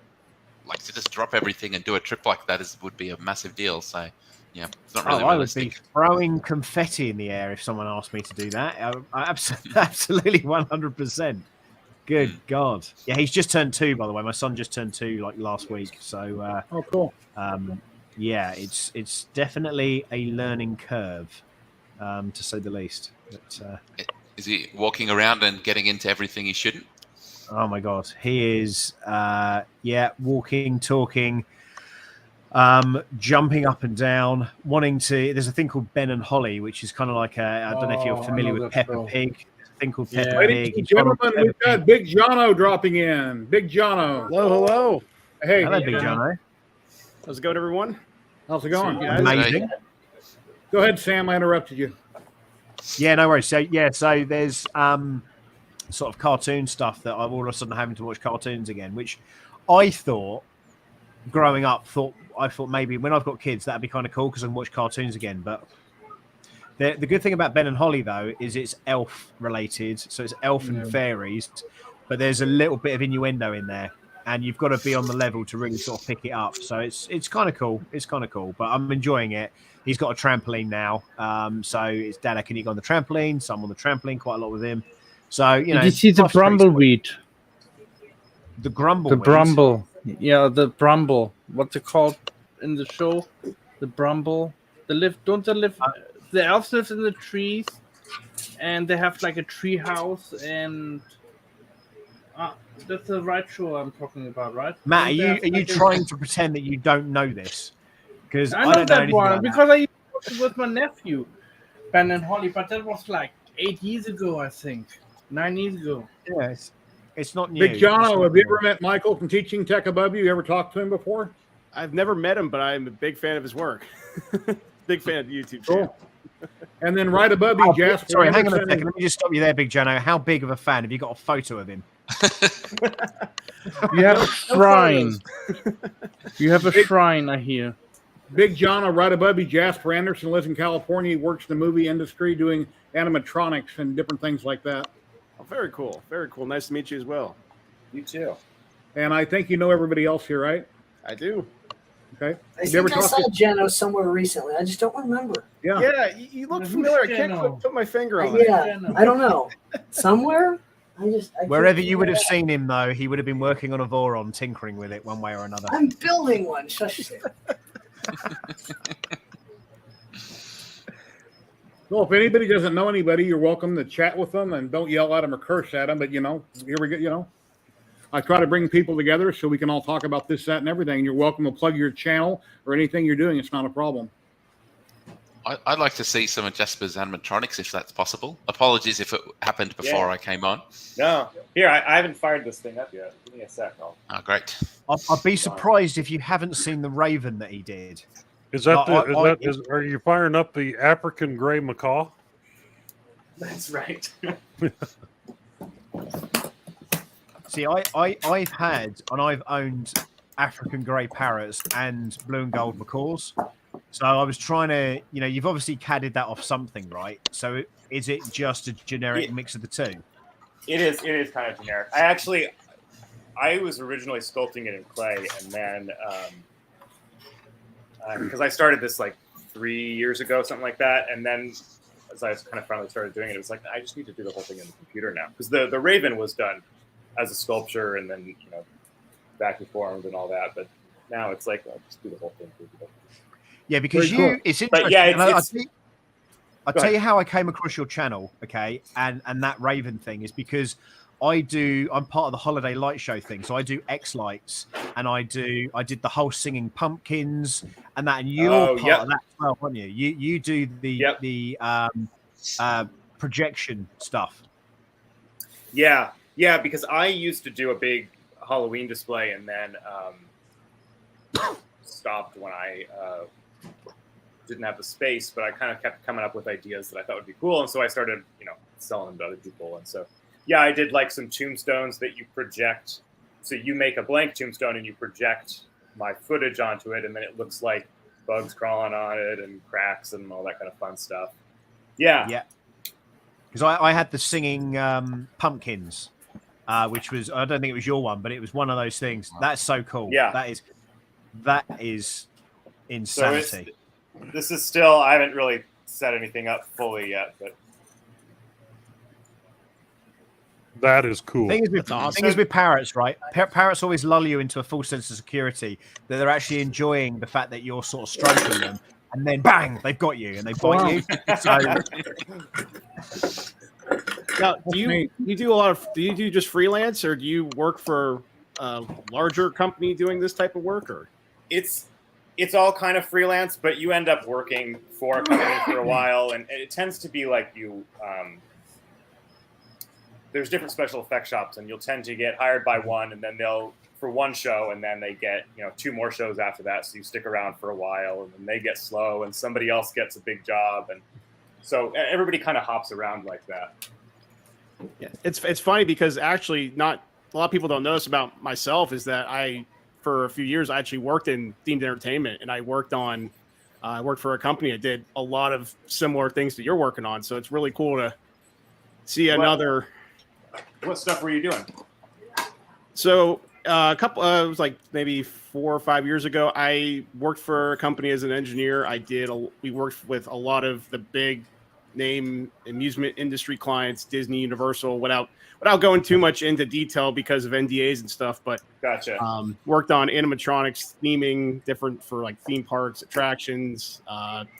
like to just drop everything and do a trip like that would be a massive deal. So, yeah, it's not really realistic. I would be throwing confetti in the air if someone asked me to do that. Absolutely 100%. Good God. Yeah, he's just turned 2, by the way. My son just turned 2 like last week. So, oh, cool. Yeah, it's definitely a learning curve, to say the least. But, is he walking around and getting into everything he shouldn't? Oh my God, he is. Walking, talking, jumping up and down, wanting to. There's a thing called Ben and Holly, which is kind of like I don't know if you're familiar with Peppa Pig. Thing called Peppa Pig. Ladies and gentlemen, we've got Big Jono dropping in. Big Jono. Hello. Hey. Hello, Big Jono. How's it going, everyone? How's it going? Amazing. Go ahead, Sam. I interrupted you. Yeah, no worries. So there's sort of cartoon stuff that I'm all of a sudden having to watch cartoons again, which I thought growing up, I thought maybe when I've got kids that'd be kind of cool because I can watch cartoons again. But the good thing about Ben and Holly, though, is it's elf related. So it's elf and fairies, but there's a little bit of innuendo in there. And you've got to be on the level to really sort of pick it up. So it's kind of cool. It's kind of cool, but I'm enjoying it. He's got a trampoline now. So it's Dad, can you go on the trampoline? So I'm on the trampoline quite a lot with him. So, you know. Did you see the brumbleweed? The grumble. The brumble. Yeah, the brumble. What's it called in the show? The brumble. The elves live in the trees, and they have like a tree house, and that's the right show I'm talking about, right? Matt, are you trying to pretend that you don't know this? Because I know that one because I used to watch it with my nephew, Ben and Holly, but that was like 8 years ago, I think. 9 years ago. Yes, it's not new. Big Jono, have you ever met Michael from Teaching Tech Above You? You ever talked to him before? I've never met him, but I'm a big fan of his work. Big fan of the YouTube cool. channel. And then right above you, Jasper. Sorry, hang on a second. Let me just stop you there, Big Jono. How big of a fan? Have you got a photo of him? You have a shrine. You have a shrine, I hear. Big Jono, right above you, Jasper Anderson, lives in California. He works in the movie industry doing animatronics and different things like that. Oh, very cool. Very cool. Nice to meet you as well. You too. And I think you know everybody else here, right? I do. Okay. I think I saw Jeno somewhere recently. I just don't remember. Yeah, you look familiar. I can't put my finger on it. Yeah, I don't know. Somewhere? Wherever you would have seen him, though, he would have been working on a Voron, tinkering with it one way or another. I'm building one. Shush it. Well, if anybody doesn't know anybody, you're welcome to chat with them and don't yell at them or curse at them. But, you know, here we go, I try to bring people together so we can all talk about this, that, and everything. You're welcome to plug your channel or anything you're doing. It's not a problem. I'd like to see some of Jasper's animatronics if that's possible. Apologies if it happened before I came on. No, here I haven't fired this thing up yet. Give me a sec. Oh, great. I'd be surprised if you haven't seen the Raven that he did. Is that are you firing up the African gray macaw? That's right. See, I've had and I've owned African grey parrots and blue and gold macaws. So I was trying to, you've obviously CAD'd that off something, right? So is it just a generic mix of the two? It is kind of generic. I was originally sculpting it in clay, and then because I started this like 3 years ago, something like that, and then as I kind of finally started doing it, it was like I just need to do the whole thing in the computer now, because the Raven was done as a sculpture and then vacuum formed and all that, but now it's like I'll just do the whole thing. Yeah, because it's interesting. But yeah, I'll tell you how I came across your channel, okay, and that Raven thing is because I'm part of the Holiday Light Show thing, so I do X Lights, and I did the whole singing pumpkins and that, and you're part of that as well, aren't you? You do the projection stuff. Yeah, because I used to do a big Halloween display and then stopped when I didn't have the space, but I kind of kept coming up with ideas that I thought would be cool, and so I started, selling them to other people. And so, yeah, I did like some tombstones that you project. So you make a blank tombstone and you project my footage onto it, and then it looks like bugs crawling on it and cracks and all that kind of fun stuff. Yeah. Because I had the singing pumpkins, which was, I don't think it was your one, but it was one of those things. That's so cool. Yeah. That is insanity. So this is still, I haven't really set anything up fully yet, but that is cool. Thing is with parrots, right? Parrots always lull you into a false sense of security that they're actually enjoying the fact that you're sort of stroking them, and then bang, they've got you and they bite you. So, now, do you do just freelance, or do you work for a larger company doing this type of work? Or it's all kind of freelance, but you end up working for a company for a while, and it tends to be like there's different special effects shops, and you'll tend to get hired by one, and then they'll for one show, and then they get 2 more shows after that, so you stick around for a while, and then they get slow, and somebody else gets a big job, and so everybody kind of hops around like that. Yeah, it's funny because actually not a lot of people don't know this about myself is that for a few years I actually worked in themed entertainment, and I worked for a company that did a lot of similar things that you're working on. So it's really cool to see another. What stuff were you doing? So it was like maybe 4 or 5 years ago. I worked for a company as an engineer. We worked with a lot of the big name amusement industry clients, Disney, Universal, without going too much into detail because of NDAs and stuff. But gotcha. Worked on animatronics, theming different for like theme parks, attractions.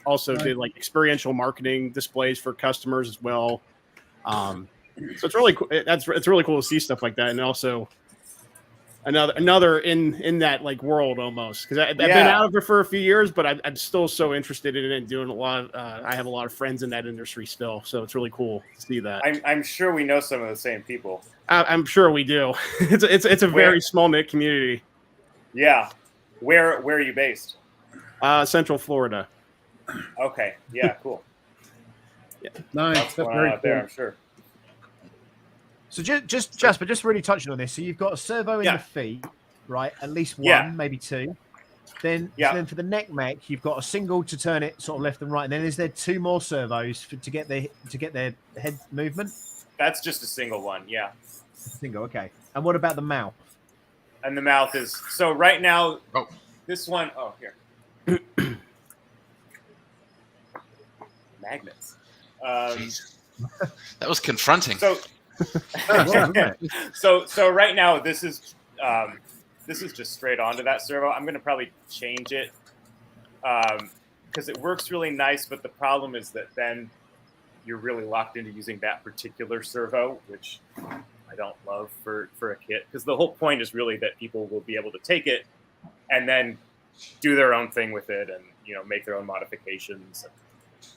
Also did like experiential marketing displays for customers as well. So it's really cool. It's really cool to see stuff like that, and also another in that like world almost, because I've been out of it for a few years, but I'm still so interested in it and doing a lot. I have a lot of friends in that industry still, so it's really cool to see that. I'm sure we know some of the same people. I'm sure we do. It's a very small knit community. Yeah, where are you based? Central Florida. Okay. Yeah. Cool. Yeah. Nice. That's very cool. There, I'm sure. So just Jasper, just really touching on this. So you've got a servo in the feet, right? At least one, maybe 2. Then for the neck mech, you've got a single to turn it sort of left and right. And then is there 2 more servos to get their head movement? That's just a single one. Yeah. Single. Okay. And what about the mouth? And the mouth is so right now. Oh, this one. Oh, here. Magnets. That was confronting. So right now this is just straight onto that servo. I'm going to probably change it because it works really nice, but the problem is that then you're really locked into using that particular servo, which I don't love for a kit, because the whole point is really that people will be able to take it and then do their own thing with it and make their own modifications.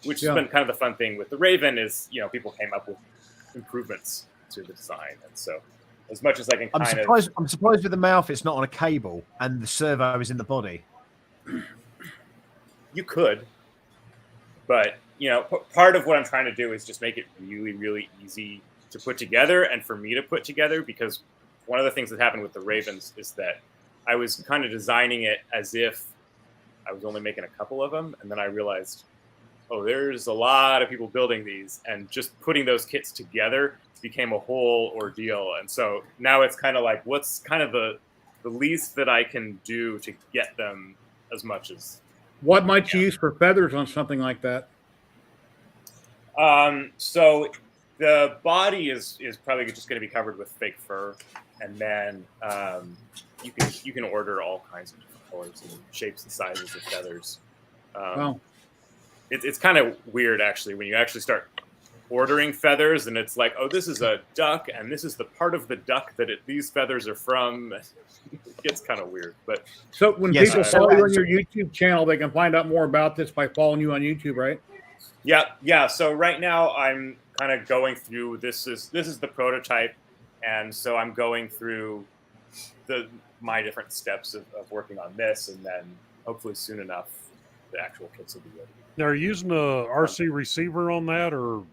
which has been kind of the fun thing with the Raven is, people came up with improvements to the design. And so as much as I can I'm surprised with the mouth it's not on a cable and the servo is in the body. You could, but part of what I'm trying to do is just make it really, really easy to put together and for me to put together, because one of the things that happened with the Ravens is that I was kind of designing it as if I was only making a couple of them. And then I realized, there's a lot of people building these, and just putting those kits together became a whole ordeal. And so now it's kind of like, what's kind of the least that I can do to get them as much as. What might you use for feathers on something like that? So the body is probably just going to be covered with fake fur, and then you can order all kinds of different colors and shapes and sizes of feathers. Wow. It's kind of weird actually when you actually start ordering feathers, and it's like, this is a duck, and this is the part of the duck that these feathers are from. It gets kind of weird, but so when people follow you on your YouTube channel, they can find out more about this by following you on YouTube, right? Yeah. So right now I'm kind of going through this is the prototype, and so I'm going through my different steps of working on this, and then hopefully soon enough the actual kits will be ready. Now, are you using a RC receiver on that, or?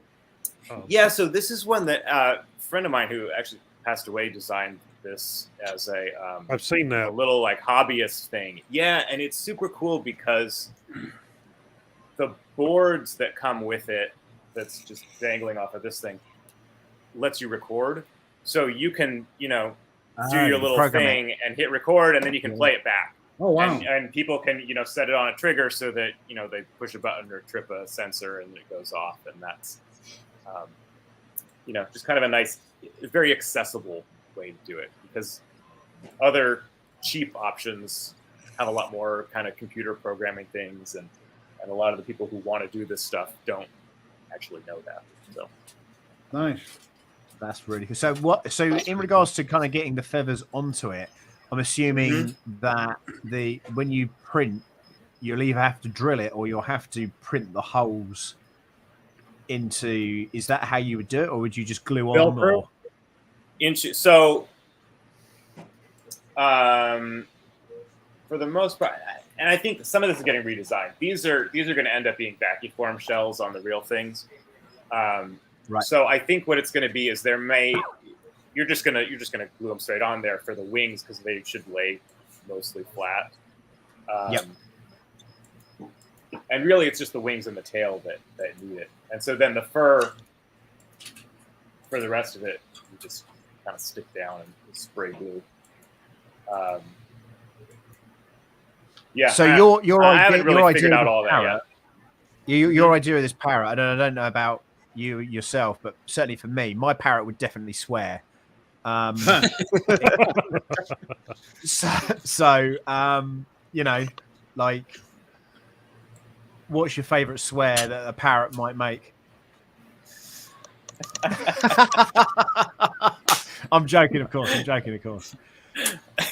Yeah, so this is one that a friend of mine who actually passed away designed this as I've seen that. a little like hobbyist thing. Yeah, and it's super cool because the boards that come with it, that's just dangling off of this thing, lets you record. So you can, do your little thing and hit record, and then you can play it back. Oh, wow. And people can, set it on a trigger so that, they push a button or trip a sensor and it goes off. And that's, just kind of a nice, very accessible way to do it, because other cheap options have a lot more kind of computer programming things. And a lot of the people who want to do this stuff don't actually know that. So nice. That's really cool. So so in regards to kind of getting the feathers onto it, I'm assuming that when you print, you'll either have to drill it or you'll have to print the holes into. Is that how you would do it, or would you just glue on? Or? So, for the most part, and I think some of this is getting redesigned. These are going to end up being vacuum shells on the real things. Right. So I think what it's going to be is you're just gonna glue them straight on there for the wings, because they should lay mostly flat. Yep. And really, it's just the wings and the tail that need it. And so then the fur, for the rest of it, you just kind of stick down and spray glue. Yeah. So I haven't really figured out all that yet. Your idea of this parrot, I don't know about you yourself, but certainly for me, my parrot would definitely swear. Like, what's your favorite swear that a parrot might make? I'm joking, of course.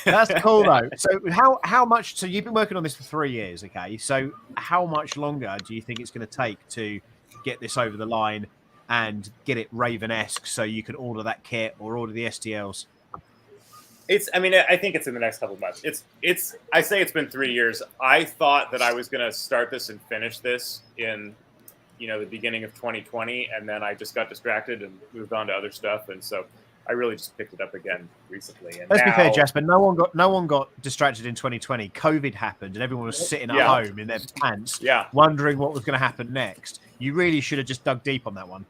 That's cool though. So how much? So you've been working on this for 3 years, okay? So how much longer do you think it's going to take to get this over the line and get it Raven-esque, so you can order that kit or order the STLs? I think it's in the next couple of months. I say it's been 3 years. I thought that I was going to start this and finish this in, the beginning of 2020, and then I just got distracted and moved on to other stuff, and so I really just picked it up again recently. And let's be fair, Jasper. No one got distracted in 2020. COVID happened, and everyone was sitting at home in their pants, wondering what was going to happen next. You really should have just dug deep on that one.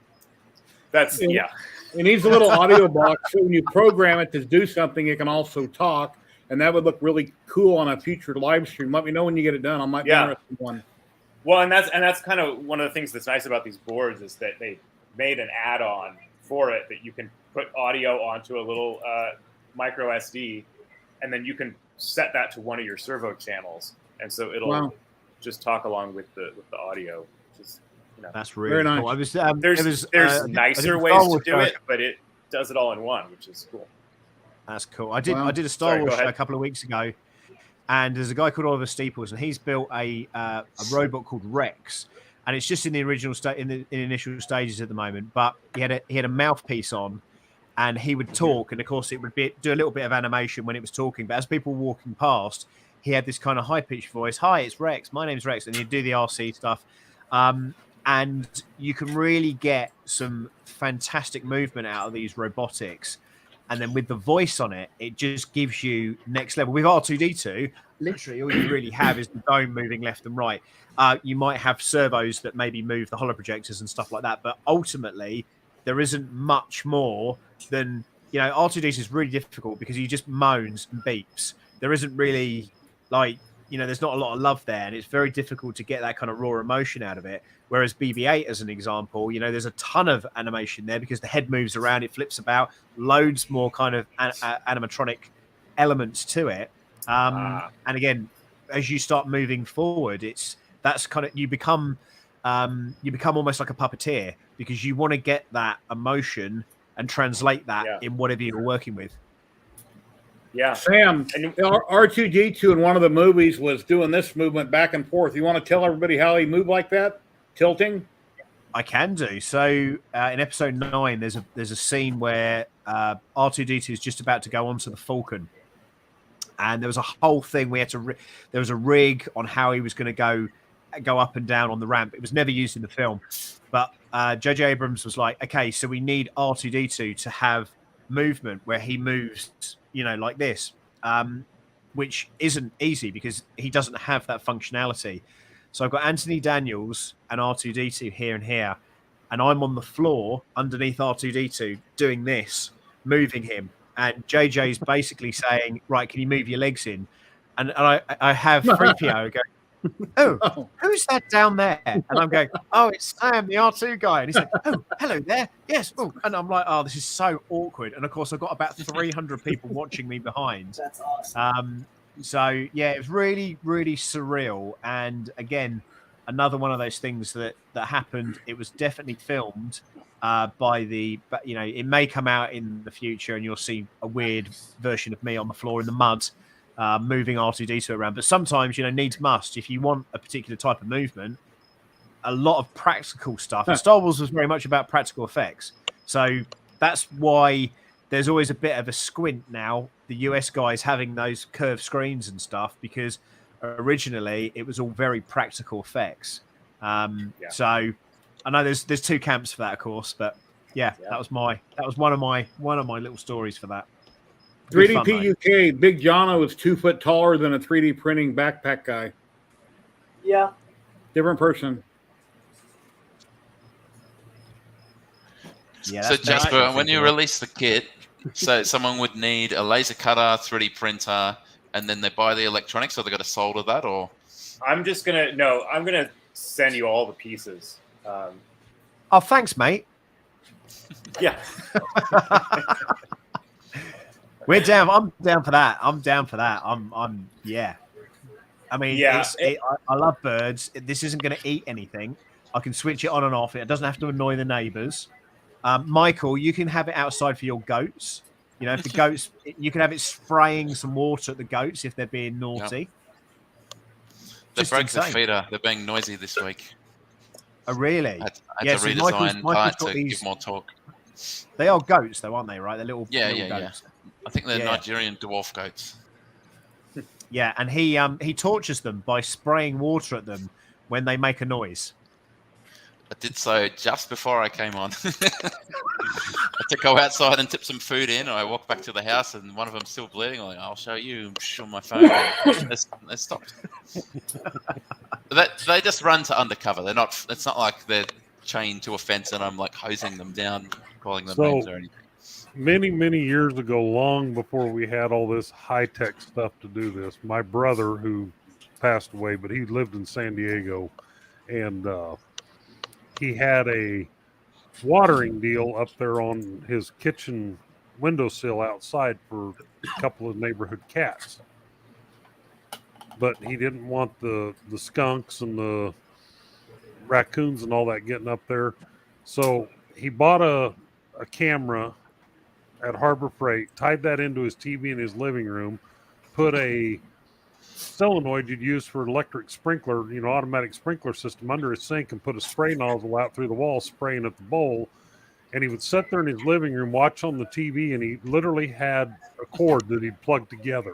It needs a little audio box, so when you program it to do something, it can also talk, and that would look really cool on a future live stream. Let me know when you get it done. I might be interested in one. Well, and that's kind of one of the things that's nice about these boards is that they made an add-on for it that you can put audio onto a little micro SD, and then you can set that to one of your servo channels, and so it'll just talk along with the audio. Just, that's really nice. Cool. There's nicer ways to do it, but it does it all in one, which is cool. That's cool. I did a Star Wars show a couple of weeks ago, and there's a guy called Oliver Steeples, and he's built a robot called Rex. and it's just in the original in the initial stages at the moment. But he had a mouthpiece on, and he would talk, and of course it would do a little bit of animation when it was talking. But as people were walking past, he had this kind of high pitched voice. Hi, it's Rex. My name's Rex, and he'd do the RC stuff. And you can really get some fantastic movement out of these robotics. And then with the voice on it, it just gives you next level. With R2D2, literally all you really have is the dome moving left and right. You might have servos that maybe move the holoprojectors and stuff like that. But ultimately, there isn't much more than, R2D2 is really difficult because he just moans and beeps. There isn't really there's not a lot of love there, and it's very difficult to get that kind of raw emotion out of it. Whereas BB-8, as an example, there's a ton of animation there because the head moves around, it flips about, loads more kind of animatronic elements to it. And again, as you start moving forward, you become almost like a puppeteer because you want to get that emotion and translate that in whatever you're working with. Yeah, Sam, R2D2 in one of the movies was doing this movement back and forth. You want to tell everybody how he moved like that, tilting? I can do. So in episode 9, there's a scene where R2D2 is just about to go onto the Falcon, and there was a whole thing. We had to. There was a rig on how he was going to go up and down on the ramp. It was never used in the film, but J.J. Abrams was like, okay, so we need R2D2 to have movement where he moves, like this, which isn't easy because he doesn't have that functionality. So I've got Anthony Daniels and R2D2 here and here, and I'm on the floor underneath R2D2 doing this, moving him, and JJ's basically saying, right, can you move your legs in? And I have 3PO go, oh, who's that down there? And I'm going, oh, it's Sam, the R2 guy. And he's like, oh, hello there. Yes. Oh, and I'm like, oh, this is so awkward. And of course, I've got about 300 people watching me behind. That's awesome. So yeah, it was really, really surreal. And again, another one of those things that happened. It was definitely filmed but it may come out in the future, and you'll see a weird version of me on the floor in the mud. Moving R2D2 around, but sometimes needs must. If you want a particular type of movement, a lot of practical stuff. And Star Wars was very much about practical effects, so that's why there's always a bit of a squint now. The US guys having those curved screens and stuff because originally it was all very practical effects. So I know there's two camps for that, of course, but that was one of my little stories for that. 3D PUK, Big Jono was 2 foot taller than a 3D printing backpack guy. Yeah. Different person. Yeah, so Jasper, when you release the kit, so someone would need a laser cutter, 3D printer, and then they buy the electronics, so they got to solder that, or? I'm gonna send you all the pieces. Oh, thanks, mate. Yeah. We're down. I'm down for that. Yeah. I mean, I love birds. This isn't going to eat anything. I can switch it on and off. It doesn't have to annoy the neighbours. Michael, you can have it outside for your goats. If the goats, you can have it spraying some water at the goats if they're being naughty. They broke the feeder. They're being noisy this week. Oh, really? I had to redesign part to give more torque. They are goats, though, aren't they? Right? They're little goats. I think they're Nigerian dwarf goats. Yeah, and he tortures them by spraying water at them when they make a noise. I did so just before I came on. I had to go outside and tip some food in. I walked back to the house, and one of them's still bleeding. I'm like, I'll show you. On my phone. They stopped. They just run to undercover. They're not. It's not like they're chained to a fence, and I'm like hosing them down, calling them names or anything. Many years ago, long before we had all this high-tech stuff to do this, my brother, who passed away, but he lived in San Diego, and he had a watering deal up there on his kitchen windowsill outside for a couple of neighborhood cats. But he didn't want the skunks and the raccoons and all that getting up there. So he bought a camera at Harbor Freight, tied that into his TV in his living room, put a solenoid you'd use for electric sprinkler, automatic sprinkler system under his sink, and put a spray nozzle out through the wall, spraying at the bowl. And he would sit there in his living room, watch on the TV, and he literally had a cord that he'd plug together.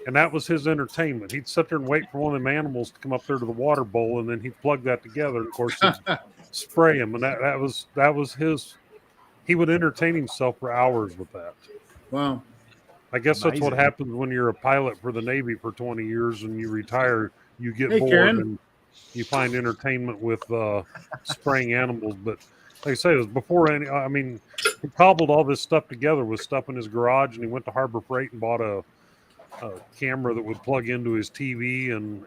And that was his entertainment. He'd sit there and wait for one of them animals to come up there to the water bowl, and then he'd plug that together. And of course, he'd spray him. And that was his. He would entertain himself for hours with that. Wow. I guess Amazing. that's what happens when you're a pilot for the Navy for 20 years and you retire. You get Hey, bored Karen. and you find entertainment with spraying animals. But like I say, it was before any. I mean, he cobbled all this stuff together with stuff in his garage, and he went to Harbor Freight and bought a camera that would plug into his TV, and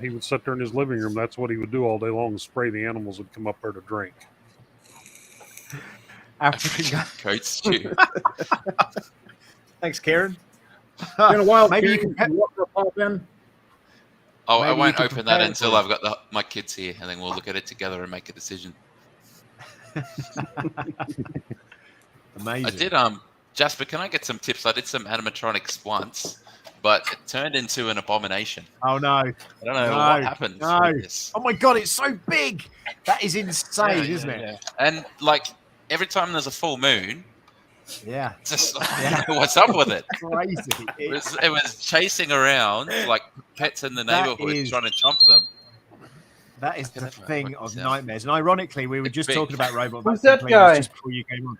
he would sit there in his living room. That's what he would do all day long, and spray the animals that come up there to drink. African Goat stew. Thanks, Karen. Been a while. Maybe Karen. you can. You want to pop in? Oh, I Maybe you won't could open that prepare until for I've got my kids here, and then we'll look at it together and make a decision. Amazing. I did, Jasper, can I get some tips? I did some animatronics once, but it turned into an abomination. Oh no! I don't know No, what happened. no. with this. Oh my god, it's so big. That is insane, isn't it? Yeah. And like every time there's a full moon, Yeah. just Yeah. what's up with it? Crazy. It was chasing around like pets in the That neighborhood is- trying to chomp them. That is the That's thing right. of nightmares. And ironically, we were just Big. talking about robot Who's vacuum that cleaners guy? just before you came on.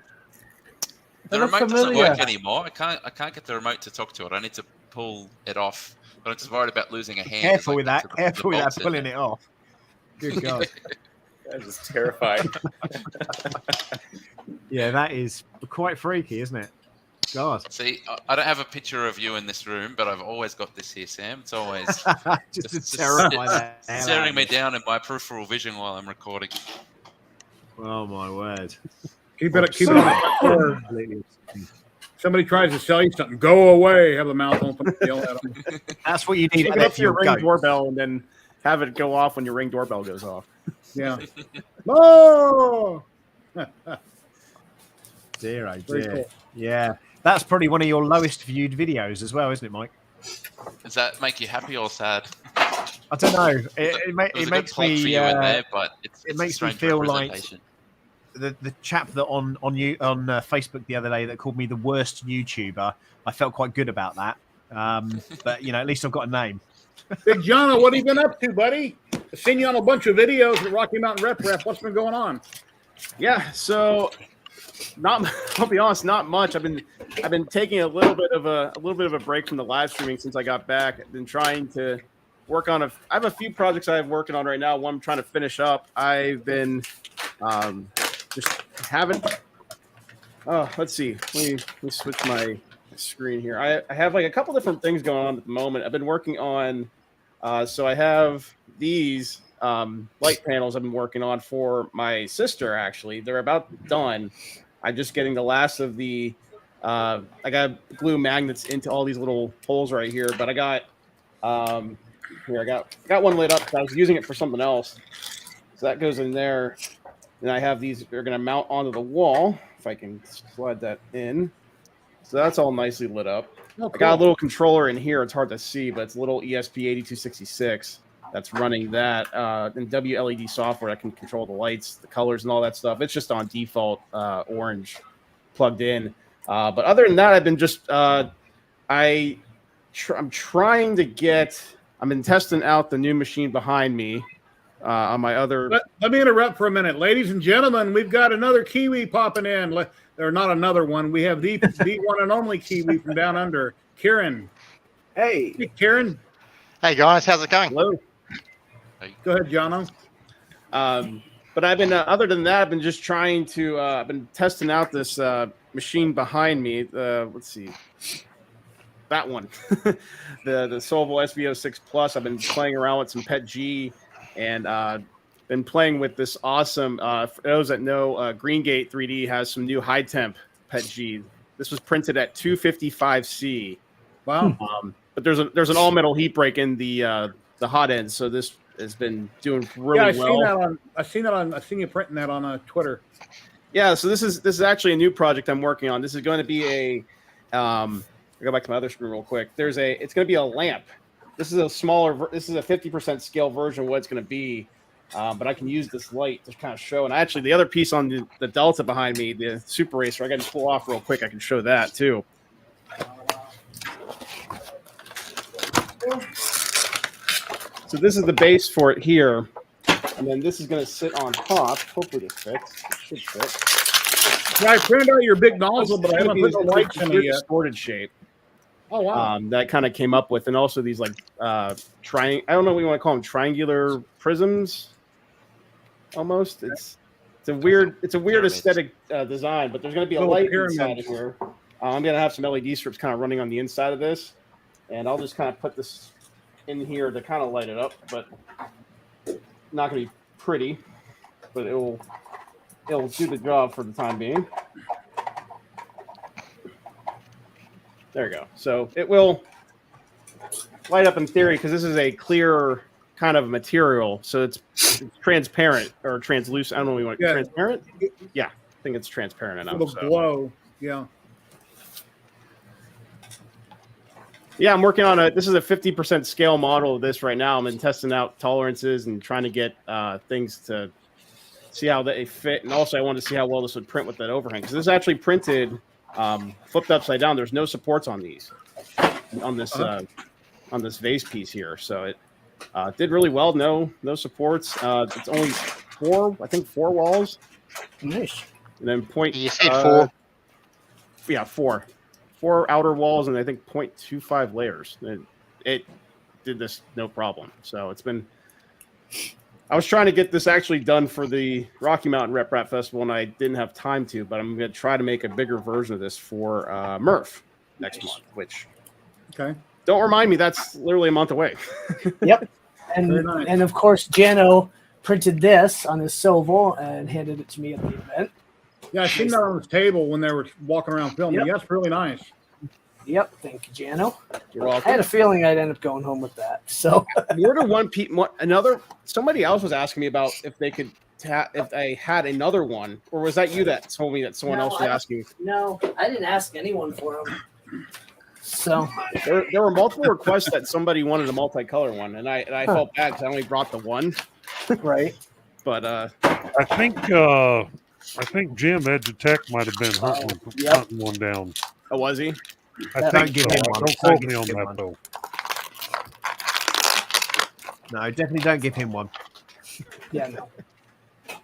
The They look remote doesn't familiar. work anymore. I can't get the remote to talk to it. I need to pull it off. But I'm just worried about losing a hand. Careful as I with get that. to the Careful with that bolts in pulling there. it off. Good God. That was terrifying. Yeah, that is quite freaky, isn't it? God. See, I don't have a picture of you in this room, but I've always got this here, Sam. It's always just to just terrify that hell out staring of me down in my peripheral vision while I'm recording. Oh my word. Keep it on. Somebody tries to sell you something, go away. Have the mouth open. Yell at them. That's what you need Take to it up do to your for Ring goat. doorbell and then have it go off when your Ring doorbell goes off. Yeah. Oh. Dear, oh Very dear. cool. Yeah. That's probably one of your lowest viewed videos as well, isn't it, Mike? Does that make you happy or sad? I don't know. It There was it a good makes plot me for you in there, but it's a makes me strange feel like representation. the chap that on Facebook the other day that called me the worst YouTuber. I felt quite good about that. But at least I've got a name. Big John, what have you been up to, buddy? I've seen you on a bunch of videos at Rocky Mountain Rep. What's been going on? Yeah, so I'll be honest, not much. I've been taking a little bit of a break from the live streaming since I got back. I've been trying to work on I have a few projects I'm working on right now. One I'm trying to finish up. I've been just haven't. Oh, let's see. Let me switch my screen here. I have like a couple different things going on at the moment. I've been working on. So I have these light panels I've been working on for my sister. Actually, they're about done. I'm just getting the last of the. I got glue magnets into all these little holes right here, but I got here. I got one lit up because I was using it for something else. So that goes in there. And I have these. They're going to mount onto the wall. If I can slide that in. So that's all nicely lit up. Oh, I got a cool. little controller in here. It's hard to see, but it's a little ESP8266 that's running that and WLED software that can control the lights, the colors, and all that stuff. It's just on default orange plugged in. But other than that, I've been just I'm trying to get. I've been testing out the new machine behind me on my other. Let me interrupt for a minute. Ladies and gentlemen, we've got another Kiwi popping in. Or not another one. We have the one and only Kiwi from down under, Kieran. Hey, Kieran. Hey guys, how's it going? hello. Go ahead, Jono. But I've been other than that, I've been just trying to. I've been testing out this machine behind me. Let's see, that one, the Solvo SV06 Plus. I've been playing around with some Pet G, and been playing with this awesome. For those that know, Greengate 3D has some new high temp Pet G. This was printed at 255C. Wow. But there's an all metal heat break in the hot end, so this has been doing really well. I've seen you printing that on Twitter. Yeah, so this is actually a new project I'm working on. This is going to be a. I'll go back to my other screen real quick. It's going to be a lamp. It's going to be a this is a smaller. This is a 50% scale version of what it's going to be. But I can use this light to kind of show. And actually, the other piece on the Delta behind me, the Super Racer, I got to pull off real quick. I can show that too. So this is the base for it here, and then this is going to sit on top. Hopefully this fits. It should fit. Yeah, I printed out your big nozzle, but I haven't put the lights in it yet. Distorted shape. Oh wow! That kind of came up with, and also these like I don't know what you want to call them, triangular prisms. Almost, it's a weird aesthetic design, but there's going to be a light inside of here. I'm going to have some LED strips kind of running on the inside of this, and I'll just kind of put this in here to kind of light it up, but not going to be pretty, but it'll do the job for the time being. There we go. So it will light up in theory because this is a clear kind of material, so it's transparent or translucent. I don't know what you want. Yeah. Transparent? Yeah, I think it's transparent enough. It'll glow. Yeah. Yeah, I'm working on this is a 50% scale model of this right now. I'm in testing out tolerances and trying to get things to see how they fit. And also I wanted to see how well this would print with that overhang. Because this is actually printed flipped upside down. There's no supports on these, on this vase piece here. So it did really well. No supports. It's only four walls. Nice. And then point. You said four. Yeah, four outer walls, and I think 0.25 layers. It did this no problem. So it's been. I was trying to get this actually done for the Rocky Mountain Rep Rap Festival, and I didn't have time to. But I'm going to try to make a bigger version of this for Murph next month. Which, okay, don't remind me. That's literally a month away. Yep, and of course, Jano printed this on his Soval and handed it to me at the event. Yeah, I seen that on his table when they were walking around filming. Yep. That's really nice. Yep, thank you, Jano. You're welcome. I had a feeling I'd end up going home with that. So, somebody else was asking me about if they could, if they had another one, or was that you that told me that someone else was asking? No, I didn't ask anyone for them. So there were multiple requests that somebody wanted a multicolor one, and I felt bad because I only brought the one. Right. But I think Jim Edutech might have been hunting one down. Oh, was he? I think so. Don't quote me on that though. No, definitely don't give him one. Yeah, no.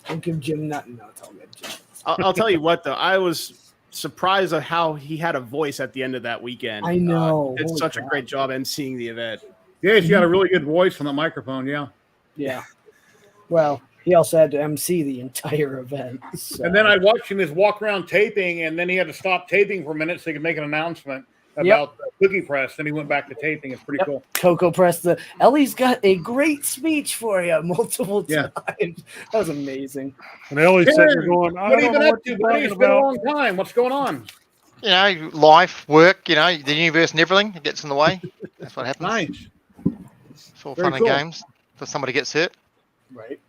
Don't give Jim nothing. No, it's all good, Jim. I'll tell you what, though. I was surprised at how he had a voice at the end of that weekend. I know. Did such a great job emceeing the event. Yeah, he's got a really good voice on the microphone, yeah. Yeah. Well, he also had to MC the entire event. So. And then I watched him just walk around taping, and then he had to stop taping for a minute so he could make an announcement about Cookie Press. Then he went back to taping. It's pretty cool. Cocoa Press. Ellie's got a great speech for you multiple times. That was amazing. And Ellie's sitting there going, what have you been up to, buddy? It's been a long time. What's going on? You know, life, work, you know, the universe and everything. It gets in the way. That's what happens. Nice. It's all fun and games till somebody gets hurt. Right.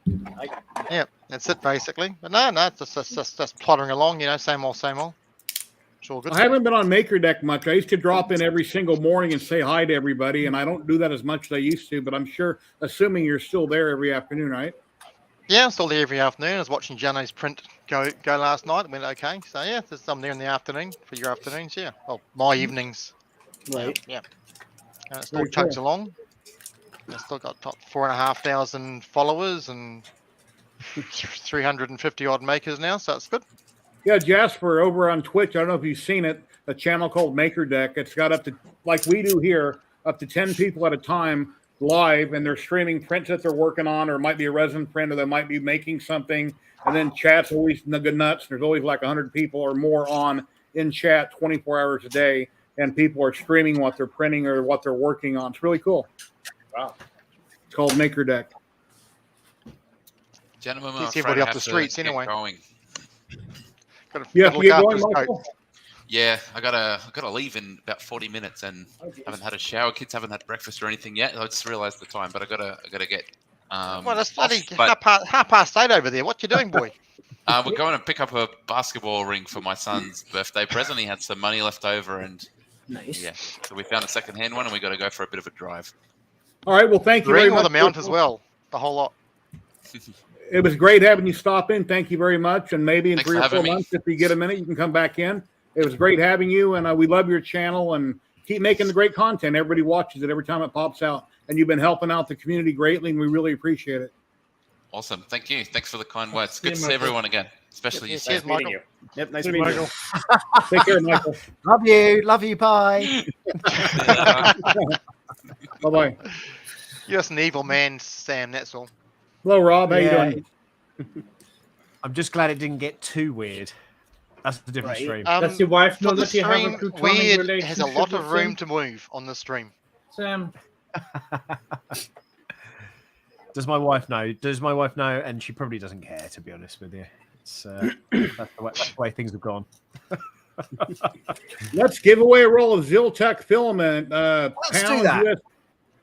Yeah, that's it basically. But no, it's just plottering along, you know, same old. It's all good. I haven't been on Maker Deck much. I used to drop in every single morning and say hi to everybody, and I don't do that as much as I used to, but I'm sure, assuming you're still there every afternoon, right? Yeah, I'm still there every afternoon. I was watching Jano's print go last night. It went okay. So yeah, I'm there in the afternoon for your afternoons, yeah. Well, my evenings. Right. Yeah. And it still chugs along. I've still got top 4,500 followers and 350 odd makers now, so it's good. Yeah, Jasper over on Twitch. I don't know if you've seen it. A channel called Maker Deck. It's got up to, like we do here, up to 10 people at a time live, and they're streaming prints that they're working on, or it might be a resin print, or they might be making something. And then chat's always nuts. There's always like 100 people or more on in chat 24 hours a day, and people are streaming what they're printing or what they're working on. It's really cool. Wow. It's called Maker Deck. Gentlemen, Keeps everybody off the streets anyway. Yeah, going, yeah, I gotta leave in about 40 minutes, and haven't had a shower. Kids haven't had breakfast or anything yet. I just realised the time, but I gotta get. Well, that's bloody 8:30 over there. What you doing, boy? We're going to pick up a basketball ring for my son's birthday present. He had some money left over, and nice. Yeah, so we found a second-hand one, and we got to go for a bit of a drive. All right. Well, thank you very Green much. with the mount as well. The whole lot. It was great having you stop in. Thank you very much. And maybe in Thanks 3 for or 4 having me. months, if you get a minute, you can come back in. It was great having you, and we love your channel and keep making the great content. Everybody watches it every time it pops out, and you've been helping out the community greatly, and we really appreciate it. Awesome. Thank you. Thanks for the kind words. Good to see Michael. everyone again, especially you. Cheers, Nice meeting Michael. you. Yep, nice Hey, meeting Michael. Take care, Michael. Love you, bye. Bye-bye. You're just an evil man, Sam. That's all. Hello, Rob. How Yeah. you doing? I'm just glad it didn't get too weird. That's the different Right. stream. Does your wife know For the that you have a stream, platonic weird relationship has a lot with of room him? to move on the stream. Sam, Does my wife know? Does my wife know? And she probably doesn't care, to be honest with you. It's that's the way things have gone. Let's give away a roll of Ziltech filament. Let's do that.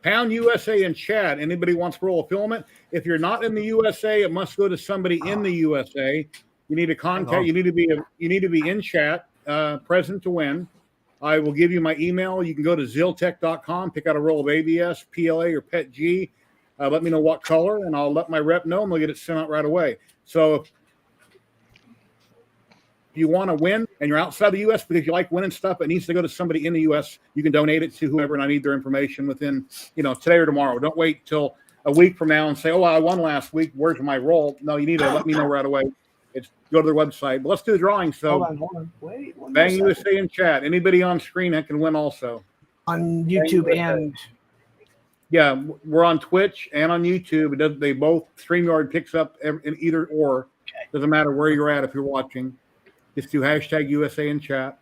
Pound USA in chat. Anybody wants to roll a filament? If you're not in the USA, it must go to somebody in the USA. You need to contact. You need to be in chat, present to win. I will give you my email. You can go to ziltech.com, pick out a roll of ABS, PLA, or PET-G. Let me know what color, and I'll let my rep know, and they'll get it sent out right away. So if you want to win and you're outside the U.S. because you like winning stuff, it needs to go to somebody in the U.S. You can donate it to whoever, and I need their information within, today or tomorrow. Don't wait till a week from now and say, "Oh, I won last week. Where's my roll?" No, you need to let me know right away. It's go to their website. But let's do the drawing. So, Hold on. Wait. one more Bang second. USA in chat. Anybody on screen that can win also. On YouTube and Yeah, we're on Twitch and on YouTube. They both StreamYard picks up in either or. Doesn't matter where you're at if you're watching. Just do hashtag USA in chat.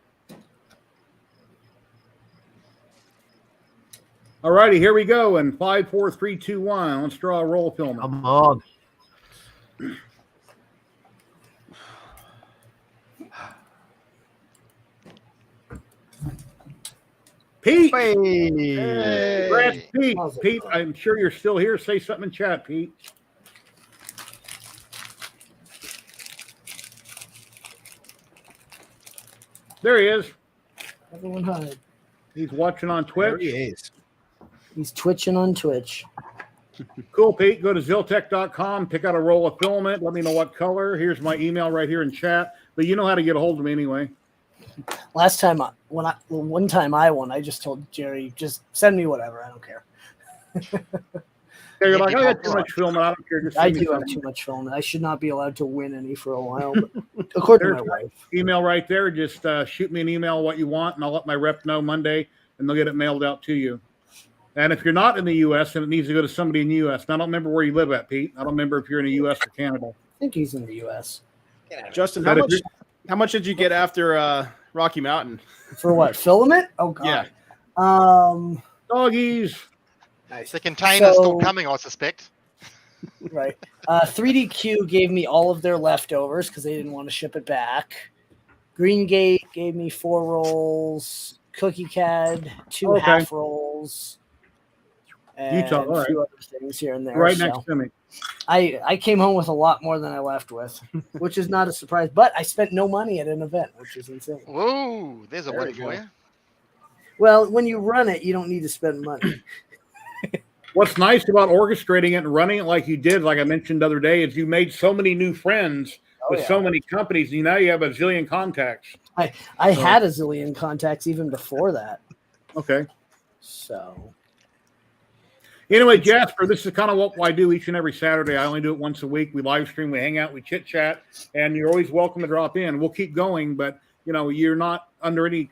All righty, here we go. And 5, 4, 3, 2, 1. Let's draw a roll of film. Come on. Pete! Hey. Congrats, Pete. Pete, I'm sure you're still here. Say something in chat, Pete. There he is. everyone hide. He's watching on There Twitch. he is. He's twitching on Twitch. Cool, Pete. Go to ziltech.com, pick out a roll of filament. Let me know what color. Here's my email right here in chat. But you know how to get a hold of me anyway. Last time, one time I won, I just told Jerry, just send me whatever. I don't care. You're like, I got too much filament. I don't care. Just I send me do have something. too much film. I should not be allowed to win any for a while. But according to my There's wife. email right there. Just shoot me an email what you want, and I'll let my rep know Monday, and they'll get it mailed out to you. And if you're not in the U.S., then it needs to go to somebody in the U.S. And I don't remember where you live at, Pete. I don't remember if you're in the U.S. or Canada. I think he's in the U.S. Justin, But how much did you get after Rocky Mountain? For what? Filament? Oh, God. Yeah. Doggies. Nice. The container's still So- coming, I suspect. Right. 3DQ gave me all of their leftovers because they didn't want to ship it back. Green Gate gave me 4 rolls. Cookie Cad, 2 Okay. half rolls. And Utah, all a right. few other things here and there. Right so next to me. I came home with a lot more than I left with, which is not a surprise. But I spent no money at an event, which is insane. Whoa, there's a There win you for go. you. Well, when you run it, you don't need to spend money. What's nice about orchestrating it and running it like you did, like I mentioned the other day, is you made so many new friends with yeah. so many companies. And now you have a zillion contacts. I So- had a zillion contacts even before that. Okay. So Anyway, Jasper, this is kind of what I do each and every Saturday. I only do it once a week. We live stream, we hang out, we chit chat, and you're always welcome to drop in. We'll keep going, but you're not under any.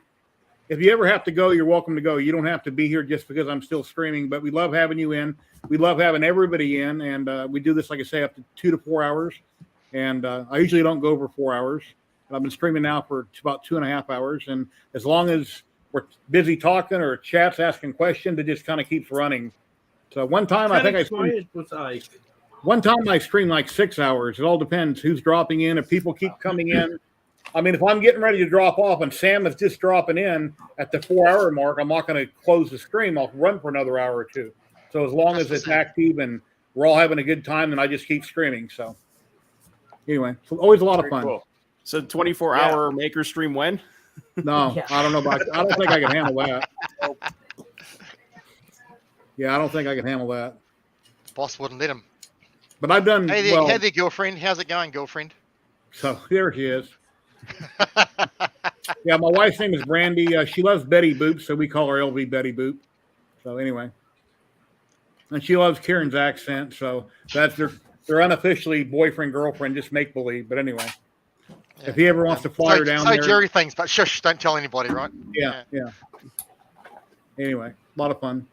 If you ever have to go, you're welcome to go. You don't have to be here just because I'm still streaming. But we love having you in. We love having everybody in, and we do this, like I say, up to 2 to 4 hours. And I usually don't go over 4 hours. I've been streaming now for about 2.5 hours, and as long as we're busy talking or chat's asking questions, it just kind of keeps running. So one time I think I streamed, one time I streamed like 6 hours. It all depends who's dropping in. If people keep coming in, I mean, if I'm getting ready to drop off and Sam is just dropping in at the 4 hour mark, I'm not going to close the stream. I'll run for another hour or two. So as long as it's active and we're all having a good time, then I just keep streaming. So anyway, so always a lot of fun. Cool. So 24-hour maker stream when? No, Yeah. I don't know about. I don't think I can handle that. Yeah, I don't think I can handle that. Boss wouldn't let him. But I've done Hey there, well. hey there, girlfriend. How's it going, girlfriend? So there she is. Yeah, my wife's name is Brandy. She loves Betty Boop, so we call her LV Betty Boop. So anyway, and she loves Kieran's accent. So that's they're unofficially boyfriend girlfriend, just make believe. But anyway, if he ever wants to fly her down there, Jerry thinks, but shush, don't tell anybody, right? yeah. Anyway, a lot of fun.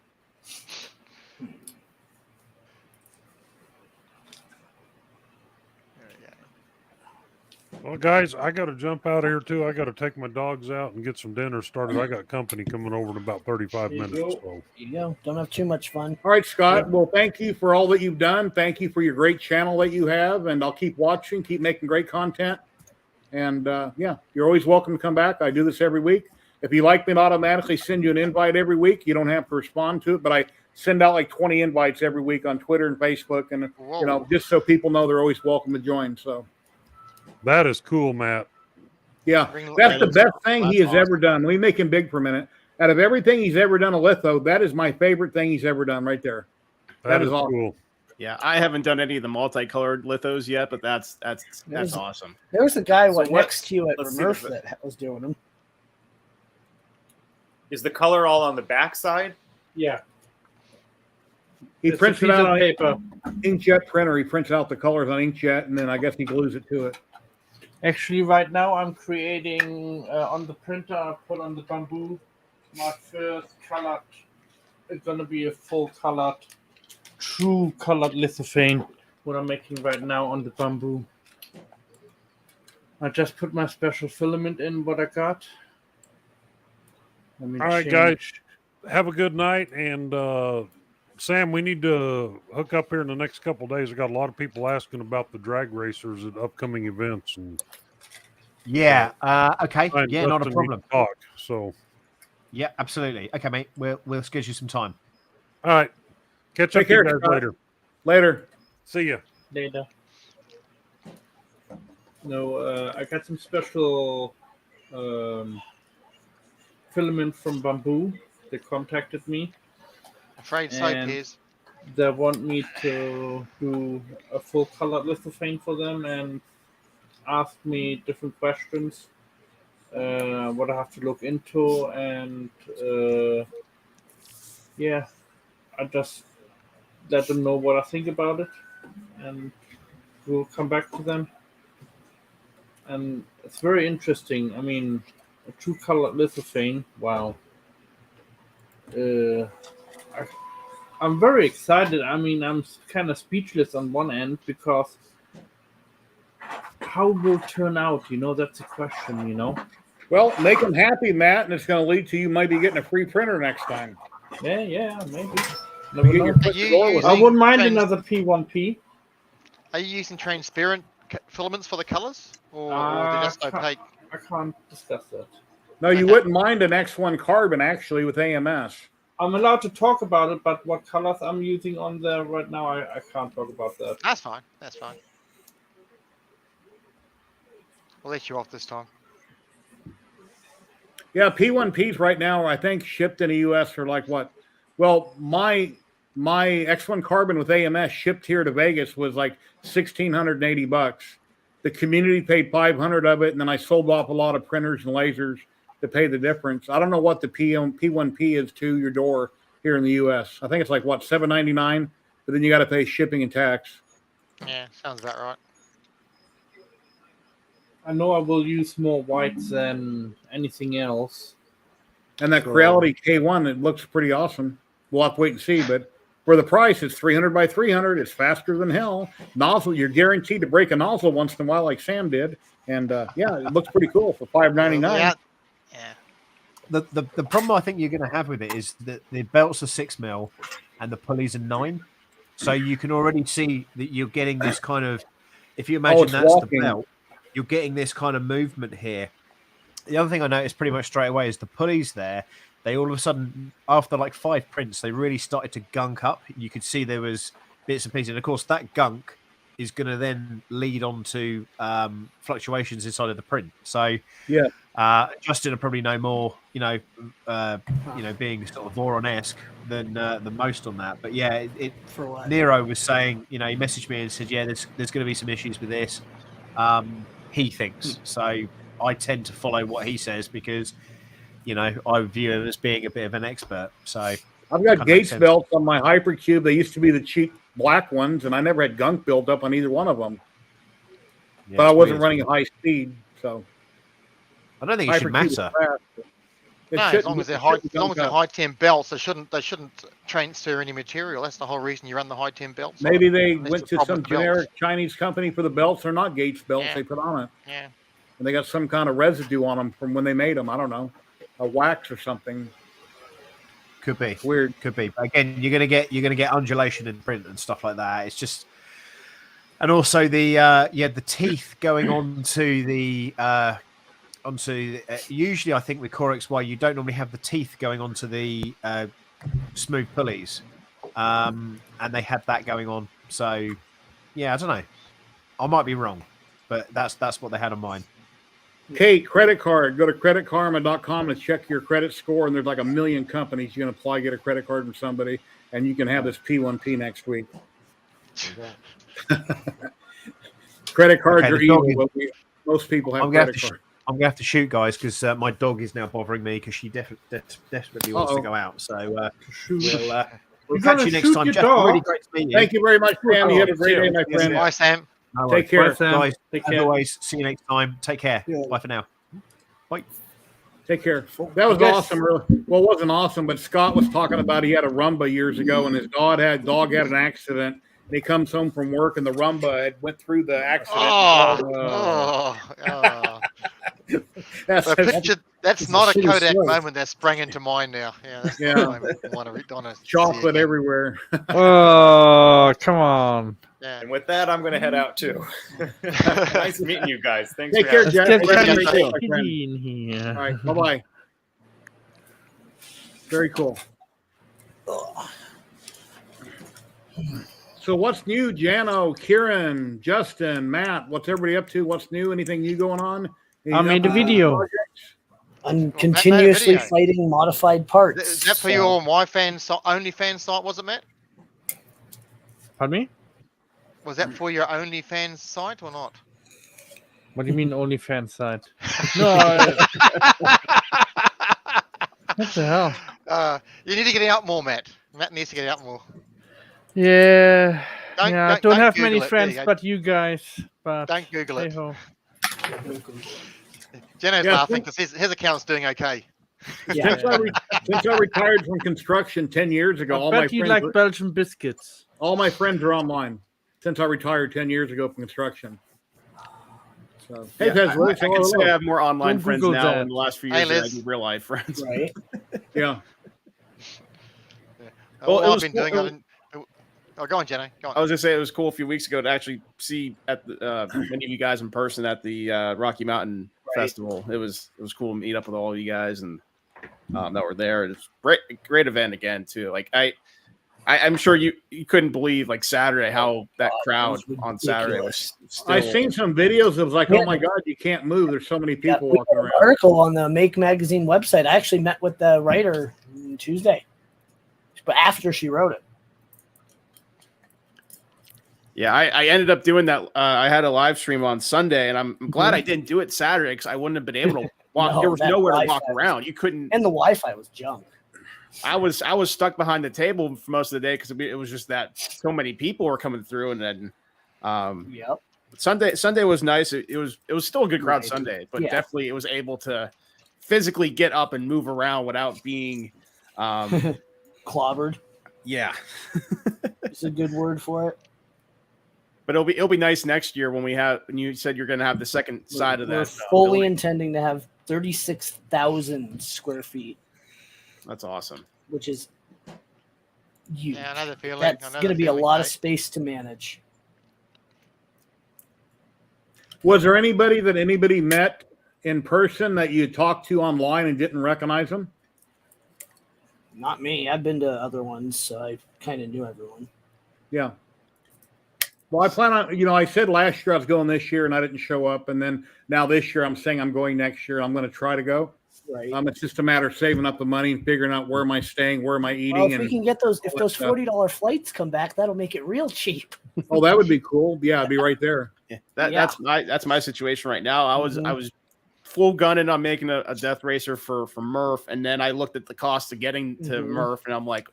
Well, guys, I got to jump out of here too. I got to take my dogs out and get some dinner started. I got company coming over in about 35 minutes. So. There you go. Don't have too much fun. All right, Scott. Well, thank you for all that you've done. Thank you for your great channel that you have, and I'll keep watching, keep making great content. And yeah, you're always welcome to come back. I do this every week. If you like me, I'll automatically send you an invite every week. You don't have to respond to it, but I send out like 20 invites every week on Twitter and Facebook, and you know, just so people know they're always welcome to join. So. That is cool, Matt. Yeah, that's the best thing he has ever done. Let me make him big for a minute. Out of everything he's ever done a litho, that is my favorite thing he's ever done right there. That is awesome. Cool. Yeah, I haven't done any of the multicolored lithos yet, but that's awesome. There was a guy next to you at Murph that was doing them. Is the color all on the back side? Yeah. He prints it out on paper. Inkjet printer. He prints out the colors on inkjet, and then I guess he glues it to it. Actually, right now I'm creating on the printer. I put on the bamboo my first colored. It's gonna be a full colored, true colored lithophane. What I'm making right now on the bamboo. I just put my special filament in what I got. All right, guys. Have a good night, and Sam, we need to hook up here in the next couple of days. I got a lot of people asking about the drag racers at upcoming events, and yeah, okay, yeah, not a problem. Talk, so yeah, absolutely. Okay, mate, we'll schedule some time. All right, catch up with you guys later. Later. See ya. Later. No, I got some special filament from Bamboo. They contacted me. Afraid so, Piers. They want me to do a full color lithophane for them and ask me different questions, what I have to look into, and yeah, I just let them know what I think about it, and we'll come back to them. And it's very interesting. I mean, a true color lithophane. Wow. I'm very excited. I mean, I'm kind of speechless on one end because how will it turn out? You know, that's a question, you know. Well, make them happy, Matt, and it's going to lead to you maybe getting a free printer next time. Yeah, maybe. I wouldn't mind another P1P. Are you using transparent filaments for the colors, or they're just opaque? I can't discuss that. No, you wouldn't mind an X1 carbon actually with AMS. I'm allowed to talk about it, but what colors I'm using on there right now, I can't talk about that. That's fine. That's fine. We'll let you off this time. Yeah, P1Ps right now, I think shipped in the US for like what? Well, my X1 carbon with AMS shipped here to Vegas was like $1,680. The community paid $500 of it, and then I sold off a lot of printers and lasers to pay the difference. I don't know what the P1P is to your door here in the US. I think it's like what, $7.99, but then you got to pay shipping and tax. Yeah, sounds about right. I know I will use more whites than anything else. And that Creality K1, it looks pretty awesome. We'll have to wait and see, but for the price, it's 300 by 300. It's faster than hell. Nozzle, you're guaranteed to break a nozzle once in a while, like Sam did. And yeah, it looks pretty cool for $5.99. Yeah. The problem I think you're going to have with it is that the belts are 6mm and the pulleys are 9. So you can already see that you're getting this kind of, if you imagine that's walking. the belt, you're getting this kind of movement here. The other thing I noticed pretty much straight away is the pulleys there. They all of a sudden, after like 5 prints, they really started to gunk up. You could see there was bits and pieces. And of course, that gunk is going to then lead on to fluctuations inside of the print. So Justin will probably know more, being sort of Voron-esque than most on that. But yeah, Nero was saying, he messaged me and said, yeah, there's going to be some issues with this. He thinks so. I tend to follow what he says because, I view him as being a bit of an expert. So I've got Gates belts on my Hypercube. They used to be the cheap black ones, and I never had gunk built up on either one of them. Yeah, but I wasn't running at high speed, so I don't think it should matter. No, as long as they're high temp belts, they shouldn't transfer any material. That's the whole reason you run the high temp belts. Maybe they went to some generic Chinese company for the belts. They're not Gates belts they put on it. Yeah. And they got some kind of residue on them from when they made them. I don't know, a wax or something. Could be weird. Could be. But again, you're gonna get undulation in print and stuff like that. It's just, and also the teeth going onto the usually I think with Core XY you don't normally have the teeth going onto the smooth pulleys, and they had that going on. So yeah, I don't know. I might be wrong, but that's what they had on mine. Kate, credit card. Go to creditkarma.com and check your credit score. And there's like a million companies you can apply, get a credit card from somebody, and you can have this P1P next week. Credit cards are evil. Most people have credit cards. I'm gonna have to shoot, guys, because my dog is now bothering me because she desperately wants to go out. So we'll catch you next time. Jeff, really great to meet you. Thank you very much, Sam. You have a great day, my friend. Bye, Sam. Take care, Sam. Guys. As always, see you next time. Take care. Bye for now. Bye. Take care. That was awesome. Really. Well, it wasn't awesome, but Scott was talking about he had a Rumba years ago, and his dog had an accident. And he comes home from work, and the Rumba had went through the accident. That's not a Kodak moment that sprang into mind now. Yeah. Chocolate everywhere. Oh, come on. Yeah. And with that, I'm going to head out too. Nice meeting you guys. Thanks. Take care, Jeff. All right. Bye-bye. Very cool. So what's new, Jano, Kieran, Justin, Matt? What's everybody up to? What's new? Anything new going on? I made a video. I'm continuously fighting modified parts. Is that for your OnlyFans site, was it, Matt? Pardon me? Was that for your OnlyFans site or not? What do you mean OnlyFans site? No. What the hell? You need to get it out more, Matt. Matt needs to get it out more. Yeah. I don't have many friends, but you guys. But don't Google it. Hey-ho. Jeno's laughing because his account's doing okay. Yeah. Since I retired from construction 10 years ago, all my friends like Belgian biscuits. All my friends are online since I retired 10 years ago from construction. So, hey, I can say I have more online friends now in the last few years than I do real life friends. Right? Yeah. Well, I've been doing. Oh, go on, Jenny. Go on. I was gonna say it was cool a few weeks ago to actually see at the, many of you guys in person at the Rocky Mountain Festival. It was cool to meet up with all of you guys and that were there. It's great event again too. Like I'm sure you couldn't believe like Saturday how that crowd on Saturday was. I've seen some videos. It was like, oh my God, you can't move. There's so many people walking around. An article on the Make Magazine website. I actually met with the writer Tuesday, but after she wrote it. Yeah, I ended up doing that. I had a live stream on Sunday, and I'm glad I didn't do it Saturday because I wouldn't have been able to walk. There was nowhere to walk around. You couldn't, and the Wi-Fi was junk. I was stuck behind the table for most of the day because it was just that so many people were coming through, and then yep. Sunday was nice. It was still a good crowd Sunday, but definitely it was able to physically get up and move around without being clobbered. Yeah, it's a good word for it. But it'll be nice next year when you said you're going to have the second side of that. We're fully intending to have 36,000 square feet. That's awesome. Which is huge. Yeah, another feeling. That's going to be a lot of space to manage. Was there anybody met in person that you talked to online and didn't recognize them? Not me. I've been to other ones, so I kind of knew everyone. Yeah. Well, I plan on, I said last year I was going this year and I didn't show up. And then now this year I'm saying I'm going next year. I'm going to try to go. Right. It's just a matter of saving up the money and figuring out where am I staying, where am I eating. Well, if we can get those $40 flights come back, that'll make it real cheap. Oh, that would be cool. Yeah, I'd be right there. Yeah, that's my situation right now. I was full gunning on making a death racer for Murph, and then I looked at the cost of getting to Murph, and I'm like,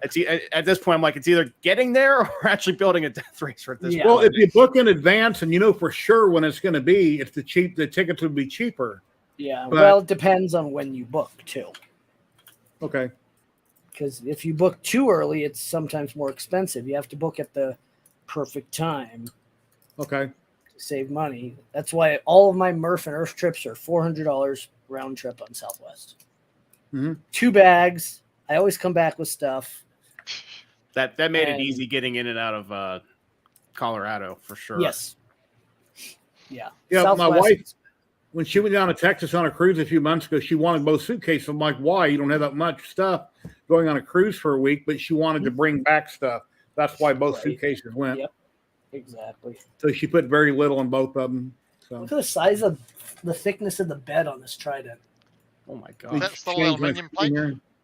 it's at this point I'm like, it's either getting there or actually building a death racer at this point. Well, if you book in advance and you know for sure when it's going to be, the tickets would be cheaper. Yeah, well, it depends on when you book too. Okay. Because if you book too early, it's sometimes more expensive. You have to book at the perfect time. Okay. To save money. That's why all of my Murph and Earth trips are $400 round trip on Southwest. Mm-hmm. 2 bags. I always come back with stuff. That made it easy getting in and out of Colorado for sure. Yes. Yeah. Yeah, Southwest, my wife, when she went down to Texas on a cruise a few months ago, she wanted both suitcases. I'm like, why? You don't have that much stuff going on a cruise for a week, but she wanted to bring back stuff. That's why both suitcases went. Yep. Exactly. So she put very little in both of them. So look at the size of the thickness of the bed on this Trident. Oh my god! Is that still aluminum plate?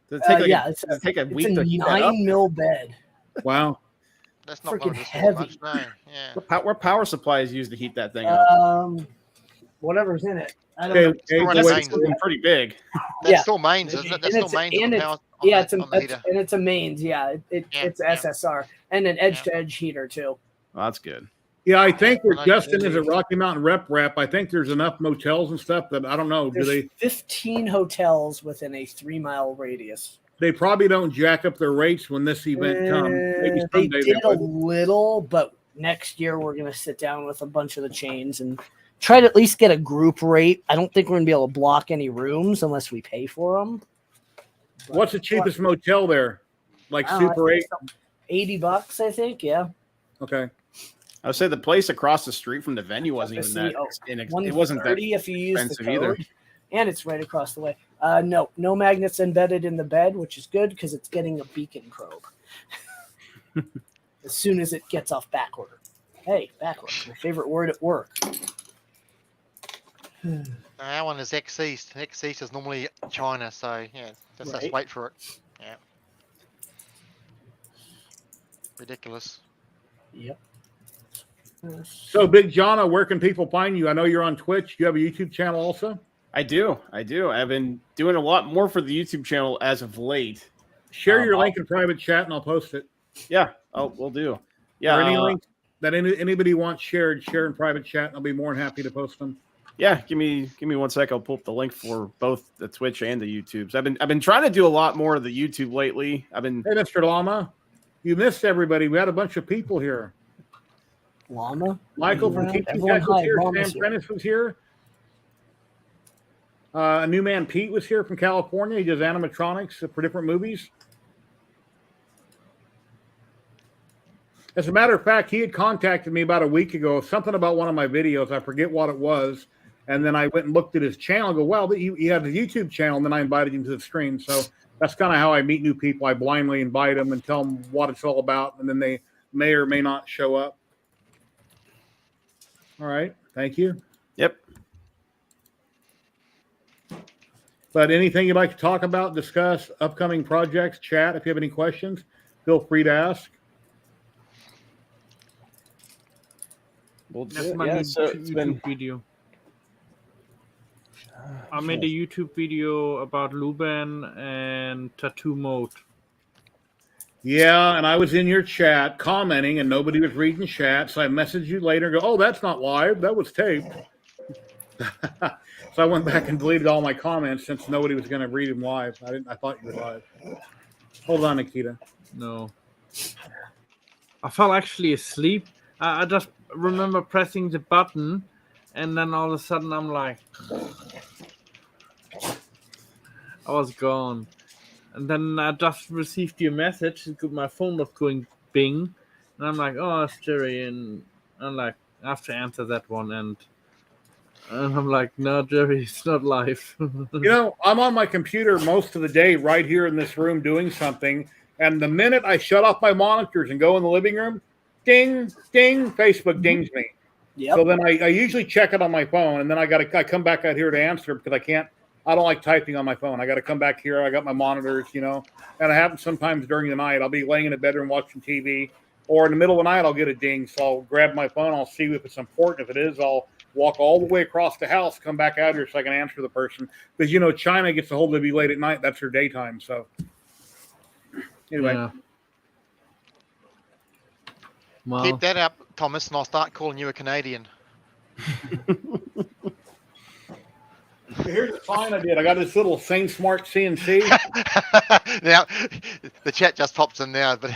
Does it take take a week to heat that up? 9 mil bed. Wow. That's not freaking going to heavy. much, no. Yeah. What power supply is used to heat that thing up? Whatever's in it. I don't know. That's pretty big. That's still mains, isn't it? That's still mains on the power. It's a mains. Yeah, it's SSR and an edge-to-edge heater too. Well, that's good. Yeah, I think where Justin is at Rocky Mountain Rep, I think there's enough motels and stuff that I don't know. There's 15 hotels within a 3-mile radius. They probably don't jack up their rates when this event comes. Maybe They did a little, but next year we're going to sit down with a bunch of the chains and try to at least get a group rate. I don't think we're going to be able to block any rooms unless we pay for them. What's the cheapest motel there? Like Super 8? $80, I think. Yeah. Okay. I would say the place across the street from the venue wasn't even that. It wasn't that if you use the code, either. And it's right across the way. No magnets embedded in the bed, which is good because it's getting a beacon probe as soon as it gets off back order. Hey, back order, my favorite word at work. That one is East. East is normally China, so yeah, let's wait for it. Yeah. Ridiculous. Yep. So, Big John, where can people find you? I know you're on Twitch. You have a YouTube channel also? I do. I've been doing a lot more for the YouTube channel as of late. Share your link in private chat and I'll post it. Yeah. Oh, we'll do. Yeah. Or any link that anybody wants shared, share in private chat and I'll be more than happy to post them. Yeah, give me 1 sec. I'll pull up the link for both the Twitch and the YouTubes. I've been trying to do a lot more of the YouTube lately. Hey, Mr. Llama, you missed everybody. We had a bunch of people here. Llama, Michael from Teaching Tech was here. Sam Prentice was here. A new man, Pete, was here from California. He does animatronics for different movies. As a matter of fact, he had contacted me about a week ago, something about one of my videos. I forget what it was. And then I went and looked at his channel. I go, well, he has a YouTube channel. And then I invited him to the stream. So that's kind of how I meet new people. I blindly invite them and tell them what it's all about. And then they may or may not show up. All right. Thank you. Yep. But anything you'd like to talk about, discuss, upcoming projects, chat, if you have any questions, feel free to ask. That's my YouTube video. I made a YouTube video about Luban and tattoo mode. Yeah, and I was in your chat commenting, and nobody was reading chat, so I messaged you later and go, oh, that's not live. That was taped. So I went back and deleted all my comments since nobody was going to read them live. I thought you were live. Hold on, Nikita. No. I fell actually asleep. I just remember pressing the button, and then all of a sudden I'm like, I was gone. And then I just received your message. My phone was going bing. And I'm like, oh, it's Jerry. And I'm like, I have to answer that one. And I'm like, no, Jerry, it's not live. I'm on my computer most of the day right here in this room doing something. And the minute I shut off my monitors and go in the living room, ding, ding, Facebook dings me. Yep. So then I usually check it on my phone, and then I come back out here to answer because I don't like typing on my phone. I got to come back here. I got my monitors, and it happens sometimes during the night. I'll be laying in the bedroom watching TV, or in the middle of the night, I'll get a ding. So I'll grab my phone. I'll see if it's important. If it is, I'll walk all the way across the house, come back out here so I can answer the person. Because, China gets a hold of you late at night. That's their daytime. So anyway. Yeah. Well, Keep that up, Thomas, and I'll start calling you a Canadian. Here's a sign I did. I got this little Saint Smart CNC. Now, the chat just pops in now, but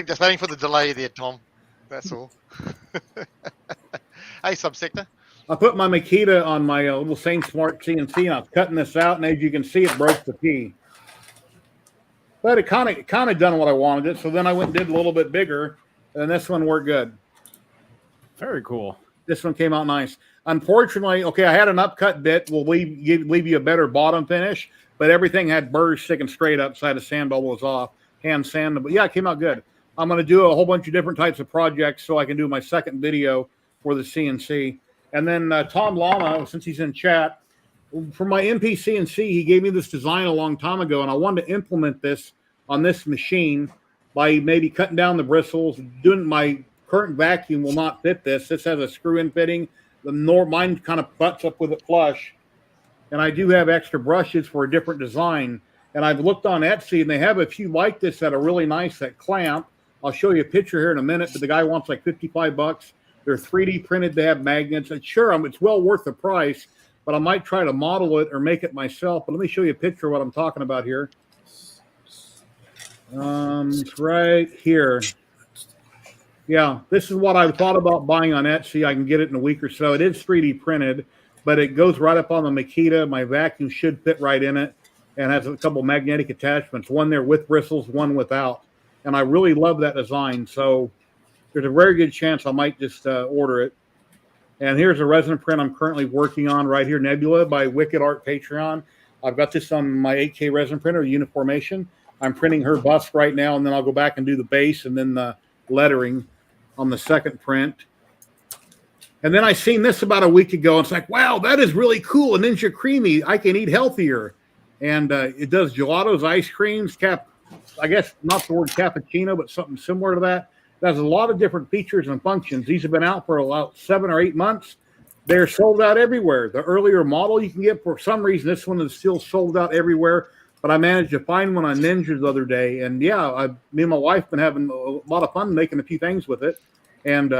just waiting for the delay there, Tom. That's all. Hey, Subsector. I put my Makita on my little Saint Smart CNC, and I was cutting this out, and as you can see, it broke the key. But it kind of done what I wanted it. So then I went and did a little bit bigger, and this one worked good. Very cool. This one came out nice. Unfortunately, I had an upcut bit. Will leave you a better bottom finish, but everything had burrs sticking straight up, side of sand bubble was off, hand sand. But yeah, it came out good. I'm going to do a whole bunch of different types of projects so I can do my second video for the CNC. And then Tom Lama, since he's in chat, for my MP CNC, he gave me this design a long time ago, and I wanted to implement this on this machine by maybe cutting down the bristles. Doing my current vacuum will not fit this. This has a screw-in fitting. Mine kind of butts up with it flush. And I do have extra brushes for a different design. And I've looked on Etsy, and they have a few like this that are really nice that clamp. I'll show you a picture here in a minute, but the guy wants like $55. They're 3D printed. They have magnets. And sure, it's well worth the price, but I might try to model it or make it myself. But let me show you a picture of what I'm talking about here. It's right here. Yeah, this is what I thought about buying on Etsy. I can get it in a week or so. It is 3D printed, but it goes right up on the Makita. My vacuum should fit right in it and has a couple magnetic attachments, one there with bristles, one without. And I really love that design. So there's a very good chance I might just order it. And here's a resin print I'm currently working on right here, Nebula by Wicked Art Patreon. I've got this on my 8K resin printer, Uniformation. I'm printing her bust right now, and then I'll go back and do the base and then the lettering on the second print. And then I seen this about a week ago, and it's like, wow, that is really cool. A Ninja Creamy, I can eat healthier. And it does gelatos, ice creams, I guess not the word cappuccino, but something similar to that. It has a lot of different features and functions. These have been out for about 7 or 8 months. They're sold out everywhere. The earlier model you can get, for some reason, this one is still sold out everywhere. But I managed to find one on Ninja the other day. And yeah, me and my wife been having a lot of fun making a few things with it. And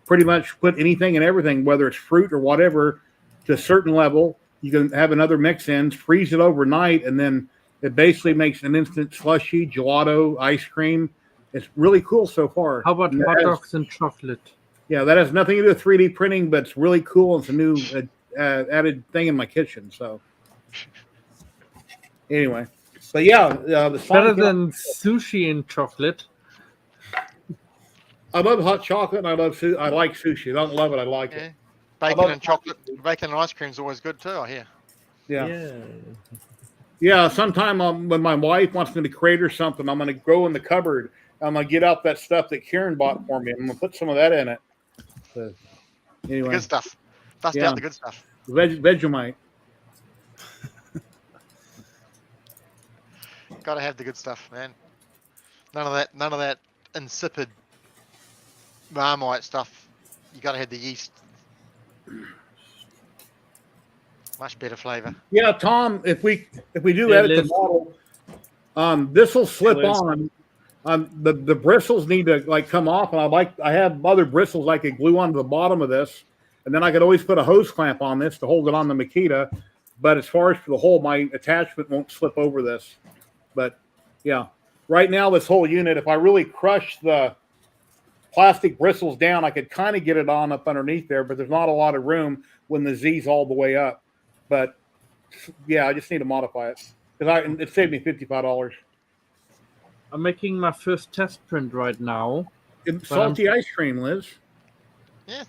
pretty much put anything and everything, whether it's fruit or whatever, to a certain level. You can have another mix in, freeze it overnight, and then it basically makes an instant slushy, gelato, ice cream. It's really cool so far. How about hot dogs and chocolate? Yeah, that has nothing to do with 3D printing, but it's really cool. It's a new added thing in my kitchen. So anyway, but yeah, better than sushi and chocolate. I love hot chocolate, and I like sushi. I don't love it. I like it. Bacon and chocolate, bacon and ice cream is always good too, I hear. Yeah. Sometime when my wife wants me to create her something, I'm going to go in the cupboard. I'm going to get out that stuff that Karen bought for me. I'm going to put some of that in it. So, anyway, good stuff. Dust out the good stuff. Vegemite. Gotta have the good stuff, man. None of that insipid Marmite stuff. You gotta have the yeast. Much better flavor. Yeah, Tom. If we do edit the model, this will slip on. The bristles need to come off, and I have other bristles I could glue onto the bottom of this, and then I could always put a hose clamp on this to hold it on the Makita. But as far as for the hole, my attachment won't slip over this. But yeah, right now this whole unit, if I really crush the plastic bristles down, I could kind of get it on up underneath there, but there's not a lot of room when the Z's all the way up. But yeah, I just need to modify it because it saved me $55. I'm making my first test print right now. Salty ice cream, Liz. Yeah.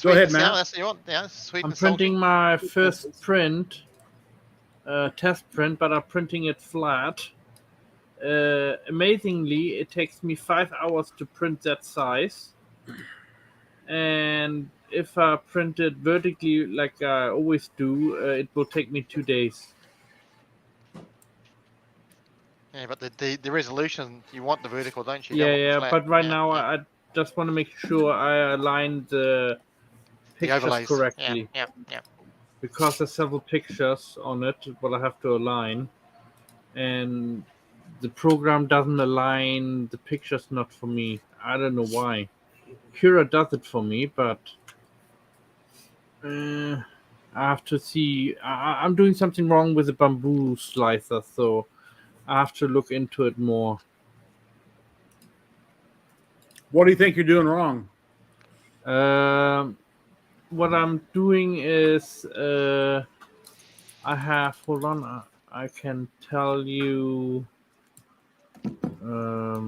Go ahead, Matt. That's what you want. Yeah, sweet. I'm printing my first print test print, but I'm printing it flat. Amazingly, it takes me 5 hours to print that size. And if I print it vertically like I always do, it will take me 2 days. Yeah, but the resolution, you want the vertical, don't you? You Yeah, don't want the yeah, flat. but right Yeah, now yeah. I just want to make sure I align the The pictures overlays. correctly. Yeah. Because there's several pictures on it, what I have to align. And the program doesn't align the pictures not for me. I don't know why. Cura does it for me, but I have to see. I'm doing something wrong with the bamboo slicer, so I have to look into it more. What do you think you're doing wrong? What I'm doing is I have. Hold on, I can tell you.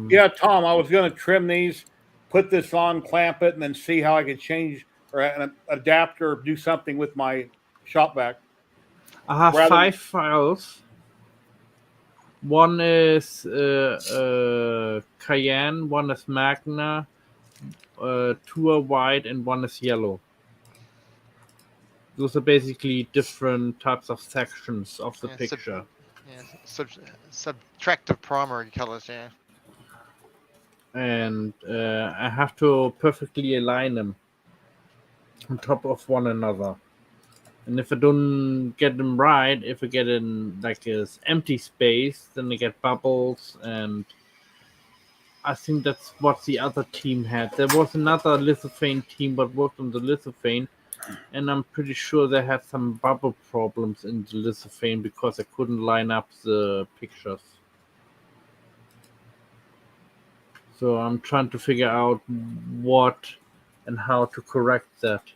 Yeah, Tom, I was going to trim these, put this on, clamp it, and then see how I could change or adapt or do something with my shop vac. I have Rather- 5 files. One is Cayenne, one is Magna, 2 are white, and 1 is yellow. Those are basically different types of sections of the picture. Subtractive primary colors, yeah. And I have to perfectly align them on top of one another. And if I don't get them right, if I get in like this empty space, then I get bubbles. And I think that's what the other team had. There was another lithophane team that worked on the lithophane, and I'm pretty sure they had some bubble problems in the lithophane because I couldn't line up the pictures. So I'm trying to figure out what and how to correct that.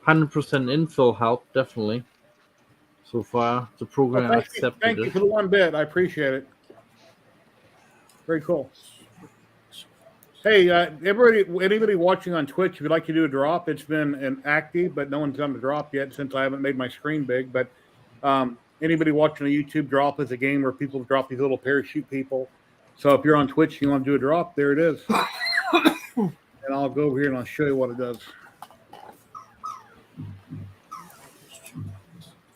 "100% infill help, definitely. So far, the program accepted thank you it. for the 1 bit. I appreciate it. Very cool. Hey, anybody watching on Twitch, if you'd like to do a drop, it's been inactive, but no one's done the drop yet since I haven't made my screen big. But anybody watching a YouTube drop is a game where people drop these little parachute people. So if you're on Twitch and you want to do a drop, there it is. And I'll go over here and I'll show you what it does.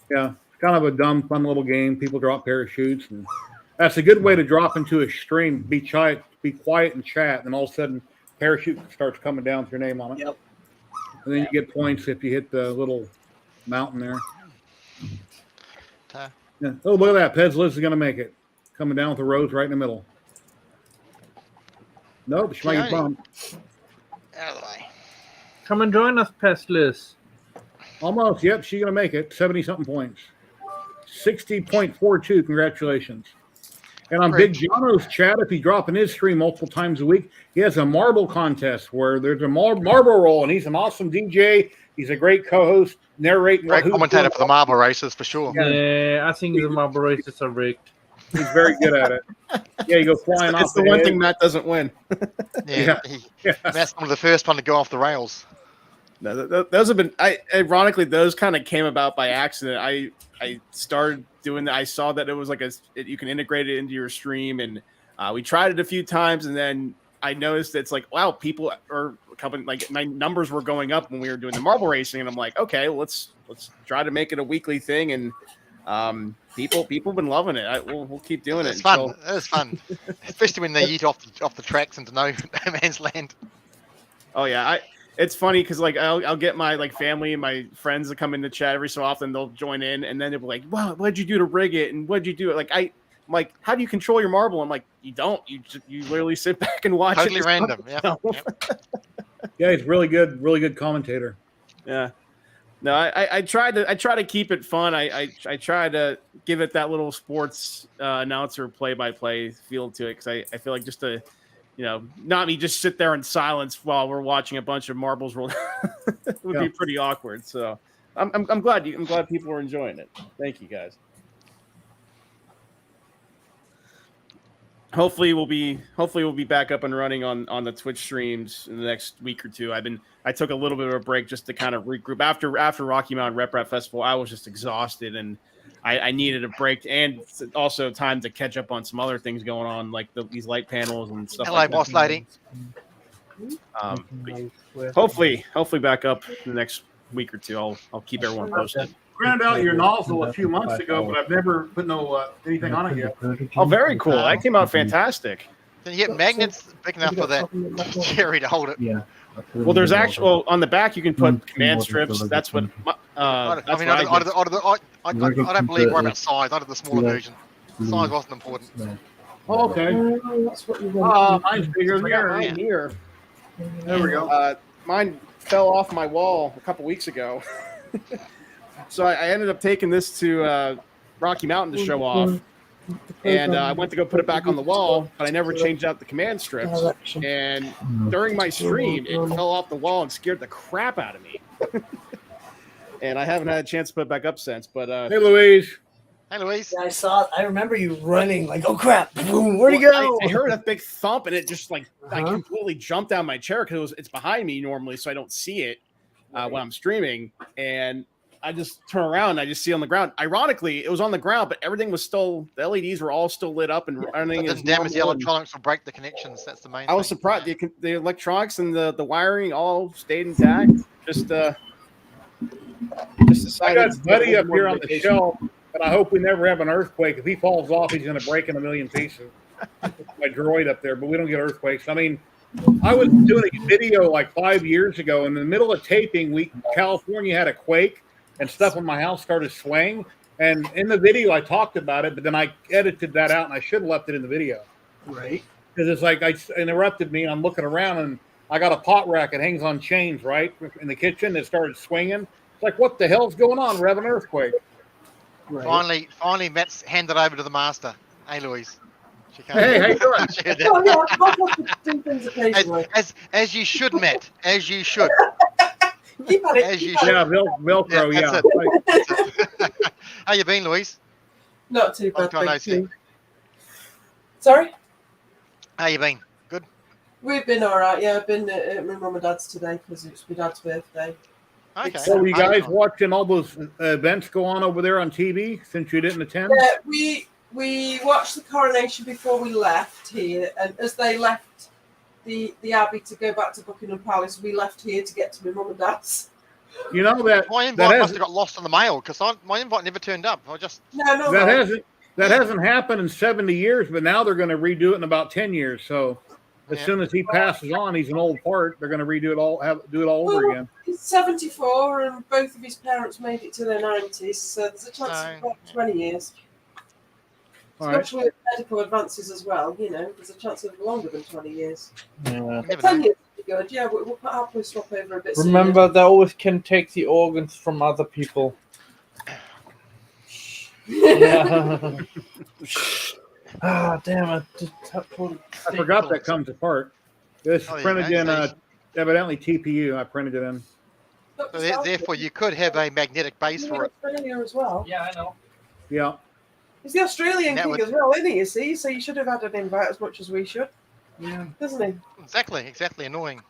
Yeah, it's kind of a dumb, fun little game. People drop parachutes, and that's a good way to drop into a stream. Be quiet and chat, and all of a sudden, parachute starts coming down with your name on it. Yep. And then you get points if you hit the little mountain there. Yeah. Oh, look at that! Pez Liz is going to make it, coming down with the rose right in the middle. Nope, she might get bumped. Out of the way. Come and join us, Pestlis. Almost. Yep, she's going to make it. 70-something points. 60.42. Congratulations. And on Big Jono's chat, if he drop in his stream multiple times a week, he has a marble contest where there's a marble roll, and he's an awesome DJ. He's a great co-host, narrating. Great commentator for the marble races, for sure. Yeah, I think the marble races are rigged. He's very good at it. Yeah, you go flying off. It's the one thing Matt doesn't win. Matt's one of the first one to go off the rails. No, those have been. Ironically, those kind of came about by accident. I started doing that. I saw that it was like you can integrate it into your stream, and we tried it a few times, and then I noticed it's like, wow, people are coming. Like my numbers were going up when we were doing the marble racing, and I'm like, okay, let's try to make it a weekly thing, and people have been loving it. We'll keep doing it. It's fun. It's fun, especially when they eat off the tracks into no man's land. Oh yeah, it's funny because like I'll get my like family and my friends that come in the chat every so often. They'll join in, and then they'll be like, "Wow, what'd you do to rig it? And what'd you do?" Like I'm like, "How do you control your marble?" I'm like, "You don't. You literally sit back and watch Totally it." random. Yeah. Yeah, he's really good commentator. Yeah. No, I try to keep it fun. I try to give it that little sports announcer play-by-play feel to it because I feel like just to, not me just sit there in silence while we're watching a bunch of marbles roll would be pretty awkward. So I'm glad people are enjoying it. Thank you guys. hopefully we'll be back up and running on the Twitch streams in the next week or two. I took a little bit of a break just to kind of regroup after Rocky Mountain Rep Rap Festival. I was just exhausted and I needed a break and also time to catch up on some other things going on like these light panels and stuff. Hello, like boss that. lady. Hopefully back up in the next week or two. I'll keep everyone posted. Printed out your nozzle a few months ago, but I've never put anything on it yet. Oh, very cool. That came out fantastic. Can you get magnets big enough for that Jerry to hold it? Yeah. Well, there's actual on the back you can put command strips. That's what. I don't believe we're about size. I did the smaller version. Size wasn't important. Oh, okay. Mine's bigger than yours. Mine here. There we go. Mine fell off my wall a couple weeks ago. So I ended up taking this to Rocky Mountain to show off. And I went to go put it back on the wall, but I never changed out the command strips. And during my stream, it fell off the wall and scared the crap out of me. And I haven't had a chance to put it back up since. But hey, Louise. Hey, Louise. Yeah, I saw it. I remember you running like, oh crap, boom, where'd he go? I heard a big thump and it just I completely jumped out of my chair because it's behind me normally, so I don't see it when I'm streaming. And I just turn around and I just see it on the ground. Ironically, it was on the ground, but everything was still, the LEDs were all still lit up and running. It doesn't damage the electronics or break the connections. That's the main thing. I was surprised. The electronics and the wiring all stayed intact. Just decided. I got Buddy up here on the shelf, and I hope we never have an earthquake. If he falls off, he's going to break in a million pieces. My droid up there, but we don't get earthquakes. I mean, I was doing a video like 5 years ago. In the middle of taping, California had a quake. And stuff when my house started swaying. And in the video, I talked about it, but then I edited that out, and I should have left it in the video. Right. Because it's like it interrupted me, and I'm looking around, and I got a pot rack. It hangs on chains, right, in the kitchen. It started swinging. It's like, what the hell's going on? We're having an earthquake. Right. Finally, Matt's handed over to the master. Hey, Louise. Hey, how you doing? As you should, Matt. As you should. Keep at it. As you Yeah, Velcro, yeah. yeah. That's it. How you been, Louise? Not too bad, Long time thank no see. you. Sorry? How you been? Good? We've been all right, yeah. I've been at my mum and dad's today because it's my dad's birthday. Okay. So you guys watching all those events go on over there on TV since you didn't attend? Yeah, we watched the coronation before we left here, and as they left the Abbey to go back to Buckingham Palace, we left here to get to my mum and dad's. You know that my invite must have got lost in the mail because my invite never turned up. That hasn't happened in 70 years, but now they're going to redo it in about 10 years. So as soon as he passes on, he's an old part. They're going to redo it all, do it all over again. He's 74, and both of his parents made it to their 90s, so there's a chance of about 20 years. Especially with medical advances as well, there's a chance of longer than 20 years. Yeah. 10 years would be good, yeah, we'll happily swap over a bit. Remember, they always can take the organs from other people. Yeah. Damn it. I forgot that comes apart. This printed in evidently TPU. I printed it in. So therefore, you could have a magnetic base for it. Australia as well. Yeah, I know. Yeah. He's the Australian king as well, isn't he? You see, so you should have had an invite as much as we should. Yeah, doesn't he? Exactly. Annoying.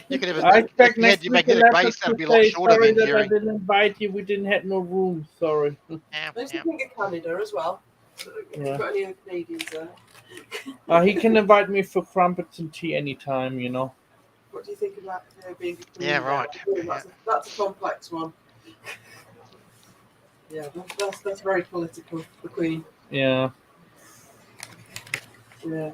You could have I expect if you had your magnetic base, that'd be a lot shorter sorry than that Jerry. I didn't invite you. We didn't have no room. Sorry. There's the king of Canada as well. So if you've got any other Canadians there. He can invite me for crumpets and tea anytime, What do you think about being a Yeah, right. That's a complex one. Yeah, that's very political, the Queen. Yeah. Yeah.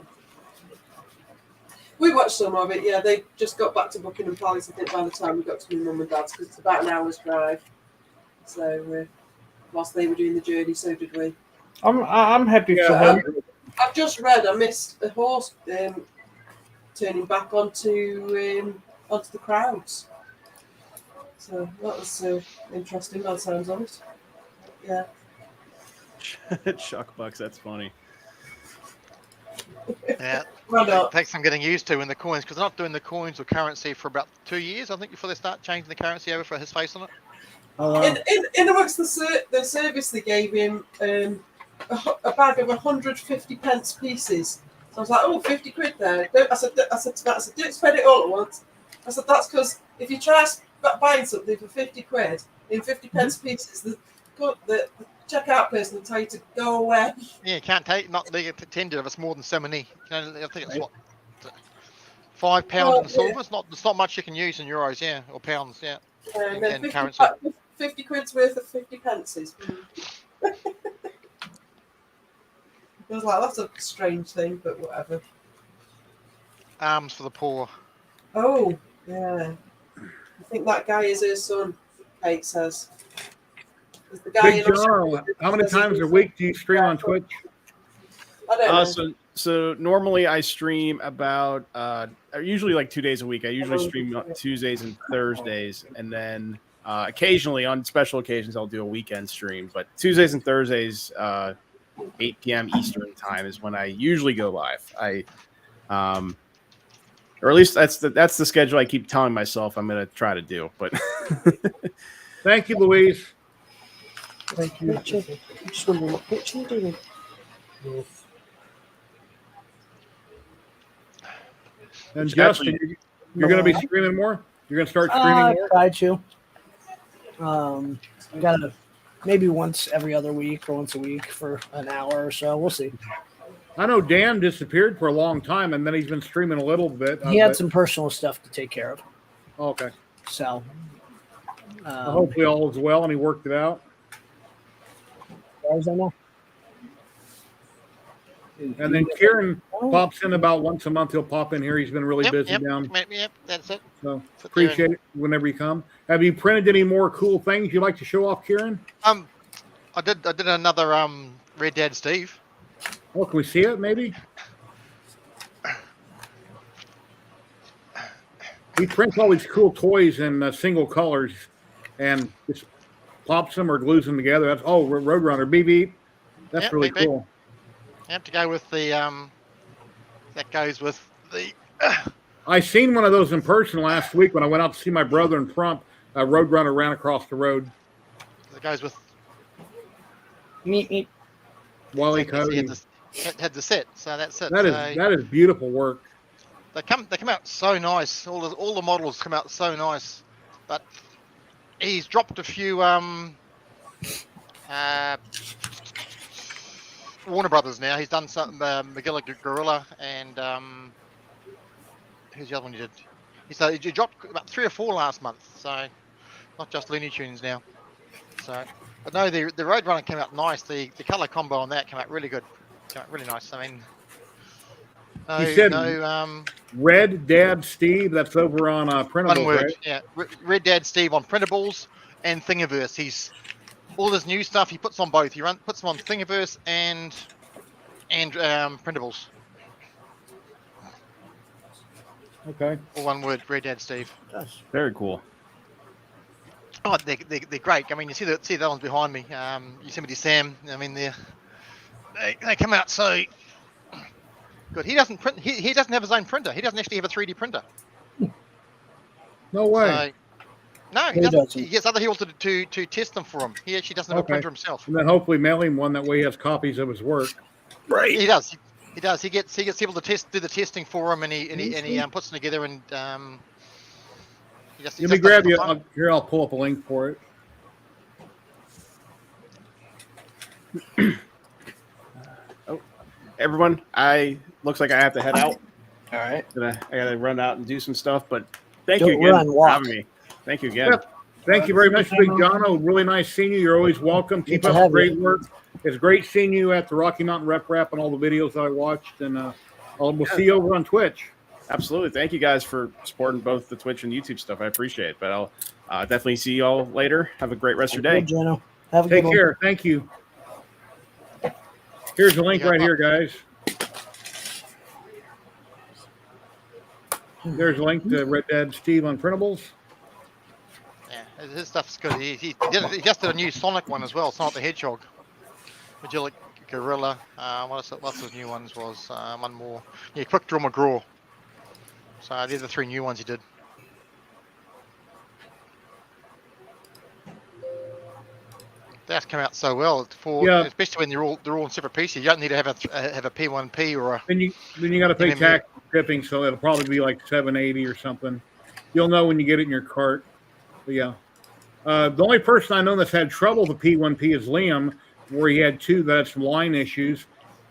We watched some of it, yeah. They just got back to Buckingham Palace, I think, by the time we got to my mum and dad's, because it's about an hour's drive. So, whilst they were doing the journey, so did we. I'm happy for him. I've just read I missed a horse turning back onto the crowds. So that was interesting, by the sounds of it. Yeah. Shuckbucks, that's funny. Yeah, Why not? it takes some getting used to in the coins because they're not doing the coins or currency for about 2 years, I think, before they start changing the currency over for his face on it. In amongst the service they gave him a bag of 150 pence pieces. So I was like, oh, 50 quid there. I said to Matt, I said, don't spend it all at once. I said, that's because if you try buying something for 50 quid in 50 pence pieces, the checkout person will tell you to go away. Yeah, you can't take not the tender if it's more than so many. I think it's what £5 in silver. It's not much you can use in euros, yeah, or pounds, yeah. And then 50, currency. 50 quid's worth of 50 pences. I was like, that's a strange thing, but whatever. Arms for the poor. Oh, yeah. I think that guy is her son, Kate says. The guy Big John, how many times a week do you stream on Twitch? I don't know. So normally I stream about usually like 2 days a week. I usually stream on Tuesdays and Thursdays, and then occasionally on special occasions I'll do a weekend stream. But Tuesdays and Thursdays, 8 p.m. Eastern time is when I usually go live. Or at least that's the schedule I keep telling myself I'm going to try to do. But thank you, Louise. Thank you. I'm just wondering what picture you're doing. And Justin, you're going to be streaming more? You're going to start streaming more? I try to. I got maybe once every other week or once a week for an hour or so. We'll see. I know Dan disappeared for a long time, and then he's been streaming a little bit. He had some personal stuff to take care of. Okay. So. Hopefully all is well, and he worked it out. As far as I know. And then Kieran pops in about once a month. He'll pop in here. He's been really busy down. Yep, that's it. So appreciate it whenever you come. Have you printed any more cool things you'd like to show off, Kieran? I did another Red Dad Steve. Oh, can we see it maybe? He prints all these cool toys in single colors and just pops them or glues them together. That's Roadrunner, beep beep. That's really cool. You have to go with the that goes with the I seen one of those in person last week when I went out to see my brother in Prump. Roadrunner ran across the road. It goes with meet. Wally Cody had the set, so that's it. That is beautiful work. They come out so nice. All the models come out so nice, but he's dropped a few Warner Brothers now. He's done some Magilla Gorilla and who's the other one he did? He dropped about 3 or 4 last month, so not just Looney Tunes now. So, but no, the Roadrunner came out nice. The color combo on that came out really good. Came out really nice. I mean, he said Red Dad Steve. That's over on printables. One word, right? yeah. Red Dad Steve on printables and Thingiverse. He's all this new stuff he puts on both. He puts them on Thingiverse and printables. Okay. All one word, Red Dad Steve. Very cool. Oh, they're great. I mean, you see that one's behind me. Yosemite Sam. I mean, they come out so good. He doesn't print. He doesn't have his own printer. He doesn't actually have a 3D printer. No way. No, he doesn't. He gets other people to test them for him. He actually doesn't have a printer himself. And then hopefully mail him one, that way he has copies of his work. Right. He does. He does. He gets people to do the testing for him, and he puts them together and. Let me grab you. I'll pull up a link for it. Everyone, looks like I have to head out. All right. I gotta run out and do some stuff, but thank you again for having me. Thank you again. Yep. Thank you very much, Big Jono. Really nice seeing you. You're always welcome. Keep up the great work. It's great seeing you at the Rocky Mountain Rep and all the videos that I watched, and we'll see you over on Twitch. Absolutely. Thank you guys for supporting both the Twitch and YouTube stuff. I appreciate it. But I'll definitely see you all later. Have a great rest of your day. Jono. Have a Take good care. One. Thank you. Here's the link right here, guys. There's a link to Red Dad Steve on printables. Yeah, his stuff's good. He just did a new Sonic one as well, Sonic the Hedgehog. Magilla Gorilla. What's the new ones was? One more. Yeah, Quick Draw McGraw. So these are the 3 new ones he did. that's come out so well for, Yeah. especially when they're all in separate pieces. You don't need to have a P1P or a. Then you got to pay MMU. tax and shipping, so it'll probably be like $7.80 or something. You'll know when you get it in your cart. But yeah. The only person I know that's had trouble with the P1P is Liam, where he had two that had some line issues.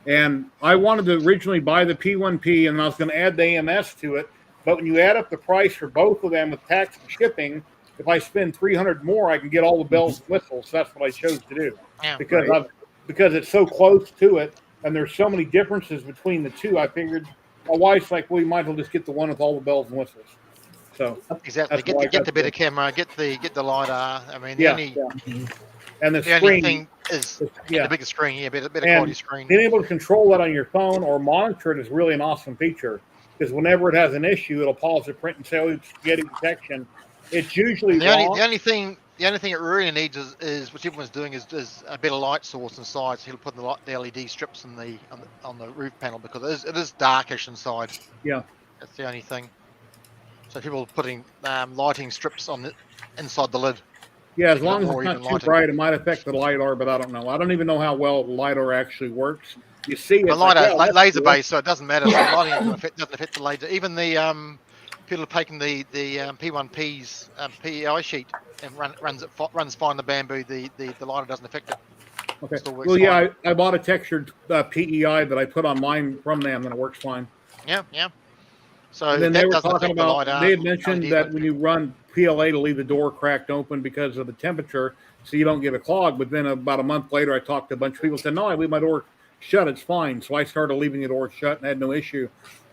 And I wanted to originally buy the P1P, and I was going to add the AMS to it. But when you add up the price for both of them with tax and shipping, if I spend $300 more, I can get all the bells and whistles. So that's what I chose to do. Yeah. Because because it's so close to it, and there's so many differences between the two. I figured my wife's like, well, you might as well just get the one with all the bells and whistles. So Exactly. Get the better camera. Get the lidar. I mean, and the only screen thing is the bigger screen. Yeah, better quality screen. Being able to control that on your phone or monitor it is really an awesome feature, because whenever it has an issue, it'll pause the print and say, "Oh, it's getting detection." It's usually the only thing it really needs is what everyone's doing is a better light source inside. So he'll put the LED strips on the roof panel, because it is darkish inside. Yeah, that's the only thing. So people are putting lighting strips on inside the lid. Yeah, as long as it's not too bright, it might affect the LiDAR, but I don't know. I don't even know how well LiDAR actually works. You see it. The LiDAR is laser based, so it doesn't matter. So lighting doesn't affect the laser. Even the people are taking the P1P's PEI sheet and runs fine. The bamboo, the LiDAR doesn't affect it. Okay. Well, yeah, I bought a textured PEI that I put on mine from them, and it works fine. Yeah. So then they were talking about. LiDAR, They had mentioned that when you run PLA to leave the door cracked open because of the temperature, so you don't get a clog. But then about a month later, I talked to a bunch of people. Said, "No, I leave my door shut. It's fine." So I started leaving the door shut and had no issue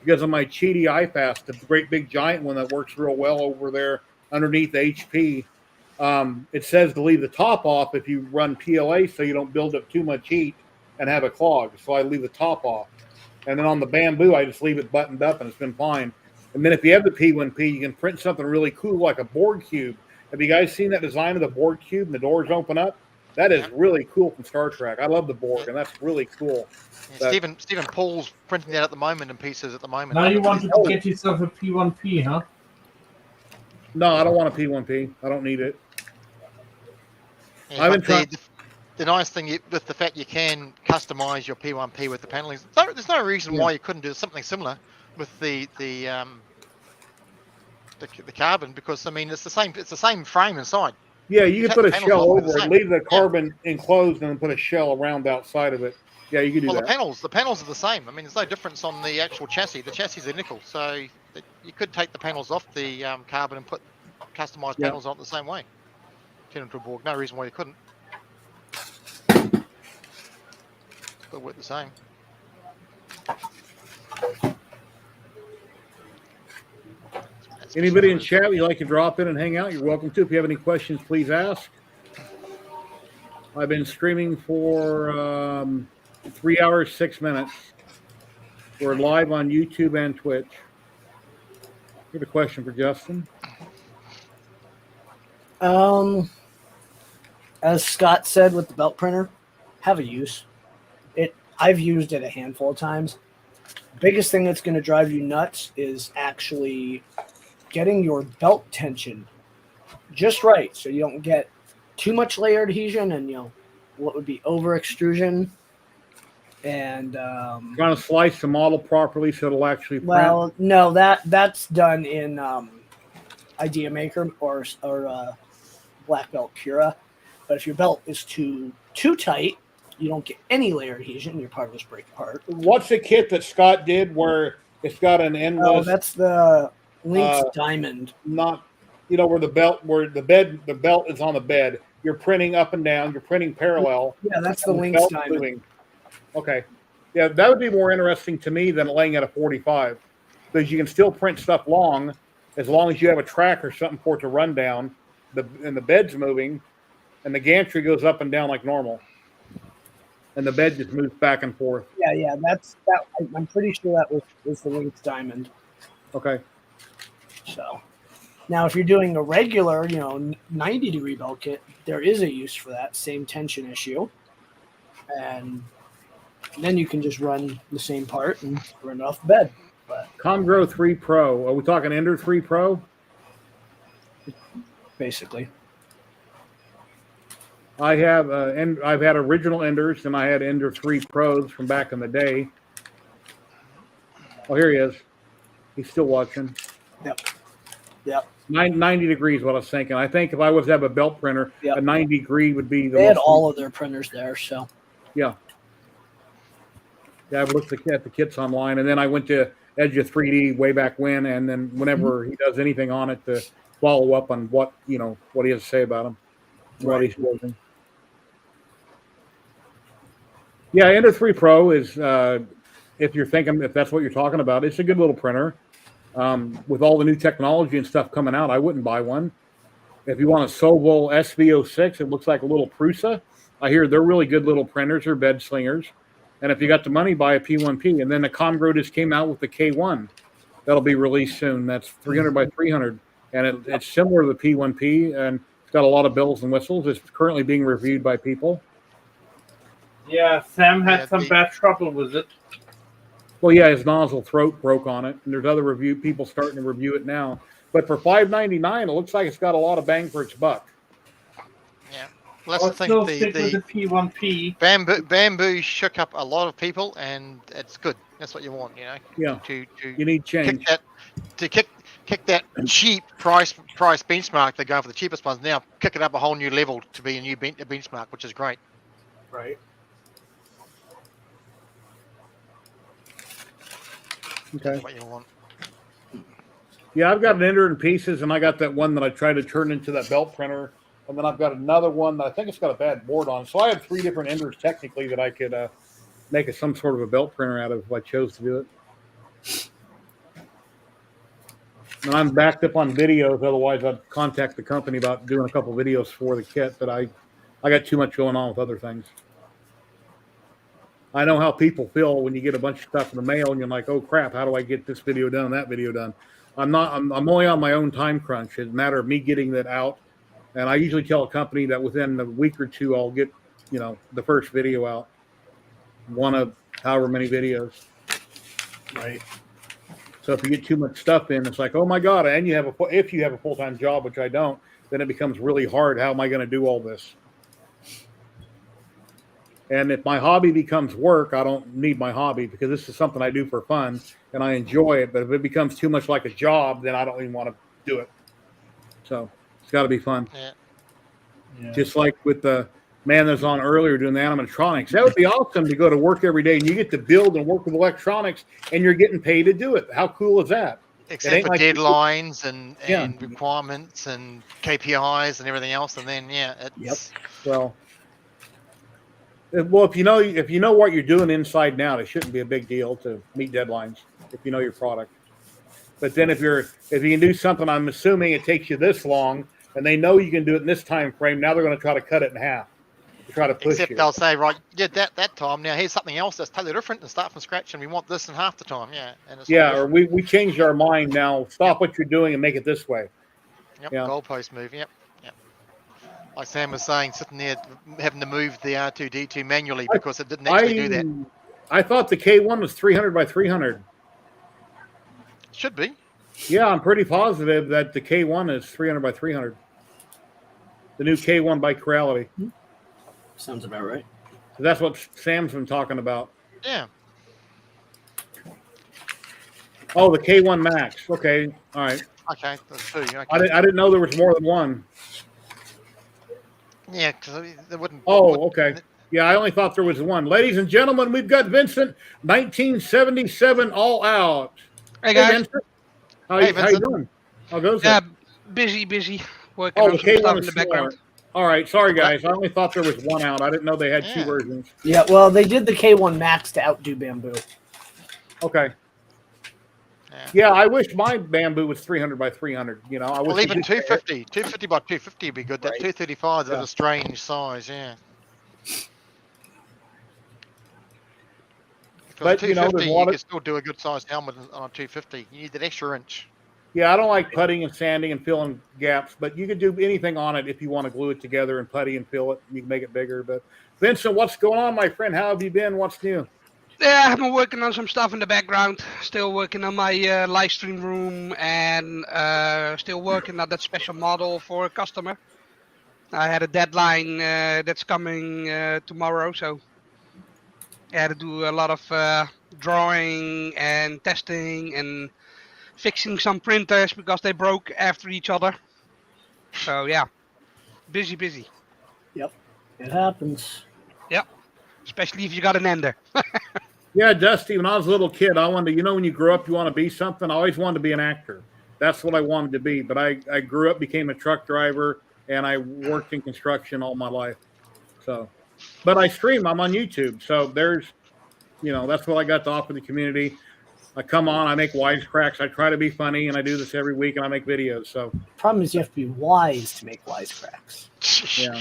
because of my Cheedy iFast, the great big giant one that works real well over there underneath the HP. It says to leave the top off if you run PLA, so you don't build up too much heat and have a clog. So I leave the top off. And then on the bamboo, I just leave it buttoned up, and it's been fine. And then if you have the P1P, you can print something really cool like a board cube. Have you guys seen that design of the board cube and the doors open up? That is really cool from Star Trek. I love the board, and that's really cool. Yeah, Stephen Paul's printing that at the moment in pieces at the moment. Now you wanted to get yourself a P1P, huh? No, I don't want a P1P. I don't need it. Yeah, I've been trying. The nice thing with the fact you can customize your P1P with the paneling, there's no reason why you couldn't do something similar with the carbon, because I mean it's the same frame inside. Yeah, you can put a shell over it, leave the carbon enclosed, and then put a shell around outside of it. Yeah, you can do that. The panels are the same. I mean, there's no difference on the actual chassis. The chassis are nickel, so you could take the panels off the carbon and put customized panels on it the same way. Turn into a board. No reason why you couldn't. Still work the same. Anybody in chat you'd like to drop in and hang out, you're welcome to. If you have any questions, please ask. I've been streaming for 3 hours, 6 minutes. We're live on YouTube and Twitch. We have a question for Justin. As Scott said with the belt printer, have a use. I've used it a handful of times. Biggest thing that's going to drive you nuts is actually getting your belt tension just right, so you don't get too much layer adhesion and what would be over extrusion. And trying to slice the model properly so it'll actually print. Well, no, that's done in Idea Maker or Black Belt Cura. But if your belt is too tight, you don't get any layer adhesion. You're part of this break apart. What's the kit that Scott did where it's got an endless? Oh, that's the Lynx Diamond. Not, where the belt is on the bed. You're printing up and down. You're printing parallel. Yeah, that's the Lynx Diamond. Moving. Okay, yeah, that would be more interesting to me than laying at a 45, because you can still print stuff long as you have a track or something for it to run down. And the bed's moving, and the gantry goes up and down like normal. And the bed just moves back and forth. Yeah, that's that. I'm pretty sure that was the Lynx Diamond. Okay. So, now if you're doing a regular, 90-degree belt kit, there is a use for that same tension issue, and then you can just run the same part and run it off the bed. But Comgrow 3 Pro. Are we talking Ender 3 Pro? Basically. I have, and I've had original Enders, and I had Ender 3 Pros from back in the day. Oh, here he is. He's still watching. Yep. Yep. 90 degrees, what I was thinking. I think if I was to have a belt printer, Yep. a 90 degree would be the They had most. all of their printers there, so. Yeah. Yeah, I've looked at the kits online, and then I went to Edge of 3D way back when, and then whenever he does anything on it to follow up on what he has to say about them, what he's working. Yeah, Ender 3 Pro is, if that's what you're talking about, it's a good little printer. With all the new technology and stuff coming out, I wouldn't buy one. If you want a Sobel SV06, it looks like a little Prusa. I hear they're really good little printers or bed slingers. And if you got the money, buy a P1P. And then the Comgro just came out with the K1. That'll be released soon. That's 300 by 300. And it's similar to the P1P, and it's got a lot of bells and whistles. It's currently being reviewed by people. Yeah, Sam had some bad trouble with it. Well, yeah, his nozzle throat broke on it, and there's other people starting to review it now. But for $5.99, it looks like it's got a lot of bang for its buck. Yeah, well, that's the thing. The P1P bamboo shook up a lot of people, and it's good. That's what you want, Yeah. You need change. Kick that cheap price benchmark. They're going for the cheapest ones now. Kick it up a whole new level to be a new benchmark, which is great. Right. Okay. What you want. Yeah, I've got an Ender in pieces, and I got that one that I tried to turn into that belt printer, and then I've got another one that I think it's got a bad board on. So I have 3 different Enders technically that I could make some sort of a belt printer out of if I chose to do it. And I'm backed up on videos. Otherwise, I'd contact the company about doing a couple videos for the kit, but I got too much going on with other things. I know how people feel when you get a bunch of stuff in the mail and you're like, oh crap, how do I get this video done, that video done? I'm only on my own time crunch. It's a matter of me getting that out. And I usually tell a company that within a week or two, I'll get, the first video out. One of however many videos. Right. So if you get too much stuff in, it's like, oh my God. And if you have a full-time job, which I don't, then it becomes really hard. How am I going to do all this? And if my hobby becomes work, I don't need my hobby because this is something I do for fun and I enjoy it. But if it becomes too much like a job, then I don't even want to do it. So it's got to be fun. Yeah. Just like with the man that's on earlier doing the animatronics. That would be awesome to go to work every day and you get to build and work with electronics and you're getting paid to do it. How cool is that? Except for deadlines and requirements and KPIs and everything else. And then, it's... Well, if you know what you're doing inside and out, it shouldn't be a big deal to meet deadlines if you know your product. But then if you can do something, I'm assuming it takes you this long, and they know you can do it in this time frame. Now they're going to try to cut it in half to try to push Except you. they'll say, right, that time. Now here's something else that's totally different and start from scratch, and we want this in half the time. Yeah, and it's or we changed our mind now. Stop what you're doing and make it this way. Yep, goalpost move. Yep. Like Sam was saying, sitting there having to move the R2D2 manually because it didn't actually do that. I thought the K1 was 300 by 300. Should be. Yeah, I'm pretty positive that the K1 is 300 by 300. The new K1 by Creality. Sounds about right. So that's what Sam's been talking about. Yeah. Oh, the K1 Max. Okay, all right. Okay, that's two. Okay. I didn't know there was more than one. Yeah, because they wouldn't. Oh, okay. Yeah, I only thought there was one. Ladies and gentlemen, we've got Vincent, 1977 All Out. Hey, guys. Vincent. How you doing? How goes it? Busy. Working Oh, on the some stuff K1 in the is background. smaller. All right, sorry guys. I only thought there was one out. I didn't know they had two versions. Yeah, well, they did the K1 Max to outdo Bamboo. Okay. Yeah, I wish my Bamboo was 300 by 300. I wish. Well, even 250 by 250 would be good. That 235 is a strange size. Yeah. But 250, you can still do a good sized helmet on a 250. You need that extra inch. Yeah, I don't like putting and sanding and filling gaps, but you can do anything on it if you want to glue it together and putty and fill it. You can make it bigger. But Vincent, what's going on, my friend? How have you been? What's new? Yeah, I've been working on some stuff in the background. Still working on my live stream room and still working on that special model for a customer. I had a deadline that's coming tomorrow, so I had to do a lot of drawing and testing and fixing some printers because they broke after each other. So yeah, busy. Yep, it happens. Yep, especially if you got an ender. Yeah, Dusty, when I was a little kid, I wanted to, you know, when you grow up, you want to be something. I always wanted to be an actor. That's what I wanted to be. But I grew up, became a truck driver, and I worked in construction all my life. So, but I stream. I'm on YouTube. So there's, you know, that's what I got to offer the community. I come on, I make wisecracks. I try to be funny, and I do this every week, and I make videos. So Problem is, you have to be wise to make wisecracks. yeah.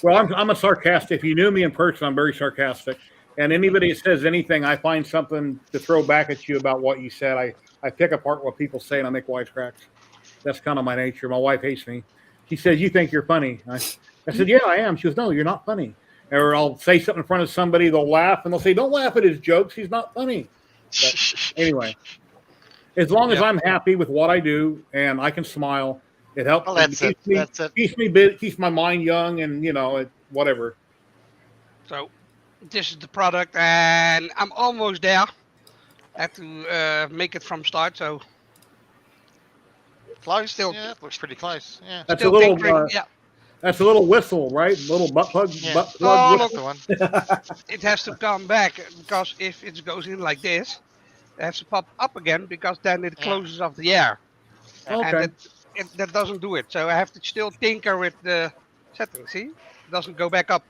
Well, I'm a sarcastic. If you knew me in person, I'm very sarcastic. And anybody that says anything, I find something to throw back at you about what you said. I pick apart what people say and I make wisecracks. That's kind of my nature. My wife hates me. She says, "You think you're funny?" I said, "Yeah, I am." She goes, "No, you're not funny." Or I'll say something in front of somebody, they'll laugh, and they'll say, "Don't laugh at his jokes. He's not funny." But anyway, as long as I'm happy with what I do and I can smile, it helps. Well, that's it. That's it. Keeps my mind young, and you know, whatever. So this is the product, and I'm almost there. I have to make it from start, so Close. Still- Yeah, it looks pretty close. Yeah. That's still a little. tinkering. Yeah, That's a little whistle, right? Little butt plug. Yeah. Butt Oh, plug That's whistle. the one. it has to come back because if it goes in like this, it has to pop up again because then it Yeah. closes off the air, Okay. and that doesn't do it. So I have to still tinker with the settings. See, it doesn't go back up.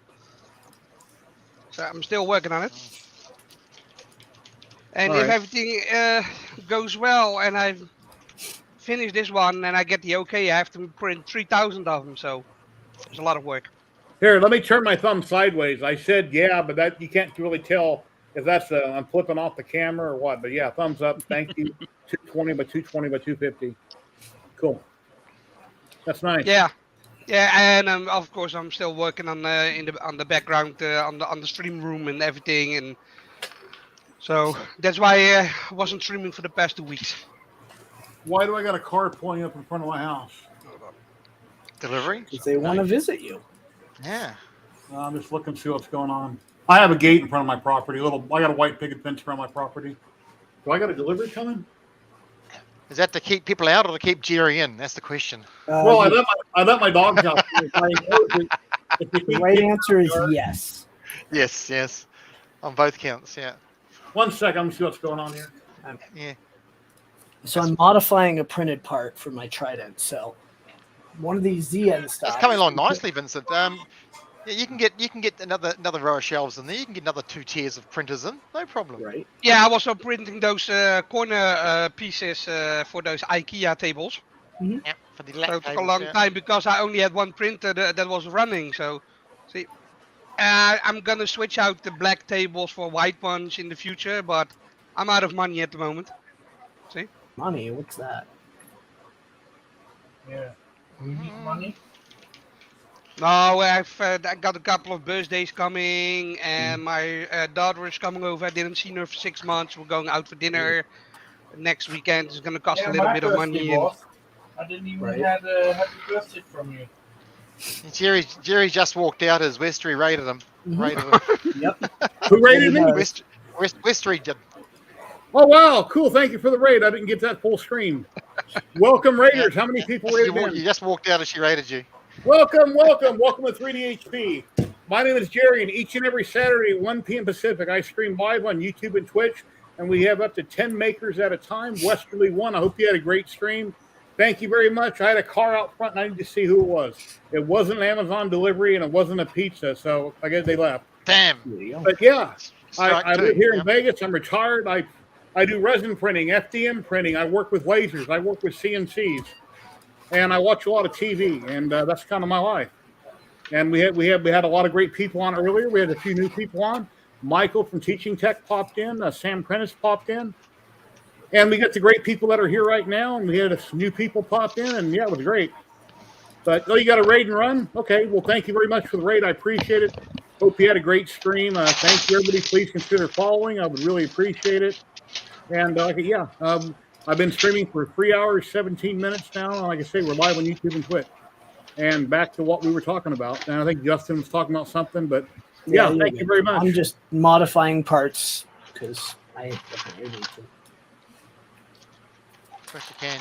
So I'm still working on it. And All if right. everything goes well and I finish this one and I get the okay, I have to print 3,000 of them. So it's a lot of work. Here, let me turn my thumb sideways. I said yeah, but that you can't really tell if that's I'm flipping off the camera or what. But yeah, thumbs up. Thank you. 220 by 220 by 250. Cool. That's nice. Yeah, and of course I'm still working on on the background on the stream room and everything, and so that's why I wasn't streaming for the past 2 weeks. Why do I got a car pulling up in front of my house? Delivery. Because they want to visit you. Yeah. I'm just looking to see what's going on. I have a gate in front of my property. I got a white picket fence around my property. Do I got a delivery coming? Is that to keep people out or to keep Jerry in? That's the question. Well, I let my dogs out. The right answer is yes. Yes. On both counts. Yeah. 1 second. Let me see what's going on here. Yeah. So I'm modifying a printed part for my Trident. So one of these ZN stocks. It's coming along nicely, Vincent. Yeah, you can get another row of shelves in there. You can get another 2 tiers of printers in. No problem. Right. Yeah, I was also printing those corner pieces for those IKEA tables. Yeah, for the So lap it took a tables, long yeah. time because I only had one printer that was running. So, see, I'm gonna switch out the black tables for white ones in the future, but I'm out of money at the moment. See? Money? What's that? Yeah. We need money. No, I got a couple of birthdays coming, and my daughter is coming over. I didn't see her for 6 months. We're going out for dinner next weekend. It's gonna cost a little bit of money. And I didn't even Right. have a happy birthday from you. Jerry just walked out as Westery raided him. Mhm. Raided him. Yep. Who rated me? Westery did. Oh, wow. Cool. Thank you for the raid. I didn't get that full screen. Welcome, Raiders. How many people raided You in? just walked out as she raided you. Welcome to 3DHP. My name is Jerry, and each and every Saturday at 1 p.m. Pacific, I stream live on YouTube and Twitch, and we have up to 10 makers at a time. Westerly 1, I hope you had a great stream. Thank you very much. I had a car out front, and I need to see who it was. It wasn't an Amazon delivery, and it wasn't a pizza, so I guess they left. Damn. But yeah, Strike I two, live here yeah. in Vegas. I'm retired. I do resin printing, FDM printing. I work with lasers. I work with CNCs, and I watch a lot of TV, and that's kind of my life. And we had a lot of great people on earlier. We had a few new people on. Michael from Teaching Tech popped in. Sam Prentice popped in, and we got the great people that are here right now. And we had some new people pop in, and yeah, it was great. But you got a raid and run? Okay, well, thank you very much for the raid. I appreciate it. Hope you had a great stream. Thank you, everybody. Please consider following. I would really appreciate it. And I've been streaming for 3 hours, 17 minutes now. And like I say, we're live on YouTube and Twitch. and back to what we were talking about. And I think Justin was talking about something, but yeah, thank you very much. I'm just modifying parts because I definitely need to. Of course you can.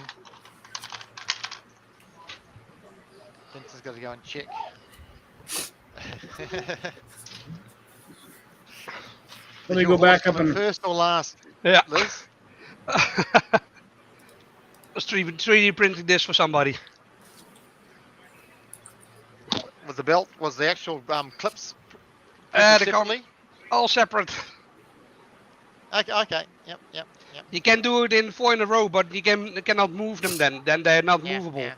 Vince has got to go and check. Let me go back up and first or last. Yeah. Liz? I was 3D printing this for somebody. Was the belt? Was the actual clips? They separately? All separate. Okay. Yep. You can do it in 4 in a row, but you cannot move them. Then they're not movable. Yeah.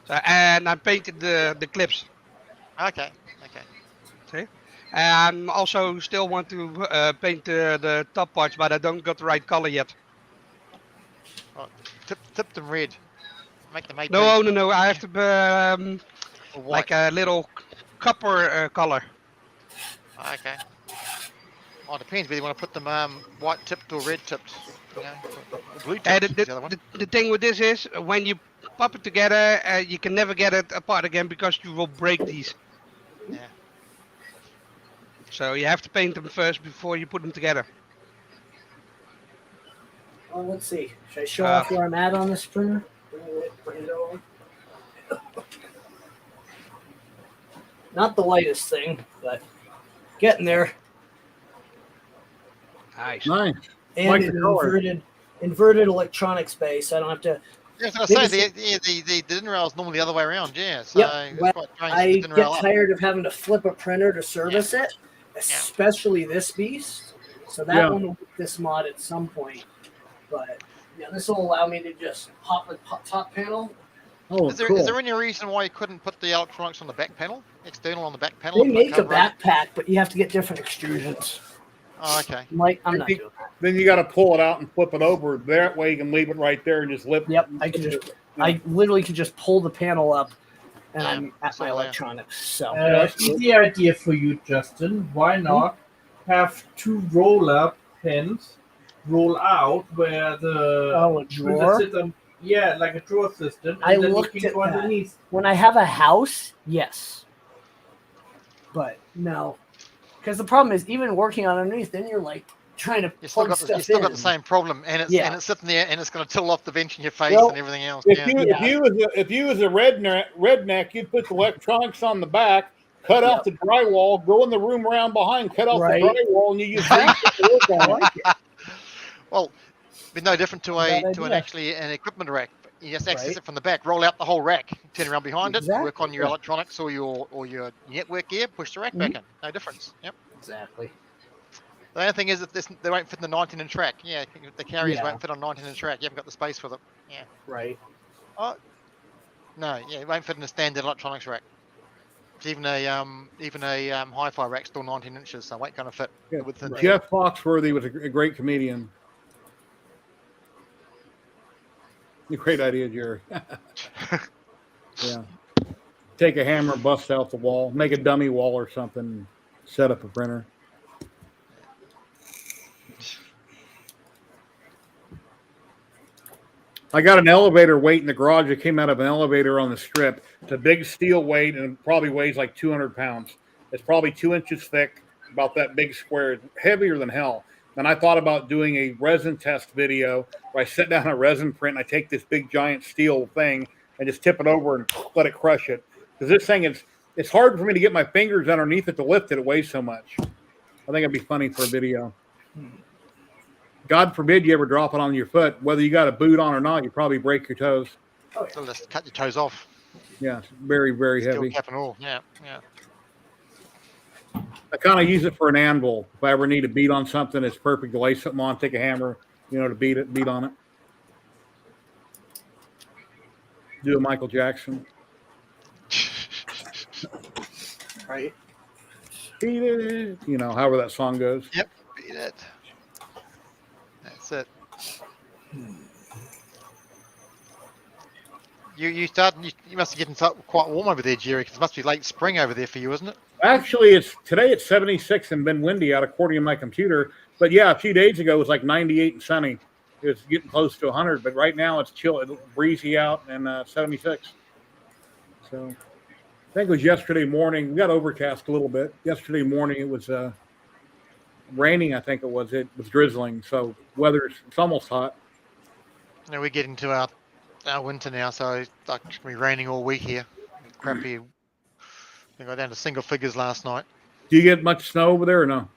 So, and I painted the clips. Okay. See? And also still want to paint the top parts, but I don't got the right color yet. Well, tip them red. Make them 8. No. I have to like a little copper color. Okay. Well, it depends whether you want to put them white tipped or red tipped. You know, or blue tipped. The thing with this is when you pop it together, you can never get it apart again because you will break these. Yeah. So you have to paint them first before you put them together. Well, let's see. Should I show off where I'm at on this printer? Bring it over. Not the lightest thing, but getting there. Nice. And like an inverted electronics base. I don't have to. Yeah, I was going to say, the din rail is normally the other way around, yeah. So I get tired of having to flip a printer to service it, especially this beast. So that one will get this mod at some point. But this will allow me to just pop the top panel. Oh, is there any reason why you couldn't put the electronics on the back panel? External on the back panel? They make a backpack, but you have to get different extrusions. Oh, okay. I'm not doing that. Then you got to pull it out and flip it over. That way you can leave it right there and just lift. Yep, I literally could just pull the panel up, and I'm at my electronics. So easy idea for you, Justin. Why not have 2 roll-up pins roll out where the drawer? Like a drawer system. And I then looked you can at go that. underneath. When I have a house, yes, but no, because the problem is even working on underneath, then you're like trying to plug stuff in. You still got the same problem, and it's sitting there, and it's going to tilt off the bench in your face and everything else. If you was a redneck, you'd put the electronics on the back, cut out the drywall, go in the room around behind, cut out the drywall, and you use to work on it. Well, it'd be no different to an equipment rack. You just access it from the back, roll out the whole rack, turn around behind it, work on your electronics or your network gear, push the rack back in. No difference. Yep. Exactly. The only thing is that they won't fit in the 19-inch rack. Yeah, the carriers won't fit on 19-inch rack. You haven't got the space for them. Yeah. Right. Oh. No, it won't fit in a standard electronics rack. Even a hi-fi rack's still 19 inches, so it won't kind of fit. Jeff Foxworthy was a great comedian. Great idea, Jerry. Yeah. Take a hammer, bust out the wall, make a dummy wall or something, set up a printer. I got an elevator weight in the garage that came out of an elevator on the strip. It's a big steel weight and it probably weighs like 200 pounds. It's probably 2 inches thick, about that big square. It's heavier than hell. And I thought about doing a resin test video where I set down a resin print and I take this big giant steel thing and just tip it over and let it crush it. Because this thing it's hard for me to get my fingers underneath it to lift it. It weighs so much. I think it'd be funny for a video. God forbid you ever drop it on your foot. Whether you got a boot on or not, you probably break your toes. Oh, yeah. So just cut your toes off. Yeah, it's very, very heavy. Cap and all. Yeah. I kind of use it for an anvil. If I ever need to beat on something, it's perfect to lay something on, take a hammer, to beat on it. Do a Michael Jackson. Right. Beat it. However that song goes. Yep, beat it. That's it. You must be getting quite warm over there, Jerry, because it must be late spring over there for you, isn't it? Actually, today it's 76 and been windy out according to my computer. But yeah, a few days ago it was like 98 and sunny. It was getting close to 100, but right now it's chill, breezy out and 76. So think it was yesterday morning. We got overcast a little bit. Yesterday morning it was raining. I think it was. It was drizzling. So it's almost hot. Now we're getting to our winter now, so it's like it's gonna be raining all week here. Crappy. I got down to single figures last night. Do you get much snow over there or no?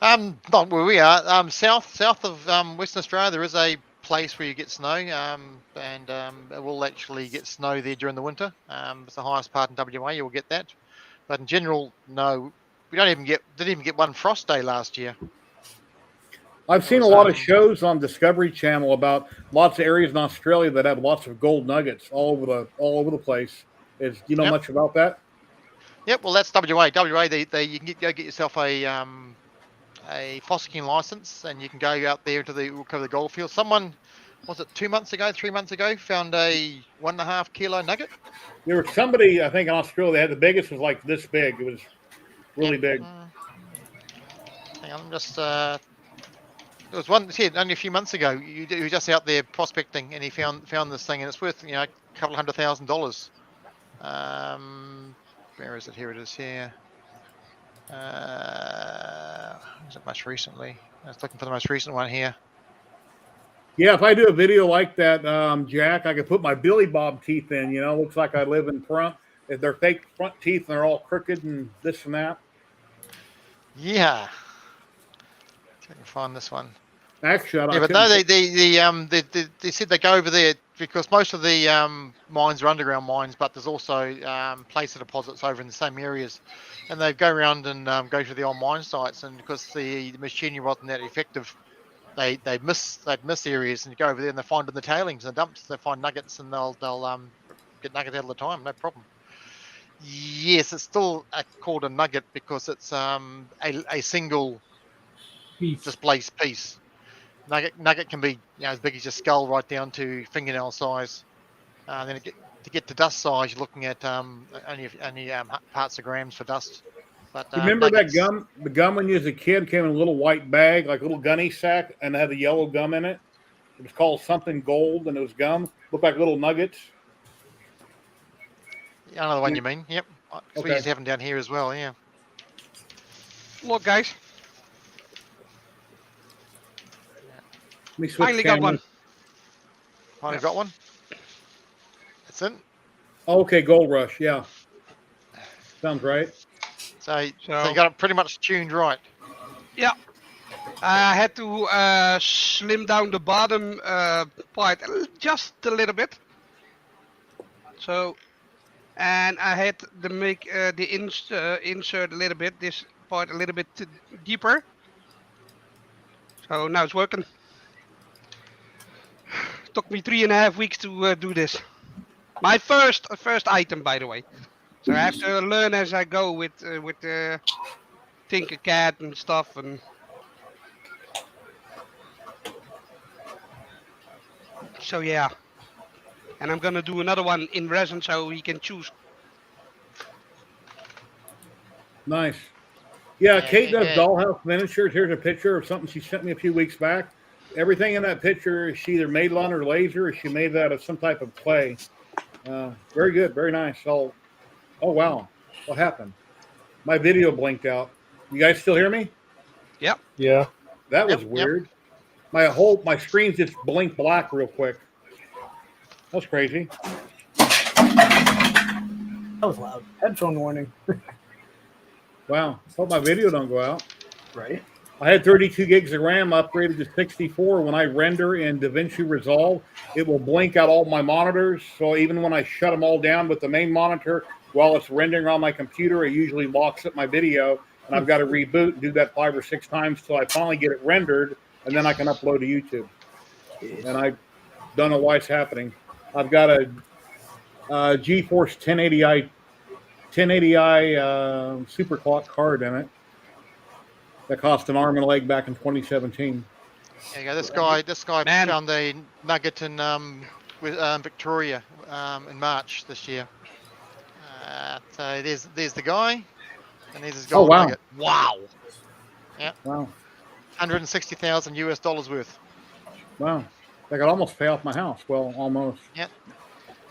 Not where we are. South of Western Australia, there is a place where you get snow, and it will actually get snow there during the winter. It's the highest part in WA. You will get that, but in general, no. We didn't even get one frost day last year. I've seen a lot of shows on Discovery Channel about lots of areas in Australia that have lots of gold nuggets all over the place. Do you know much about that? Yep. Well, that's WA. WA. You can go get yourself a fossicking license, and you can go out there to the gold field. Someone, was it 3 months ago, found a 1.5 kilo nugget. There was somebody, I think, in Australia. They had the biggest was like this big. It was really big. Hang on, just there was one only a few months ago. He was just out there prospecting, and he found this thing, and it's worth a couple $100,000. Where is it? Here it is. Here. Was it most recently? I was looking for the most recent one here. Yeah, if I do a video like that, Jack, I could put my Billy Bob teeth in. Looks like I live in front. They're fake front teeth, and they're all crooked and this and that. Yeah. See if I can find this one. Actually, but no, they said they go over there because most of the mines are underground mines, but there's also placer deposits over in the same areas, and they go around and go to the old mine sites, and because the machinery wasn't that effective, they'd miss areas, and you go over there and they find in the tailings and the dumps, they find nuggets, and they'll get nuggets all the time, no problem. Yes, it's still called a nugget because it's a single displaced piece. Nugget can be as big as your skull right down to fingernail size. Then to get to dust size, you're looking at only parts of grams for dust. But you remember nuggets, that gum? The gum when you was a kid came in a little white bag, like a little gunny sack, and it had the yellow gum in it. It was called something gold, and it was gum. Looked like little nuggets. I know the one you mean. Yep. We used to have them down here as well. Yeah. Look, guys. Finally got one. Finally got one. That's it. Okay, Gold Rush. Yeah. Sounds right. So you got it pretty much tuned right. Yeah. I had to slim down the bottom part just a little bit. So, and I had to make the insert a little bit, this part a little bit deeper. So now it's working. Took me 3.5 weeks to do this. My first item, by the way. So I have to learn as I go with Tinkercad and stuff. And so yeah. And I'm gonna do another one in resin so he can choose. Nice. Yeah, Kate does dollhouse miniatures. Here's a picture of something she sent me a few weeks back. Everything in that picture, she either made on her laser or she made that of some type of clay. Very good, very nice. Oh, wow. What happened? My video blinked out. You guys still hear me? Yep. Yeah. That was weird. My screen just blinked black real quick. That's crazy. That was loud. Headphone warning. Wow. Hope my video don't go out. Right. I had 32 gigs of RAM upgraded to 64. When I render in DaVinci Resolve, it will blink out all my monitors. So even when I shut them all down with the main monitor, while it's rendering on my computer, it usually locks up my video. And I've got to reboot and do that 5 or 6 times till I finally get it rendered. And then I can upload to YouTube. And I don't know why it's happening. I've got a GeForce 1080i super clock card in it. That cost an arm and a leg back in 2017. Yeah, this guy found a nugget in Victoria in March this year. So there's the guy, and there's his gold nugget. Wow. Yeah. Wow. $160,000 US worth. Wow. That could almost pay off my house. Well, almost. Yep.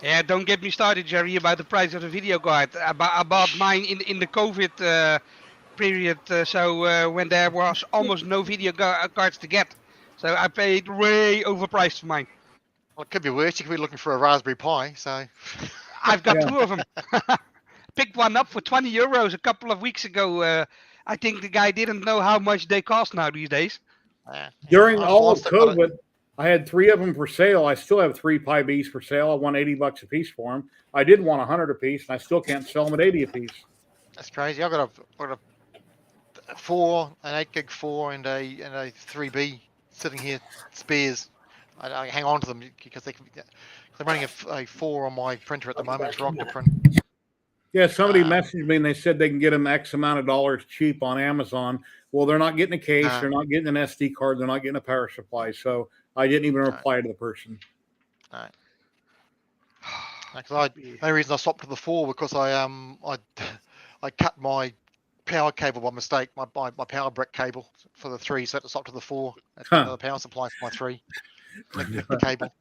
Yeah, don't get me started, Jerry, about the price of the video card. I bought mine in the COVID period, when there was almost no video cards to get. So I paid way overpriced for mine. Well, it could be worse. You could be looking for a Raspberry Pi. So I've got Yeah. 2 of them. Picked one up for €20 a couple of weeks ago. I think the guy didn't know how much they cost now these days. During I've all of lost it, but COVID, I had 3 of them for sale. I still have 3 Pi Bs for sale. I want $80 a piece for them. I did want 100 a piece, and I still can't sell them at 80 a piece. That's crazy. I've got a 4, an 8 gig 4, and a 3B sitting here spares. I hang on to them because they're running a 4 on my printer at the moment. It's Rockprint. Yeah, somebody messaged me and they said they can get them X amount of dollars cheap on Amazon. Well, they're not getting a case, they're not getting an SD card, they're not getting a power supply. So I didn't even reply to the person. All right. The only reason I swapped to the 4 because I cut my power cable by mistake, my power brick cable for the 3, so I had to swap to the 4. That's another power supply for my 3. The cable.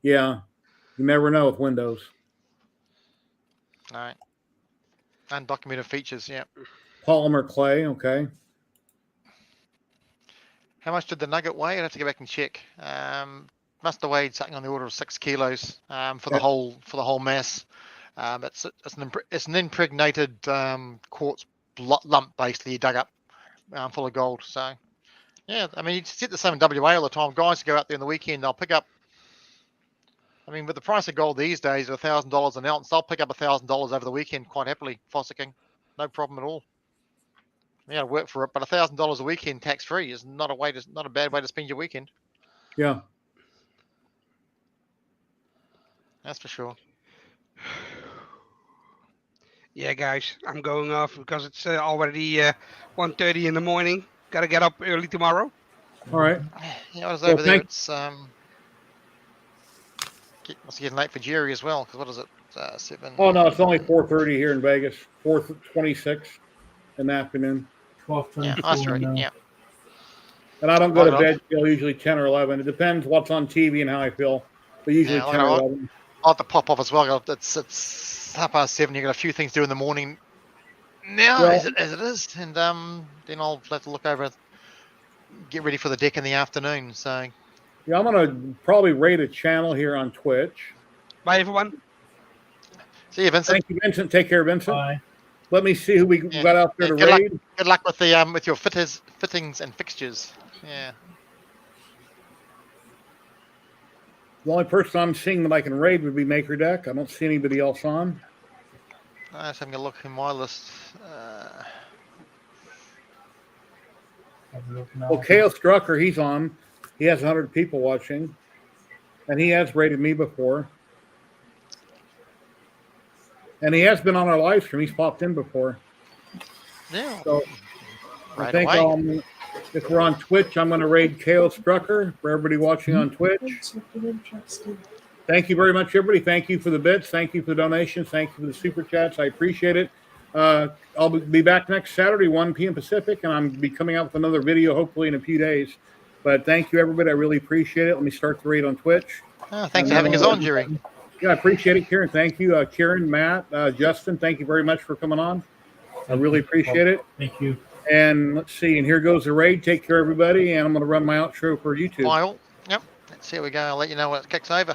Yeah, you never know with Windows. All right. Undocumented features, yeah. Polymer clay, okay. How much did the nugget weigh? I'd have to go back and check. Must have weighed something on the order of 6 kilos for the whole mass. It's an impregnated quartz lump basically you dug up full of gold. So yeah, I mean you see the same in WA all the time. Guys go out there on the weekend, they'll pick up. I mean, with the price of gold these days of $1,000 an ounce, they'll pick up $1,000 over the weekend quite happily, fossicking, no problem at all. Yeah, work for it, but $1,000 a weekend tax free is not a bad way to spend your weekend. Yeah, that's for sure. Yeah, guys, I'm going off because it's already 1:30 in the morning. Got to get up early tomorrow. All right. Yeah, I was over there. It's must be getting late for Jerry as well. Because what is it? 7. Oh no, it's only 4:30 here in Vegas. 4:26 in the afternoon. 12:24. Yeah, that's right. Yeah. And I don't go to bed till usually 10 or 11. It depends what's on TV and how I feel. But usually 10 or 11. I'll have to pop off as well. It's 7:30. You got a few things to do in the morning. Now, as it is, and then I'll have to look over, get ready for the deck in the afternoon. So. Yeah, I'm gonna probably rate a channel here on Twitch. Bye, everyone. See you, Vincent. Thank you, Vincent. Take care, Vincent. Bye. Let me see who we got out there to raid. Good luck with the with your fittings and fixtures. Yeah. The only person I'm seeing that I can raid would be Maker Deck. I don't see anybody else on. I'm just having a look in my list. Well, Chaos Drucker, he's on. He has 100 people watching. And he has rated me before. And he has been on our live stream. He's popped in before. Yeah. So right I think if we're on Twitch, I'm going to raid Chaos Drucker for everybody watching on Twitch. Thank you very much, everybody. Thank you for the bits. Thank you for the donations. Thank you for the super chats. I appreciate it. I'll be back next Saturday, 1 p.m. Pacific, and I'm be coming out with another video hopefully in a few days. But thank you, everybody. I really appreciate it. Let me start the raid on Twitch. Thanks for having us on, Jerry. Yeah, I appreciate it, Kieran. Thank you, Kieran, Matt, Justin. Thank you very much for coming on. I really appreciate it. Thank you. And let's see. And here goes the raid. Take care, everybody. And I'm going to run my outro for YouTube. File. Yep. Let's see how we go. I'll let you know when it kicks over.